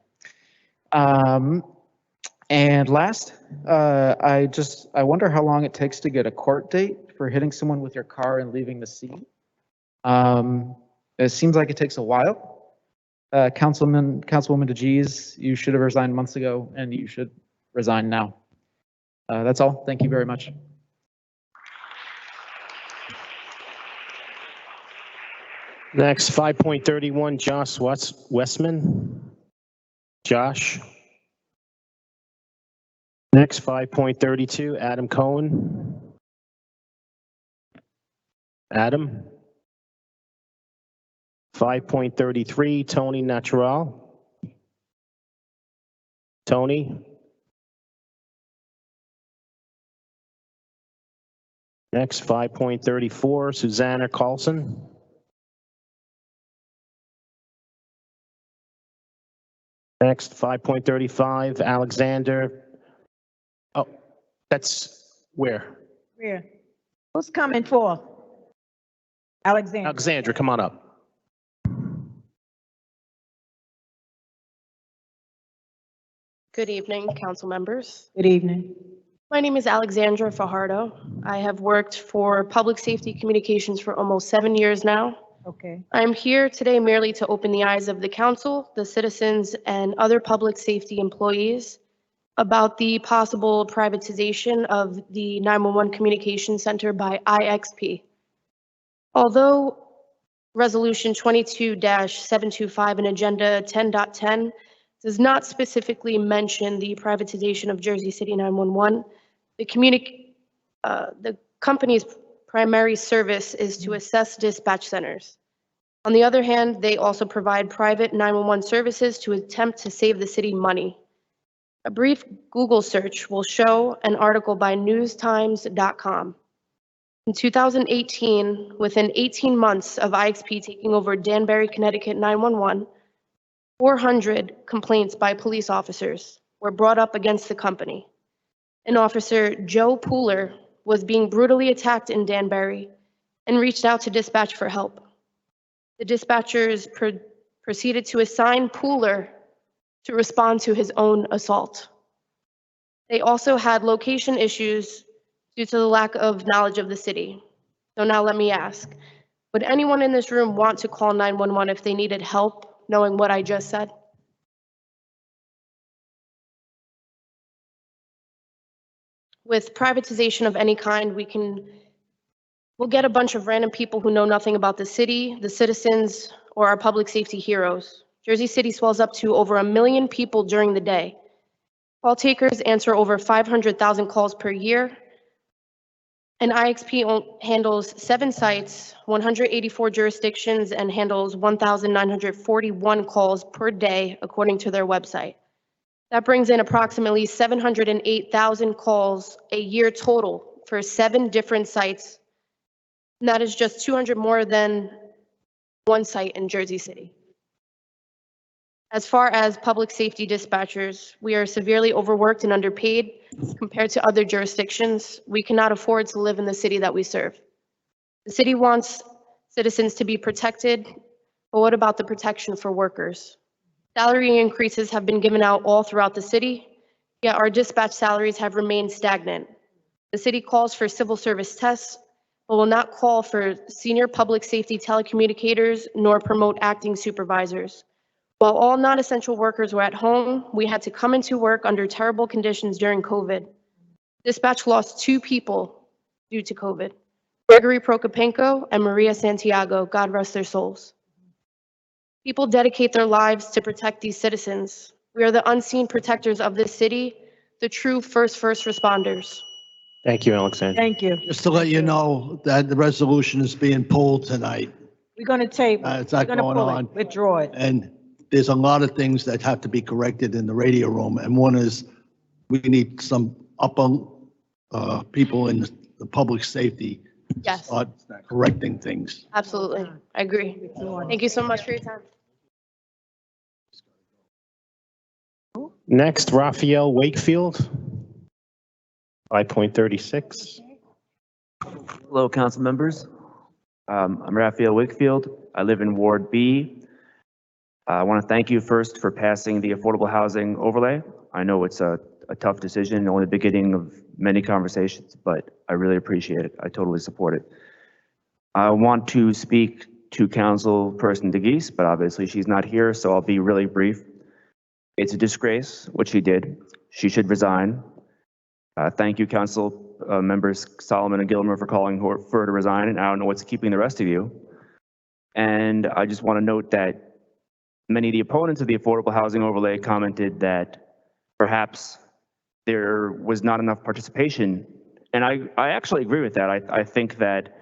And last, I wonder how long it takes to get a court date for hitting someone with your car and leaving the scene. It seems like it takes a while. Councilwoman DeGeez, you should have resigned months ago, and you should resign now. That's all. Thank you very much. Next, 5.31, Josh Westman. Josh. Next, 5.32, Adam Cohen. Adam. 5.33, Tony Natural. Tony. Next, 5.34, Susanna Carlson. Next, 5.35, Alexander. Oh, that's where? Where? Who's coming for? Alexander. Alexandra, come on up. Good evening, council members. Good evening. My name is Alexandra Fajardo. I have worked for public safety communications for almost 7 years now. Okay. I'm here today merely to open the eyes of the council, the citizens, and other public safety employees about the possible privatization of the 911 Communication Center by IXP. Although Resolution 22-725 and Agenda 10.10 does not specifically mention the privatization of Jersey City 911, the company's primary service is to assess dispatch centers. On the other hand, they also provide private 911 services to attempt to save the city money. A brief Google search will show an article by newstimes.com. In 2018, within 18 months of IXP taking over Danbury, Connecticut 911, 400 complaints by police officers were brought up against the company. An officer, Joe Pooler, was being brutally attacked in Danbury and reached out to dispatch for help. The dispatchers proceeded to assign Pooler to respond to his own assault. They also had location issues due to the lack of knowledge of the city. So now let me ask, would anyone in this room want to call 911 if they needed help, knowing what I just said? With privatization of any kind, we'll get a bunch of random people who know nothing about the city, the citizens, or our public safety heroes. Jersey City swells up to over 1 million people during the day. Call takers answer over 500,000 calls per year. And IXP handles 7 sites, 184 jurisdictions, and handles 1,941 calls per day, according to their website. That brings in approximately 708,000 calls a year total for 7 different sites. And that is just 200 more than one site in Jersey City. As far as public safety dispatchers, we are severely overworked and underpaid compared to other jurisdictions. We cannot afford to live in the city that we serve. The city wants citizens to be protected, but what about the protection for workers? Salary increases have been given out all throughout the city, yet our dispatch salaries have remained stagnant. The city calls for civil service tests, but will not call for senior public safety telecommunicators nor promote acting supervisors. While all non-essential workers were at home, we had to come into work under terrible conditions during COVID. Dispatch lost 2 people due to COVID, Gregory Prokopenko and Maria Santiago, God rest their souls. People dedicate their lives to protect these citizens. We are the unseen protectors of this city, the true first responders. Thank you, Alexander. Thank you. Just to let you know that the resolution is being pulled tonight. We're going to table. It's not We're gonna going pull on. it. Withdraw it. And there's a lot of things that have to be corrected in the radio room. And one is we need some people in the public safety to Yes, start correcting things. absolutely. I agree. Thank you so much for your time. Next, Raphael Wakefield, 5.36. Hello, council members. I'm Raphael Wakefield. I live in Ward B. I want to thank you first for passing the affordable housing overlay. I know it's a tough decision, only the beginning of many conversations, but I really appreciate it. I totally support it. I want to speak to Councilperson DeGeese, but obviously she's not here, so I'll be really brief. It's a disgrace what she did. She should resign. Thank you, council members Solomon and Gilmer, for calling for her to resign, and I don't know what's keeping the rest of you. And I just want to note that many of the opponents of the affordable housing overlay commented that perhaps there was not enough participation. And I actually agree with that. I think that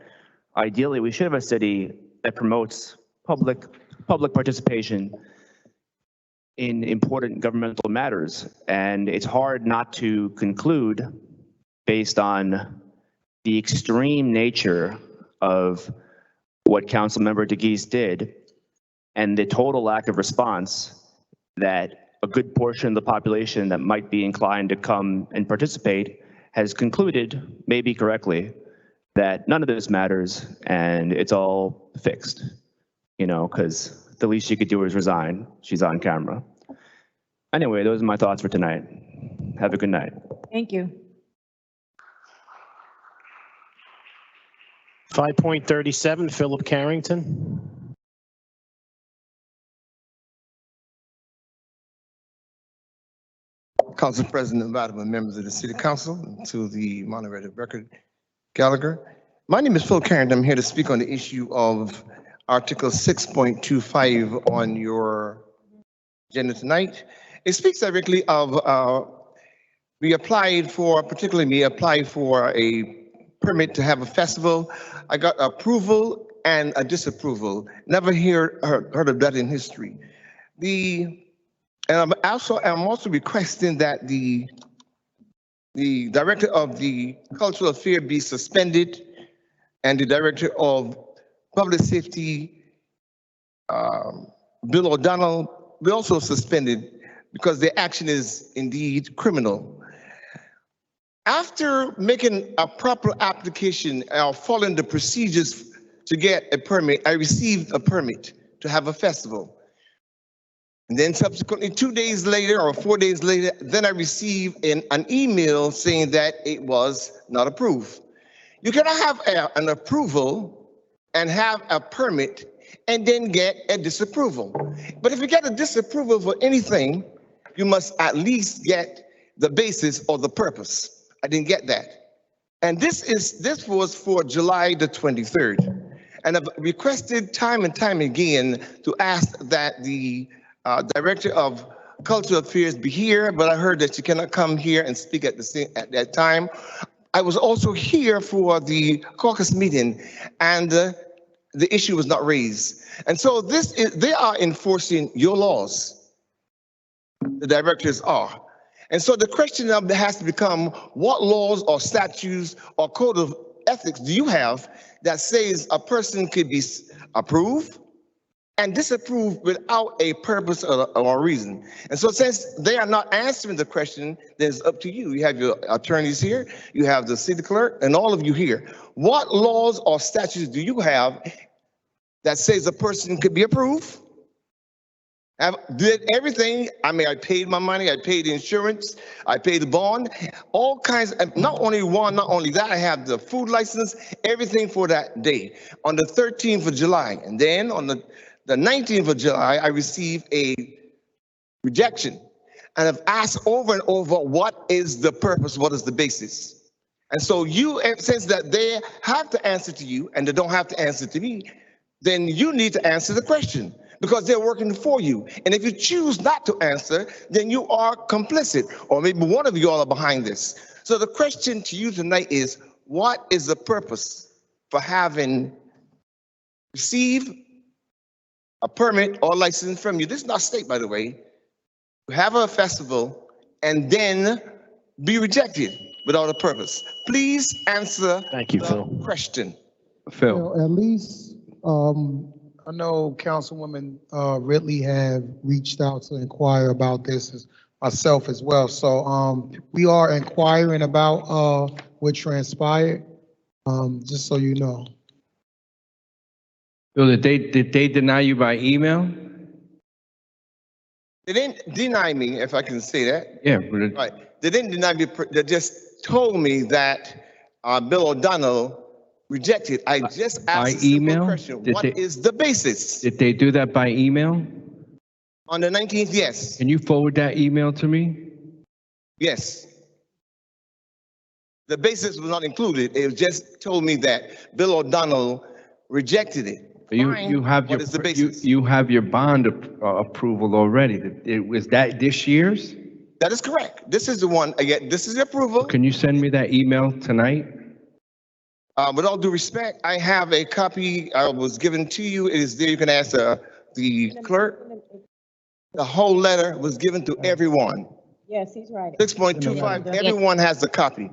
ideally we should have a city that promotes public participation in important governmental matters. And it's hard not to conclude, based on the extreme nature of what Councilmember DeGeese did and the total lack of response, that a good portion of the population that might be inclined to come and participate has concluded, maybe correctly, that none of this matters and it's all fixed, because the least she could do is resign. She's on camera. Anyway, those are my thoughts for tonight. Have a good night. Thank you. 5.37, Philip Carrington. Council President, Madam, members of the City Council, and to the moderator record, Gallagher. My name is Phil Carrington. I'm here to speak on the issue of Article 6.25 on your agenda tonight. It speaks directly of we applied for, particularly me, applied for a permit to have a festival. I got approval and a disapproval. Never heard of that in history. And I'm also requesting that the director of the cultural affair be suspended and the director of public safety, Bill O'Donnell, be also suspended because their action is indeed criminal. After making a proper application or following the procedures to get a permit, I received a permit to have a festival. And then subsequently 2 days later or 4 days later, then I received an email saying that it was not approved. You cannot have an approval and have a permit and then get a disapproval. But if you get a disapproval for anything, you must at least get the basis or the purpose. I didn't get that. And this was for July the 23rd. And I've requested time and time again to ask that the Director of Cultural Affairs be here, but I heard that she cannot come here and speak at that time. I was also here for the caucus meeting, and the issue was not raised. And so they are enforcing your laws. The directors are. And so the question now has to become, what laws or statutes or code of ethics do you have that says a person could be approved and disapproved without a purpose or a reason? And so since they are not answering the question, then it's up to you. You have your attorneys here, you have the city clerk, and all of you here. What laws or statutes do you have that says a person could be approved? Did everything. I mean, I paid my money, I paid the insurance, I paid the bond, all kinds, not only one, not only that, I have the food license, everything for that day on the 13th of July. And then on the 19th of July, I received a rejection. And I've asked over and over, what is the purpose? What is the basis? And so since that they have to answer to you and they don't have to answer to me, then you need to answer the question, because they're working for you. And if you choose not to answer, then you are complicit, or maybe one of you all are behind this. So the question to you tonight is, what is the purpose for having received a permit or license from you? This is not state, by the way. To have a festival and then be rejected without a purpose. Please answer the question. Phil. At least, I know Councilwoman Ridley have reached out to inquire about this as myself as well. So we are inquiring about what transpired, just so you know. Phil, did they deny you by email? They didn't deny me, if I can say that. Yeah. But right. They didn't deny me. They just told me that Bill O'Donnell rejected. I just asked a simple question. What is the basis? Did they do that by email? On the 19th, yes. Can you forward that email to me? Yes. The basis was not included. It just told me that Bill O'Donnell rejected it. You have your you have your bond approval already. Was that this year's? That is correct. This is the one. Again, this is the approval. Can you send me that email tonight? With all due respect, I have a copy was given to you. It is there. You can ask the clerk. The whole letter was given to everyone. Yes, he's right. 6.25, everyone has the copy.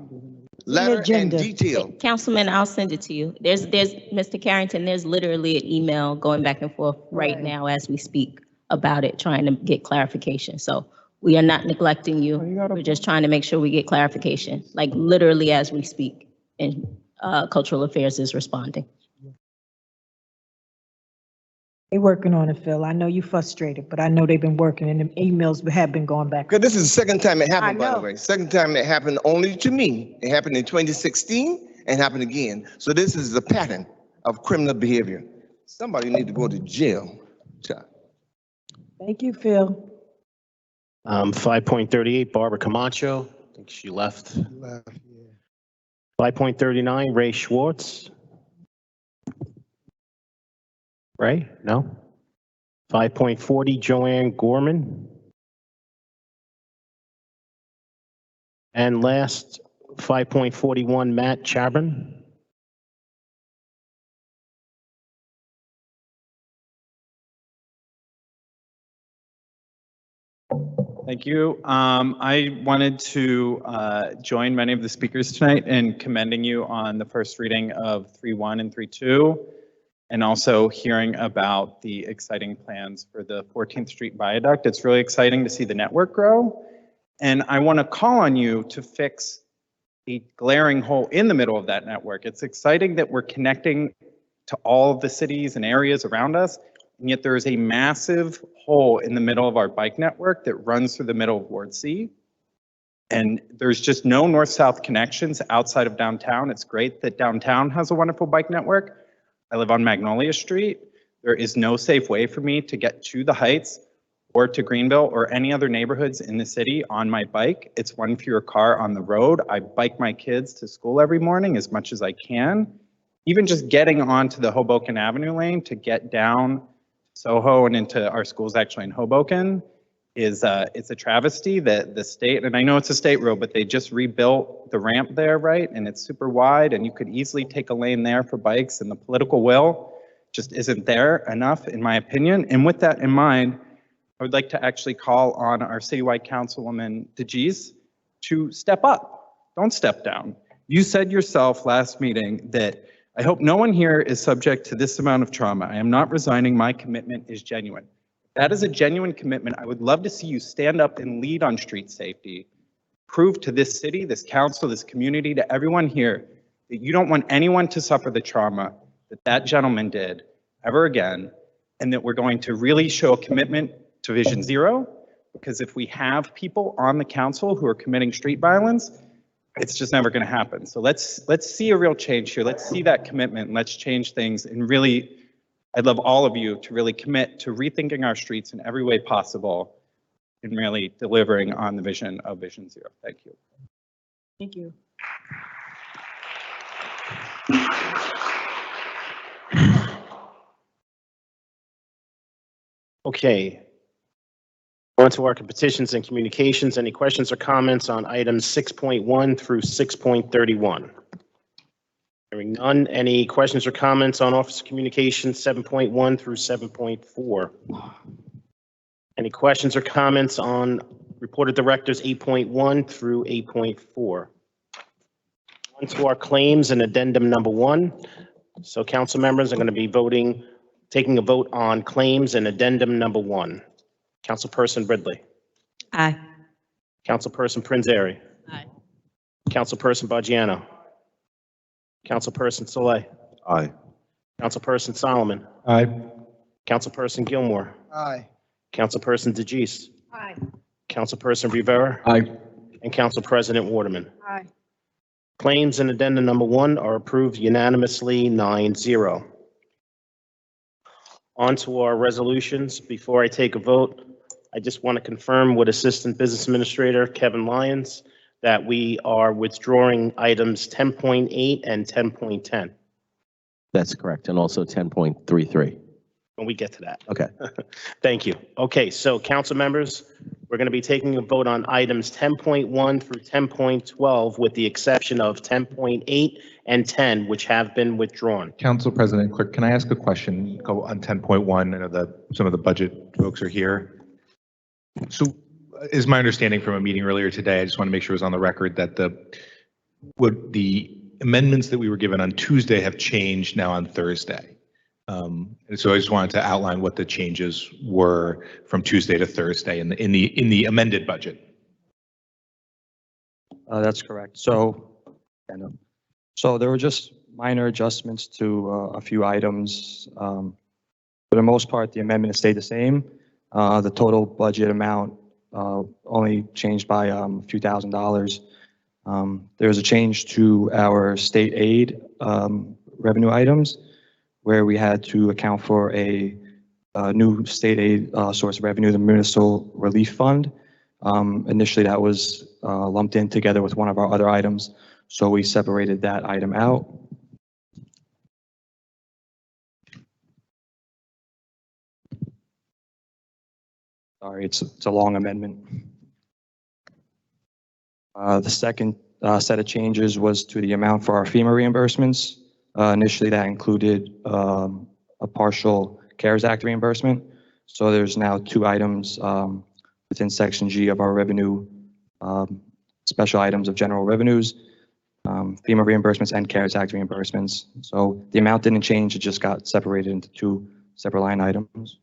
Letter and detail. Councilman, I'll send it to you. There's Mr. Carrington, there's literally an email going back and forth right now as we speak about it, trying to get clarification. So we are not neglecting you. We're just trying to make sure we get clarification, like literally as we speak. And Cultural Affairs is responding. They're working on it, Phil. I know you're frustrated, but I know they've been working and the emails have been going back. This is the second time it happened, by the way. Second time it happened only to me. It happened in 2016 and happen again. So this is a pattern of criminal behavior. Somebody need to go to jail. Thank you, Phil. 5.38, Barbara Camacho. I think she left. 5.39, Ray Schwartz. Ray? No? 5.40, Joanne Gorman. And last, 5.41, Matt Chabron. Thank you. I wanted to join many of the speakers tonight in commending you on the first reading of 3.1 and 3.2, and also hearing about the exciting plans for the 14th Street Viaduct. It's really exciting to see the network grow. And I want to call on you to fix a glaring hole in the middle of that network. It's exciting that we're connecting to all of the cities and areas around us, and yet there is a massive hole in the middle of our bike network that runs through the middle of Ward C. And there's just no north-south connections outside of downtown. It's great that downtown has a wonderful bike network. I live on Magnolia Street. There is no safe way for me to get to the Heights or to Greenville or any other neighborhoods in the city on my bike. It's one fewer car on the road. I bike my kids to school every morning as much as I can. Even just getting onto the Hoboken Avenue lane to get down Soho and into our schools actually in Hoboken is it's a travesty that the state, and I know it's a state road, but they just rebuilt the ramp there, right? And it's super wide, and you could easily take a lane there for bikes, and the political will just isn't there enough, in my opinion. And with that in mind, I would like to actually call on our citywide councilwoman DeGise to step up. Don't step down. You said yourself last meeting that I hope no one here is subject to this amount of trauma. I am not resigning. My commitment is genuine. That is a genuine commitment. I would love to see you stand up and lead on street safety. Prove to this city, this council, this community, to everyone here that you don't want anyone to suffer the trauma that that gentleman did ever again, and that we're going to really show a commitment to Vision Zero, because if we have people on the council who are committing street violence, it's just never going to happen. So let's see a real change here. Let's see that commitment. Let's change things. And really, I'd love all of you to really commit to rethinking our streets in every way possible and really delivering on the vision of Vision Zero. Thank you. Thank you. Okay. On to our petitions and communications. Any questions or comments on items 6.1 through 6.31? Hearing none. Any questions or comments on Office of Communications 7.1 through 7.4? Any questions or comments on Report of Directors 8.1 through 8.4? On to our claims and addendum number 1. So council members are going to be taking a vote on claims and addendum number 1. Councilperson Ridley. Aye. Councilperson Prinzary. Aye. Councilperson Baggiano. Councilperson Soleil. Aye. Councilperson Solomon. Aye. Councilperson Gilmore. Aye. Councilperson DeGise. Aye. Councilperson Rivera. Aye. And Council President Waterman. Aye. Claims and addendum number 1 are approved unanimously 9-0. On to our resolutions. Before I take a vote, I just want to confirm with Assistant Business Administrator Kevin Lyons that we are withdrawing items 10.8 and 10.10. That's correct, and also 10.33. When we get to that. Okay. Thank you. Okay, so council members, we're going to be taking a vote on items 10.1 through 10.12 with the exception of 10.8 and 10, which have been withdrawn. Council President Clerk, can I ask a question on 10.1? I know that some of the budget folks are here. So is my understanding from a meeting earlier today, I just want to make sure it was on the record that the amendments that we were given on Tuesday have changed now on Thursday. And so I just wanted to outline what the changes were from Tuesday to Thursday in the amended budget. That's correct. So there were just minor adjustments to a few items. For the most part, the amendment stayed the same. The total budget amount only changed by a few $1,000s. There's a change to our state aid revenue items where we had to account for a new state aid source of revenue, the Municipal Relief Fund. Initially, that was lumped in together with one of our other items, so we separated that item out. Sorry, it's a long amendment. The second set of changes was to the amount for our FEMA reimbursements. Initially, that included a partial CARES Act reimbursement. So there's now two items within Section G of our revenue, special items of general revenues, FEMA reimbursements and CARES Act reimbursements. So the amount didn't change, it just got separated into two separate line items.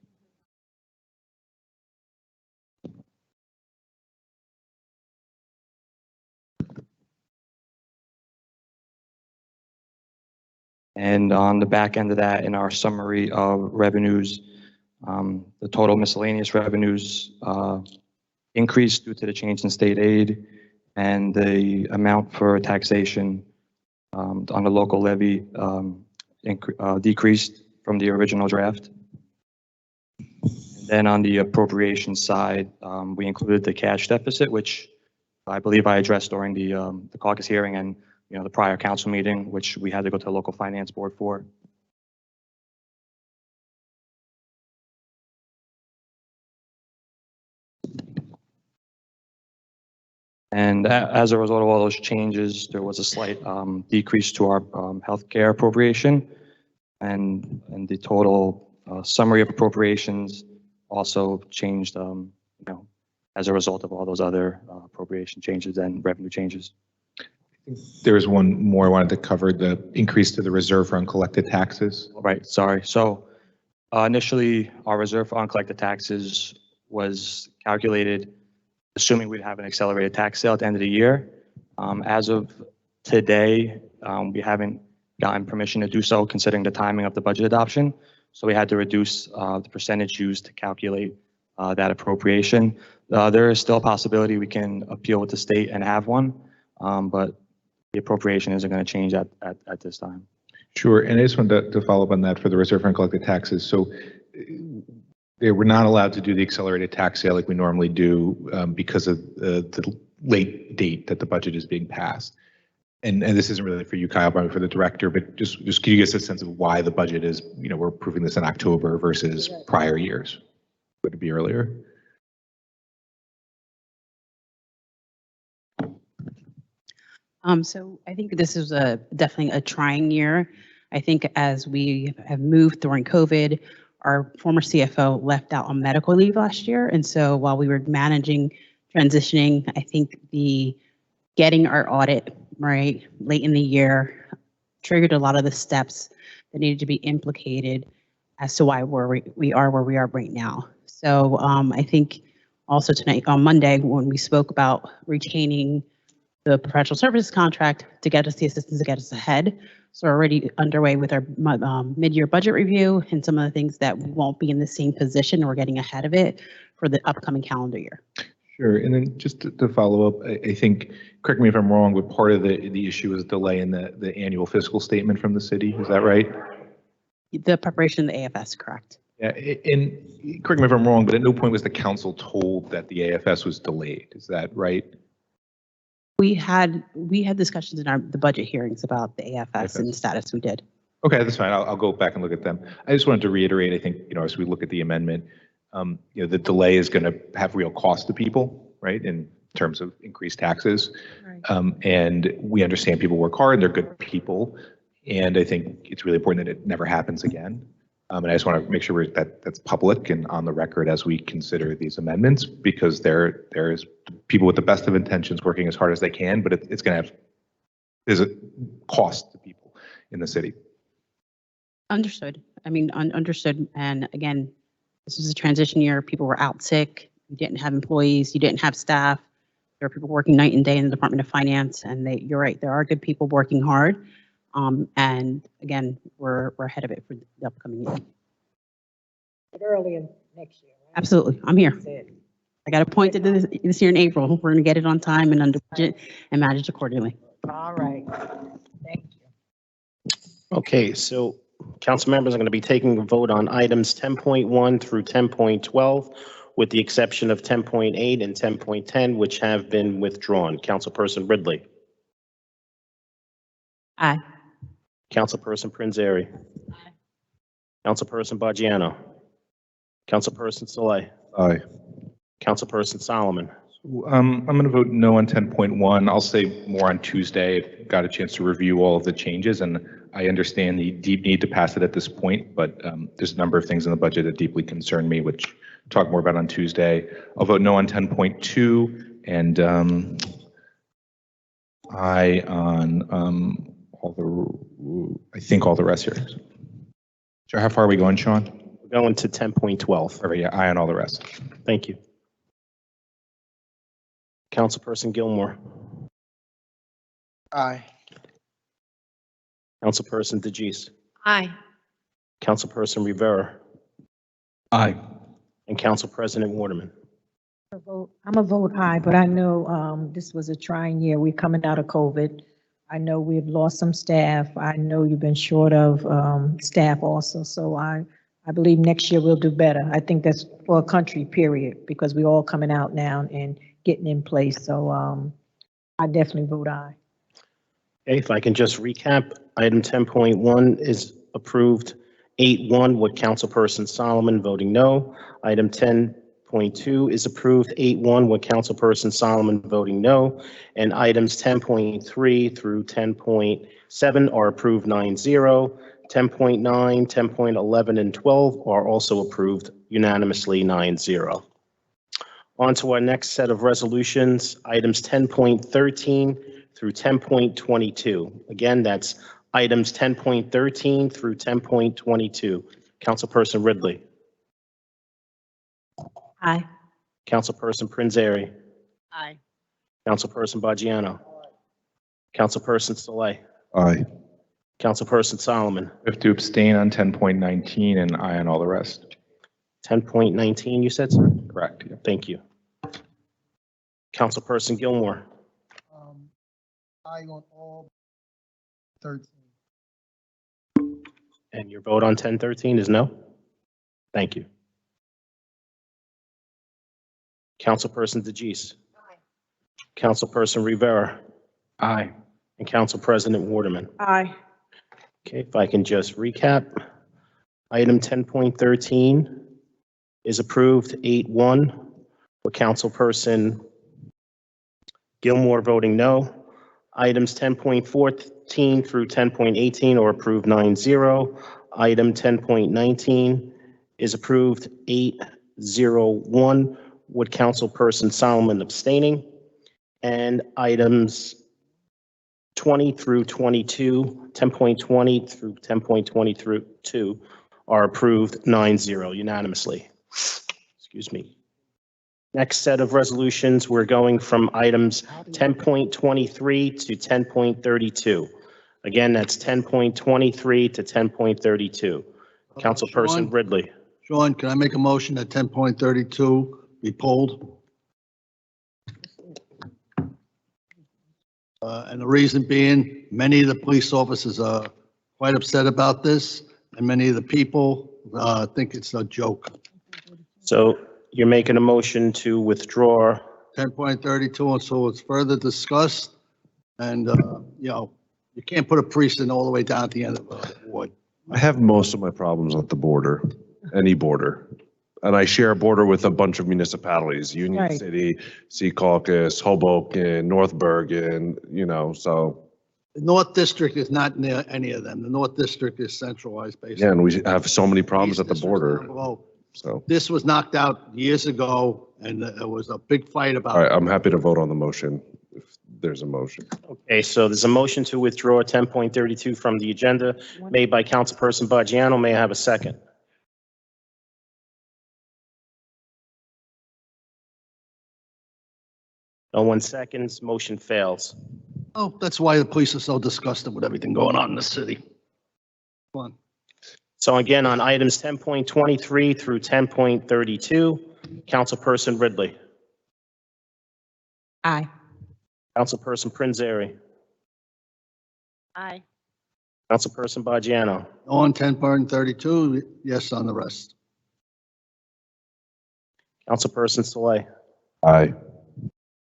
And on the back end of that, in our summary of revenues, the total miscellaneous revenues increased due to the change in state aid, and the amount for taxation on the local levy decreased from the original draft. And then on the appropriation side, we included the cash deficit, which I believe I addressed during the caucus hearing and the prior council meeting, which we had to go to the local finance board for. And as a result of all those changes, there was a slight decrease to our healthcare appropriation, and the total summary of appropriations also changed, as a result of all those other appropriation changes and revenue changes. There was one more I wanted to cover, the increase to the reserve for uncollected taxes. Right, sorry. So initially, our reserve for uncollected taxes was calculated assuming we'd have an accelerated tax sale at the end of the year. As of today, we haven't gotten permission to do so considering the timing of the budget adoption. So we had to reduce the percentage used to calculate that appropriation. There is still a possibility we can appeal with the state and have one, but the appropriation isn't going to change at this time. Sure, and I just wanted to follow up on that for the reserve for uncollected taxes. So they were not allowed to do the accelerated tax sale like we normally do because of the late date that the budget is being passed. And this isn't really for you, Kyle, but for the director, but just can you give us a sense of why the budget is, we're approving this in October versus prior years? Would it be earlier? So I think this is definitely a trying year. I think as we have moved during COVID, our former CFO left out on medical leave last year. And so while we were managing, transitioning, I think getting our audit right late in the year triggered a lot of the steps that needed to be implicated as to why we are where we are right now. So I think also tonight on Monday, when we spoke about retaining the professional services contract to get us the assistance to get us ahead. So we're already underway with our mid-year budget review and some of the things that we won't be in the same position. We're getting ahead of it for the upcoming calendar year. Sure, and then just to follow up, I think, correct me if I'm wrong, but part of the issue is delay in the annual fiscal statement from the city, is that right? The preparation of the AFS, correct. Yeah, and correct me if I'm wrong, but at no point was the council told that the AFS was delayed, is that right? We had discussions in the budget hearings about the AFS and the status we did. Okay, that's fine. I'll go back and look at them. I just wanted to reiterate, I think, as we look at the amendment, the delay is going to have real cost to people, right, in terms of increased taxes. Right. And we understand people work hard, they're good people, and I think it's really important that it never happens again. And I just want to make sure that's public and on the record as we consider these amendments, because there's people with the best of intentions working as hard as they can, but it's going to there's a cost to people in the city. Understood. I mean, understood. And again, this was a transition year. People were out sick. You didn't have employees. You didn't have staff. There were people working night and day in the Department of Finance. And you're right, there are good people working hard. And again, we're ahead of it for the upcoming year. But early in next year. Right? Absolutely. I'm here. I got appointed this year in April. We're going to get it on time and under budget and manage accordingly. All right. Thank you. Okay, so council members are going to be taking a vote on items 10.1 through 10.12, with the exception of 10.8 and 10.10, which have been withdrawn. Councilperson Ridley. Aye. Councilperson Prinzary. Councilperson Baggiano. Councilperson Saleh. Aye. Councilperson Solomon. I'm going to vote no on 10.1. I'll say more on Tuesday. I've got a chance to review all of the changes, and I understand the deep need to pass it at this point, but there's a number of things in the budget that deeply concern me, which I'll talk more about on Tuesday. I'll vote no on 10.2 and aye on I think all the rest here. So how far are we going, Sean? We're going to 10.12. All right, yeah, aye on all the rest. Thank you. Councilperson Gilmore. Aye. Councilperson DeGise. Aye. Councilperson Rivera. Aye. And Council President Waterman. I'm a vote aye, but I know this was a trying year. We're coming out of COVID. I know we've lost some staff. I know you've been short of staff also. So I believe next year we'll do better. I think that's for a country, period, because we're all coming out now and getting in place. So I definitely vote aye. Okay, if I can just recap, item 10.1 is approved 8-1 with Councilperson Solomon voting no. Item 10.2 is approved 8-1 with Councilperson Solomon voting no. And items 10.3 through 10.7 are approved 9-0. 10.9, 10.11, and 12 are also approved unanimously 9-0. On to our next set of resolutions, items 10.13 through 10.22. Again, that's items 10.13 through 10.22. Councilperson Ridley. Aye. Councilperson Prinzary. Aye. Councilperson Baggiano. Councilperson Saleh. Aye. Councilperson Solomon. I have to abstain on 10.19 and aye on all the rest. 10.19, you said, sir? Correct. Yeah. Thank you. Councilperson Gilmore. Aye on all 13. And your vote on 1013 is no? Thank you. Councilperson DeGise. Aye. Councilperson Rivera. Aye. And Council President Waterman. Aye. Okay, if I can just recap. Item 10.13 is approved 8-1 with Councilperson Gilmore voting no. Items 10.14 through 10.18 are approved 9-0. Item 10.19 is approved 8-0-1 with Councilperson Solomon abstaining. And items 20 through 22, 10.20 through 10.22 are approved 9-0 unanimously. Excuse me. Next set of resolutions, we're going from items 10.23 to 10.32. Again, that's 10.23 to 10.32. Councilperson Sean? Ridley. Sean, can I make a motion that 10.32 be pulled? And the reason being, many of the police officers are quite upset about this, and many of the people think it's a joke. So you're making a motion to withdraw 10.32, and so it's further discussed, and, you know, you can't put a precinct all the way down at the end of a ward. I have most of my problems at the border, any border. And I share a border with a bunch of municipalities, Union Right. City, Secaucus, Hoboken, North Bergen, you know, so. The North District is not near any of them. The North District is centralized, basically. Yeah, and we have so many problems at the East District's down border, below. so. This was knocked out years ago, and there was a big fight about All it. right, I'm happy to vote on the motion if there's a motion. Okay, so there's a motion to withdraw 10.32 from the agenda made by Councilperson Baggiano. May I have a second? No one seconds, motion fails. Oh, that's why the police are so disgusted with everything going on in the city. Come on. So again, on items 10.23 through 10.32, Councilperson Ridley. Aye. Councilperson Prinzary. Aye. Councilperson Bajano. On 10.32, yes on the rest. Councilperson Saleh. Aye.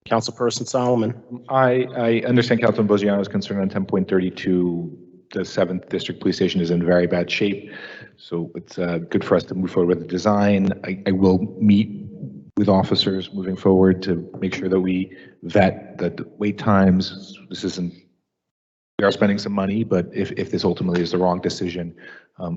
Councilperson Solomon. I understand Councilman Bozziano's concern on 10.32. The 7th District Police Station is in very bad shape, so it's good for us to move forward with the design. I will meet with officers moving forward to make sure that we vet the wait times. This isn't, we are spending some money, but if this ultimately is the wrong decision,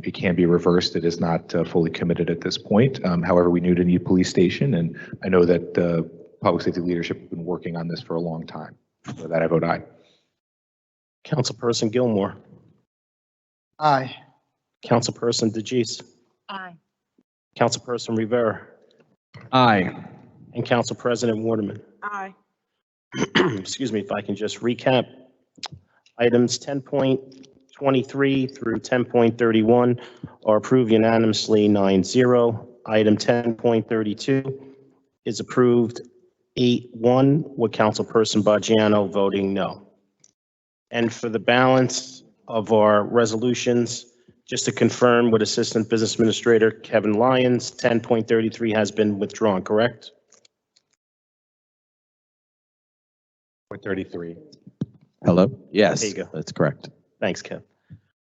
it can be reversed. It is not fully committed at this point. However, we knew to need a police station, and I know that the public safety leadership have been working on this for a long time. For that, I vote aye. Councilperson Gilmore. Aye. Councilperson DeGise. Aye. Councilperson Rivera. Aye. And Council President Waterman. Aye. Excuse me, if I can just recap. Items 10.23 through 10.31 are approved unanimously 9-0. Item 10.32 is approved 8-1 with Councilperson Bajano voting no. And for the balance of our resolutions, just to confirm with Assistant Business Administrator Kevin Lyons, 10.33 has been withdrawn, correct? 33. Hello? Yes, There you go. that's correct. Thanks, Kev.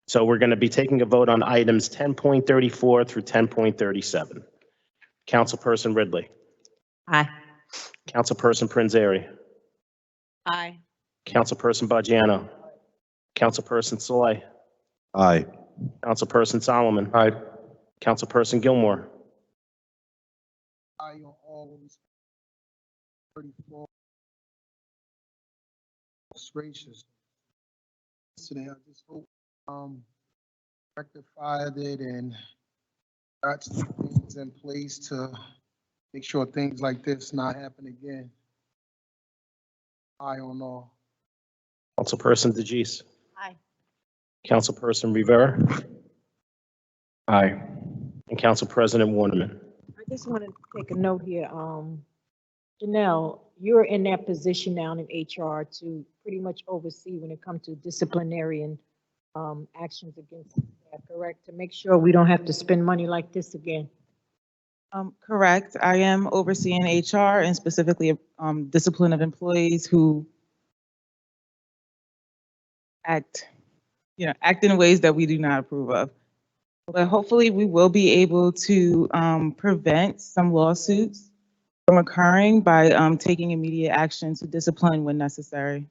So we're going to be taking a vote on items 10.34 through 10.37. Councilperson Ridley. Aye. Councilperson Prinzary. Aye. Councilperson Bajano. Councilperson Saleh. Aye. Councilperson Solomon. Aye. Councilperson Gilmore. Aye on all 34. Gracious. Today, I just hope, rectified it and got some things in place to make sure things like this not happen again. Aye on all. Councilperson DeGise. Aye. Councilperson Rivera. Aye. And Council President Waterman. I just want to take a note here. Janelle, you're in that position now in HR to pretty much oversee when it comes to disciplinary and actions against staff, correct? To make sure we don't have to spend money like this again. Correct. I am overseeing HR and specifically discipline of employees who act in ways that we do not approve of. But hopefully we will be able to prevent some lawsuits from occurring by taking immediate action to discipline when necessary.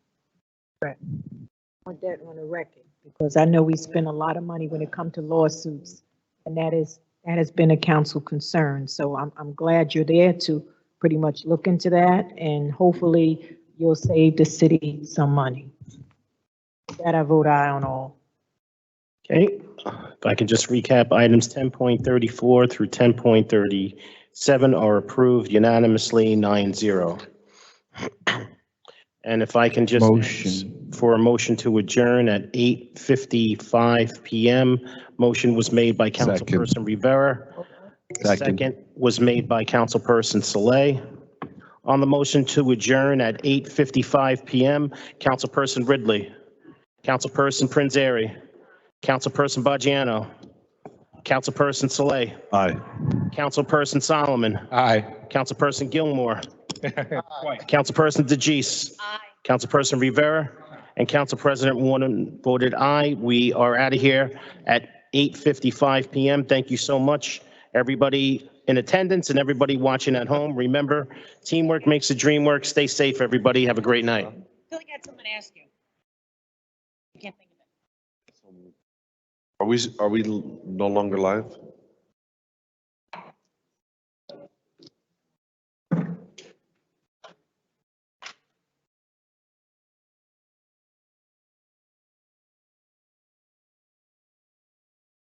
Right. I want that on the record because I know we spend a lot of money when it comes to lawsuits, and that has been a council concern. So I'm glad you're there to pretty much look into that, and hopefully you'll save the city some money. With that, I vote aye on all. Okay, if I can just recap, items 10.34 through 10.37 are approved unanimously 9-0. And if I can just Motion. for a motion to adjourn at 8:55 p.m. Motion was made by Councilperson Rivera. Second was made by Councilperson Saleh. On the motion to adjourn at 8:55 p.m., Councilperson Ridley, Councilperson Prinzary, Councilperson Bajano, Councilperson Saleh. Aye. Councilperson Solomon. Aye. Councilperson Gilmore. Councilperson DeGise. Councilperson Rivera. And Council President Warren voted aye. We are out of here at 8:55 p.m. Thank you so much, everybody in attendance and everybody watching at home. Remember, teamwork makes the dream work. Stay safe, everybody. Have a great night. I feel like I had something to ask you. I can't think of it. Are we no longer live?